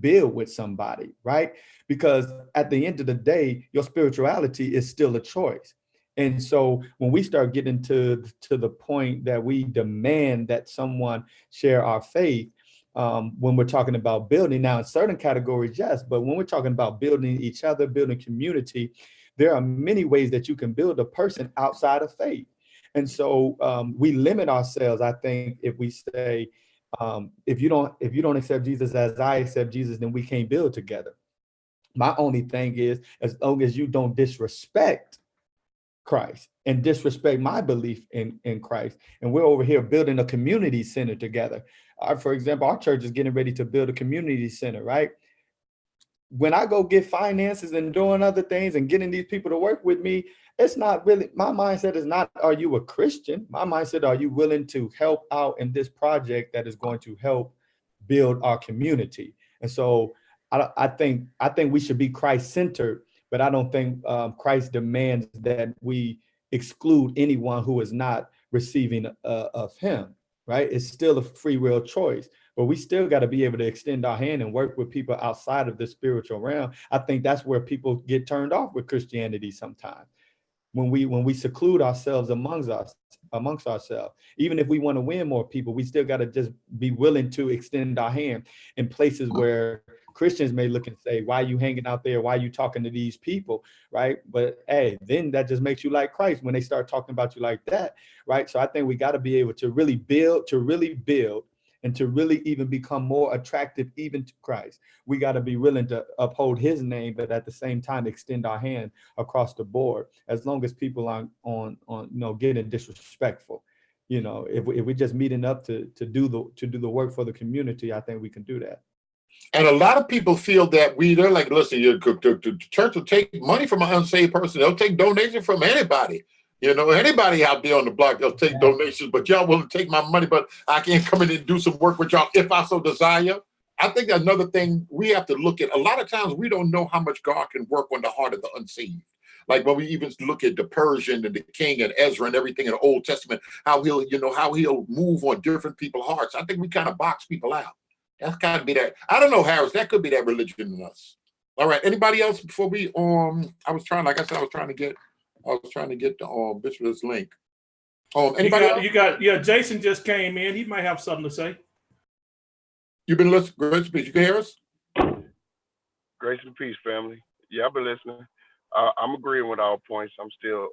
build with somebody, right? Because at the end of the day, your spirituality is still a choice. And so when we start getting to the point that we demand that someone share our faith, when we're talking about building, now in certain categories, yes, but when we're talking about building each other, building community, there are many ways that you can build a person outside of faith. And so we limit ourselves, I think, if we say, if you don't accept Jesus as I accept Jesus, then we can't build together. My only thing is, as long as you don't disrespect Christ and disrespect my belief in Christ, and we're over here building a community center together. For example, our church is getting ready to build a community center, right? When I go get finances and doing other things and getting these people to work with me, it's not really, my mindset is not, are you a Christian? My mindset, are you willing to help out in this project that is going to help build our community? And so I think we should be Christ-centered, but I don't think Christ demands that we exclude anyone who is not receiving of him, right? It's still a free will choice, but we still got to be able to extend our hand and work with people outside of the spiritual realm. I think that's where people get turned off with Christianity sometimes. When we seclude ourselves amongst ourselves, even if we want to win more people, we still got to just be willing to extend our hand in places where Christians may look and say, why are you hanging out there? Why are you talking to these people? Right. But hey, then that just makes you like Christ when they start talking about you like that. Right. So I think we got to be able to really build, and to really even become more attractive even to Christ. We got to be willing to uphold his name, but at the same time, extend our hand across the board, as long as people aren't on getting disrespectful. If we're just meeting up to do the work for the community, I think we can do that. And a lot of people feel that they're like, listen, the church will take money from an unsaved person. They'll take donations from anybody. Anybody out there on the block, they'll take donations, but y'all will take my money, but I can't come in and do some work with y'all if I so desire. I think another thing we have to look at, a lot of times we don't know how much God can work on the heart of the unsaved. Like when we even look at the Persian and the king and Ezra and everything in the Old Testament, how he'll move on different people's hearts. I think we kind of box people out. That's got to be that. I don't know, Harris. That could be that religion in us. All right. Anybody else before we I was trying to get the Bishop's link. Anybody else? Jason just came in. He might have something to say. You've been listening. Grace and peace. You can hear us? Grace and peace, family. Yeah, I've been listening. I'm agreeing with all points. I'm still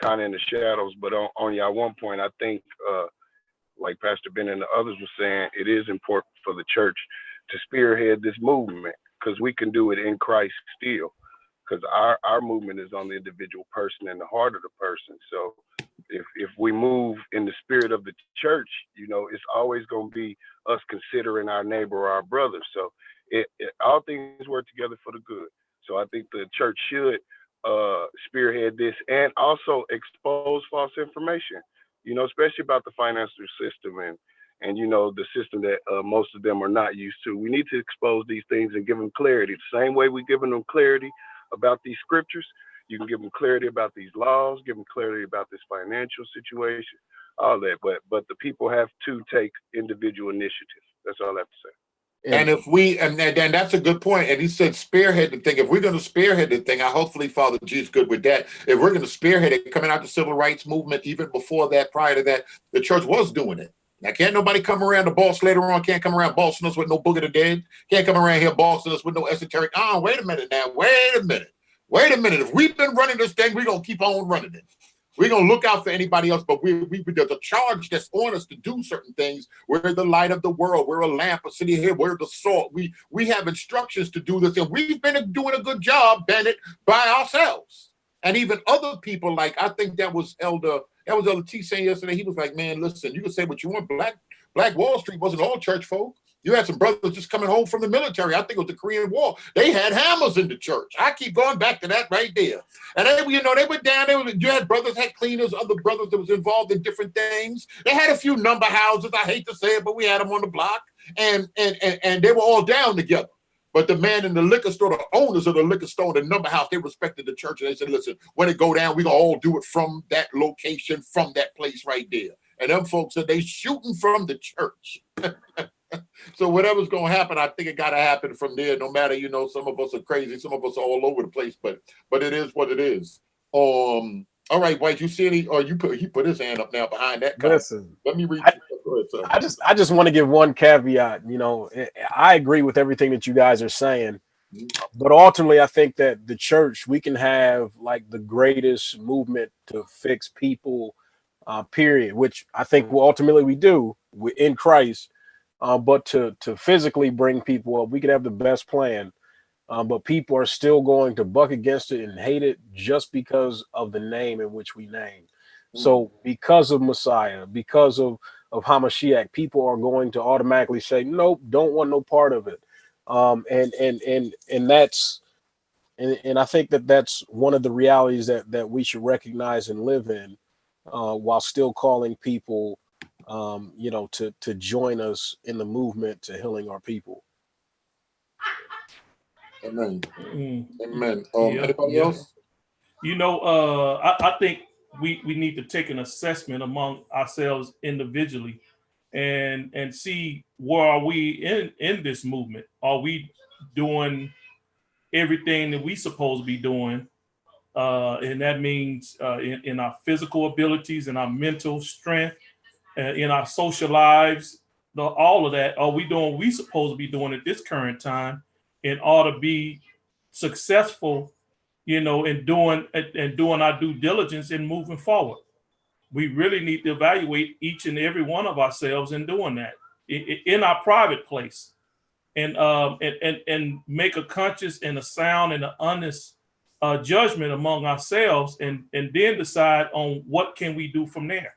kind of in the shadows, but on y'all one point, I think like Pastor Ben and the others were saying, it is important for the church to spearhead this movement, because we can do it in Christ still, because our movement is on the individual person and the heart of the person. So if we move in the spirit of the church, it's always going to be us considering our neighbor or our brother. So all things work together for the good. So I think the church should spearhead this and also expose false information, especially about the financial system and the system that most of them are not used to. We need to expose these things and give them clarity. The same way we're giving them clarity about these scriptures, you can give them clarity about these laws, give them clarity about this financial situation, all that. But the people have to take individual initiative. That's all I have to say. And if we, and that's a good point. And he said, spearhead the thing. If we're going to spearhead the thing, hopefully Father G is good with that. If we're going to spearhead it, coming out the civil rights movement, even before that, prior to that, the church was doing it. Now, can't nobody come around the boss later on, can't come around bossing us with no Book of the Dead, can't come around here bossing us with no esoteric. Wait a minute now, wait a minute. If we've been running this thing, we're going to keep on running it. We're gonna look out for anybody else, but there's a charge that's on us to do certain things. We're the light of the world. We're a lamp, a city here. We're the salt. We have instructions to do this, and we've been doing a good job, Bennett, by ourselves. And even other people, like I think that was Elder T saying yesterday. He was like, "Man, listen, you can say what you want. Black Wall Street wasn't all church folk. You had some brothers just coming home from the military. I think it was the Korean War. They had hammers in the church. I keep going back to that right there. And they were down there. You had brothers, had cleaners, other brothers that was involved in different things. They had a few number houses. I hate to say it, but we had them on the block, and they were all down together. But the man in the liquor store, the owners of the liquor store, the number house, they respected the church, and they said, "Listen, when it go down, we gonna all do it from that location, from that place right there." And them folks said they shooting from the church. So whatever's going to happen, I think it got to happen from there. No matter, some of us are crazy, some of us are all over the place, but it is what it is. All right, White, you see any? Or he put his hand up now behind that. Listen, let me read. I just want to give one caveat. I agree with everything that you guys are saying, but ultimately, I think that the church, we can have like the greatest movement to fix people, period. Which I think ultimately we do in Christ. But to physically bring people up, we could have the best plan, but people are still going to buck against it and hate it just because of the name in which we name. So because of Messiah, because of Hamashiach, people are going to automatically say, nope, don't want no part of it. And that's and I think that that's one of the realities that we should recognize and live in, while still calling people to join us in the movement to healing our people. Amen. Mm-hmm. Amen. Anybody else? I think we need to take an assessment among ourselves individually and see where are we in this movement. Are we doing everything that we supposed to be doing? And that means in our physical abilities, in our mental strength, in our social lives, all of that. Are we doing what we supposed to be doing at this current time in order to be successful, in doing our due diligence and moving forward? We really need to evaluate each and every one of ourselves in doing that in our private place, and make a conscious and a sound and an honest judgment among ourselves, and then decide on what can we do from there.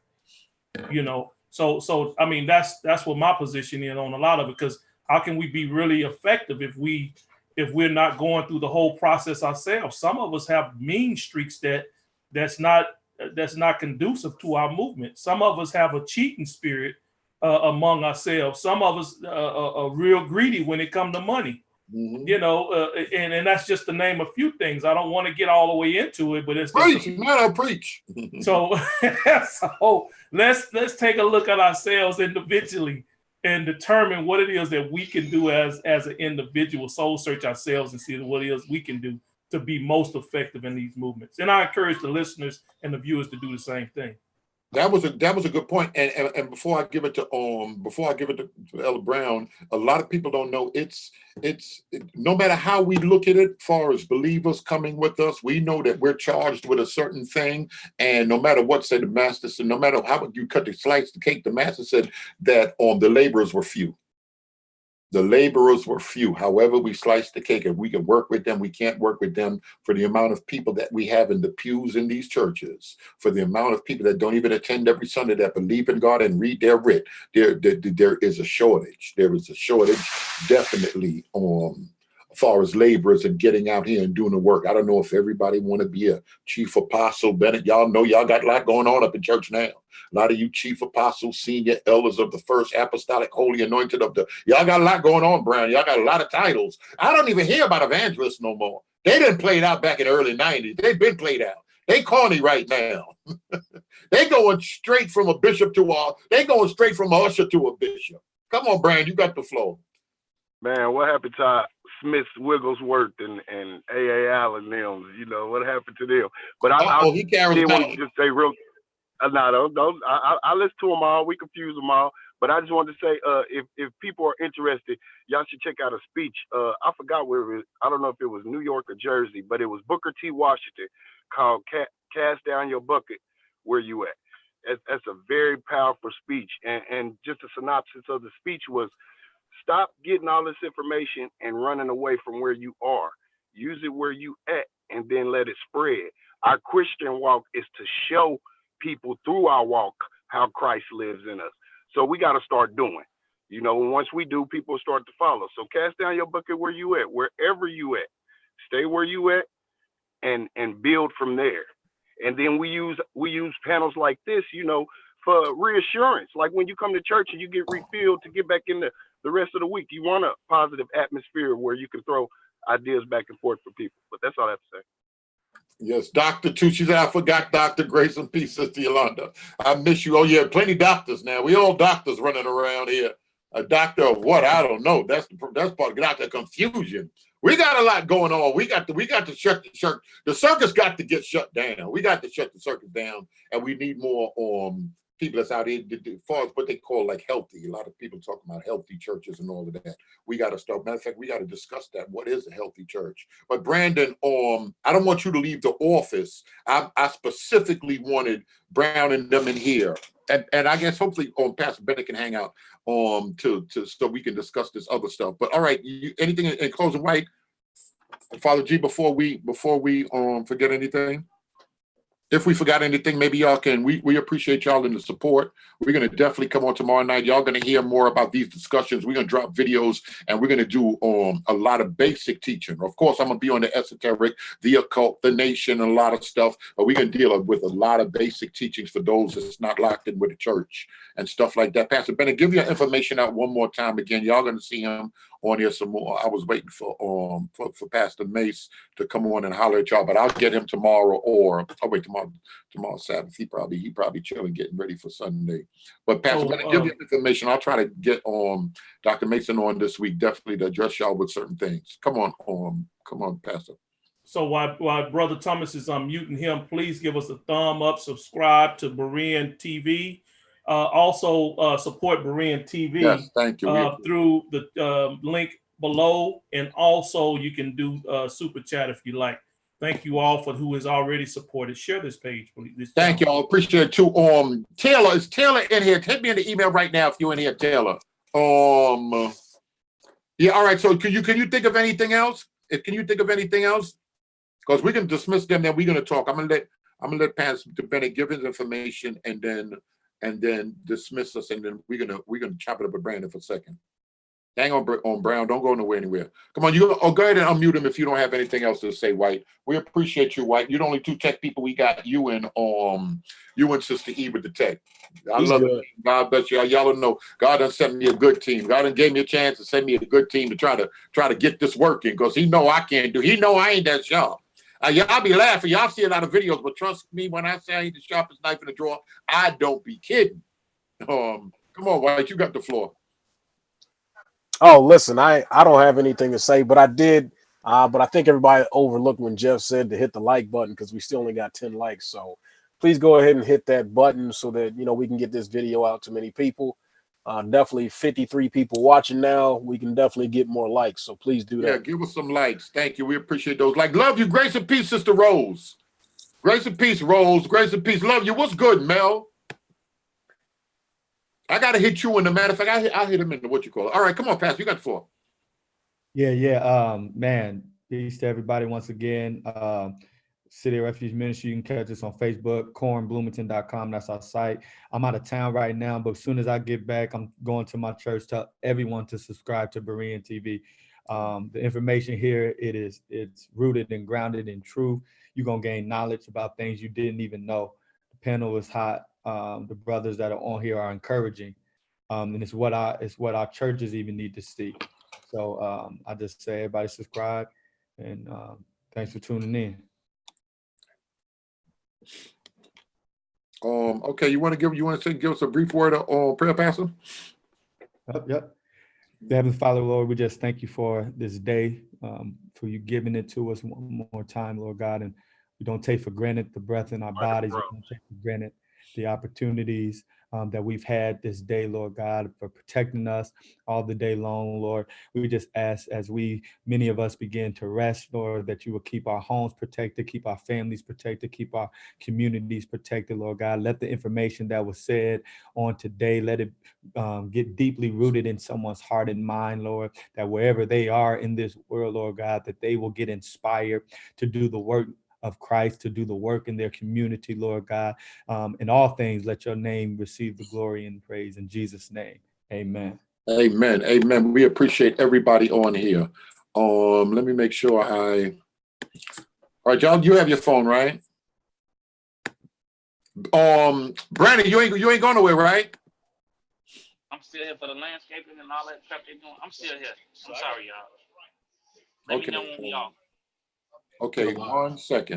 So I mean, that's what my position is on a lot of it, because how can we be really effective if we're not going through the whole process ourselves? Some of us have mean streaks that's not conducive to our movement. Some of us have a cheating spirit among ourselves. Some of us are real greedy when it comes to money. Mm-hmm. And that's just to name a few things. I don't want to get all the way into it, but it's preach. So let's take a look at ourselves individually and determine what it is that we can do as an individual. Soul search ourselves and see what it is we can do to be most effective in these movements. And I encourage the listeners and the viewers to do the same thing. That was a good point. And before I give it to Ella Brown, a lot of people don't know it's no matter how we look at it, as far as believers coming with us, we know that we're charged with a certain thing. And no matter what, say the master said, no matter how you cut the slice the cake, the master said that the laborers were few. The laborers were few. However, we slice the cake, and we can work with them. We can't work with them for the amount of people that we have in the pews in these churches, for the amount of people that don't even attend every Sunday, that believe in God and read their writ. There is a shortage. There is a shortage, definitely, as far as laborers and getting out here and doing the work. I don't know if everybody want to be a chief apostle. Bennett, y'all know y'all got a lot going on up in church now. A lot of you chief apostles, senior elders of the first apostolic, holy anointed y'all got a lot going on, Brown. Y'all got a lot of titles. I don't even hear about evangelists no more. They didn't play it out back in the early 90s. They've been played out. They corny right now. They going straight from a bishop they going straight from a usher to a bishop. Come on, Brian, you got the floor. Man, what happened to Smith, Wigglesworth, and A.A. Allen them? What happened to them? But he carries did want to just say real. No, don't. I listen to them all. We confuse them all. But I just wanted to say, if people are interested, y'all should check out a speech. I forgot where it was. I don't know if it was New York or Jersey, but it was Booker T. Washington, called "Cast Down Your Bucket where you at. That's a very powerful speech. And just a synopsis of the speech was, stop getting all this information and running away from where you are. Use it where you at and then let it spread. Our Christian walk is to show people through our walk how Christ lives in us. So we got to start doing. You know, once we do, people start to follow. So cast down your bucket where you at, wherever you at. Stay where you at and build from there. And then we use panels like this, you know, for reassurance. Like when you come to church and you get refilled to get back in the rest of the week, you want a positive atmosphere where you can throw ideas back and forth for people. But that's all I have to say. Yes, Dr. Tucci, I forgot Dr. Grace and Peace, Sister Yolanda. I miss you. Oh, yeah, plenty doctors now. We all doctors running around here. A doctor of what? I don't know. That's part of the confusion. We got a lot going on. We got to shut the circus got to get shut down. We got to shut the circus down, and we need more people that's out here as far as what they call like healthy. A lot of people talk about healthy churches and all of that. We got to start. Matter of fact, we got to discuss that. What is a healthy church? But Brandon, I don't want you to leave the office. I specifically wanted Brown and them in here. And I guess hopefully Pastor Bennett can hang out to so we can discuss this other stuff. But all right, anything in closing, White, Father G, before we forget anything? If we forgot anything, maybe y'all can. We appreciate y'all in the support. We're going to definitely come on tomorrow night. Y'all going to hear more about these discussions. We're going to drop videos, and we're going to do a lot of basic teaching. Of course, I'm going to be on the esoteric, the occult, the nation, and a lot of stuff. But we're going to deal with a lot of basic teachings for those that's not locked in with the church and stuff like that. Pastor Bennett, give your information out one more time again. Y'all going to see him on here some more. I was waiting for Pastor Mace to come on and holler at y'all, but I'll get him tomorrow, or I'll wait tomorrow's Sabbath. He probably chilling, getting ready for Sunday. But Pastor Bennett, give your information. I'll try to get Dr. Mason on this week, definitely to address y'all with certain things. Come on, Pastor. So while Brother Thomas is unmuting him, please give us a thumb up, subscribe to Berean TV. Also support Berean TV. Yes, thank you. Through the link below, and also you can do super chat if you like. Thank you all for who has already supported. Share this page, please. Thank you all. Appreciate it too. Taylor, is Taylor in here? Hit me in the email right now if you're in here, Taylor. Yeah, all right. So can you think of anything else? Can you think of anything else? Because we can dismiss them, then we're gonna talk. I'm gonna let Pastor Bennett give his information and then dismiss us, and then we're gonna chop it up with Brandon for a second. Hang on Brown, don't go nowhere anywhere. Come on, go ahead and unmute him if you don't have anything else to say, White. We appreciate you, White. You're the only two tech people we got. You and Sister E with the tech. I love it. God bless you. Y'all don't know. God done sent me a good team. God done gave me a chance to send me a good team to try to get this working, because he know I can't do. He know I ain't that sharp. Y'all be laughing. Y'all see a lot of videos, but trust me when I say I ain't the sharpest knife in the drawer, I don't be kidding. Come on, White, you got the floor. Oh, listen, I don't have anything to say, but I did. But I think everybody overlooked when Jeff said to hit the like button, because we still only got 10 likes. So please go ahead and hit that button so that we can get this video out to many people. Definitely 53 people watching now. We can definitely get more likes, so please do that. Yeah, give us some likes. Thank you. We appreciate those. Like, love you. Grace and peace, Sister Rose. Grace and peace, Rose. Grace and peace. Love you. What's good, Mel? I gotta hit you in the matter of fact. I'll hit him in the what you call it. All right, come on, Pastor. You got the floor. Yeah. Man, peace to everybody once again. City of Refuge Ministry. You can catch us on Facebook, cornbloomington.com. That's our site. I'm out of town right now, but as soon as I get back, I'm going to my church. Tell everyone to subscribe to Berean TV. The information here, it's rooted and grounded in truth. You're gonna gain knowledge about things you didn't even know. The panel is hot. The brothers that are on here are encouraging, and it's what our churches even need to see. So I just say everybody subscribe, and thanks for tuning in. Okay, you want to give us a brief word on prayer, Pastor? Yep. Heavenly Father, Lord, we just thank you for this day, for you giving it to us one more time, Lord God, and we don't take for granted the breath in our bodies. We don't take for granted the opportunities that we've had this day, Lord God, for protecting us all the day long, Lord. We just ask as many of us begin to rest, Lord, that you will keep our homes protected, keep our families protected, keep our communities protected, Lord God. Let the information that was said on today, let it get deeply rooted in someone's heart and mind, Lord, that wherever they are in this world, Lord God, that they will get inspired to do the work of Christ, to do the work in their community, Lord God. In all things, let your name receive the glory and praise in Jesus' name. Amen. Amen. Amen. We appreciate everybody on here. Let me make sure all right, John, you have your phone, right? Brandon, you ain't going nowhere, right? I'm still here for the landscaping and all that stuff they're doing. I'm still here. I'm sorry, y'all. Let me know when we off. Okay, 1 second.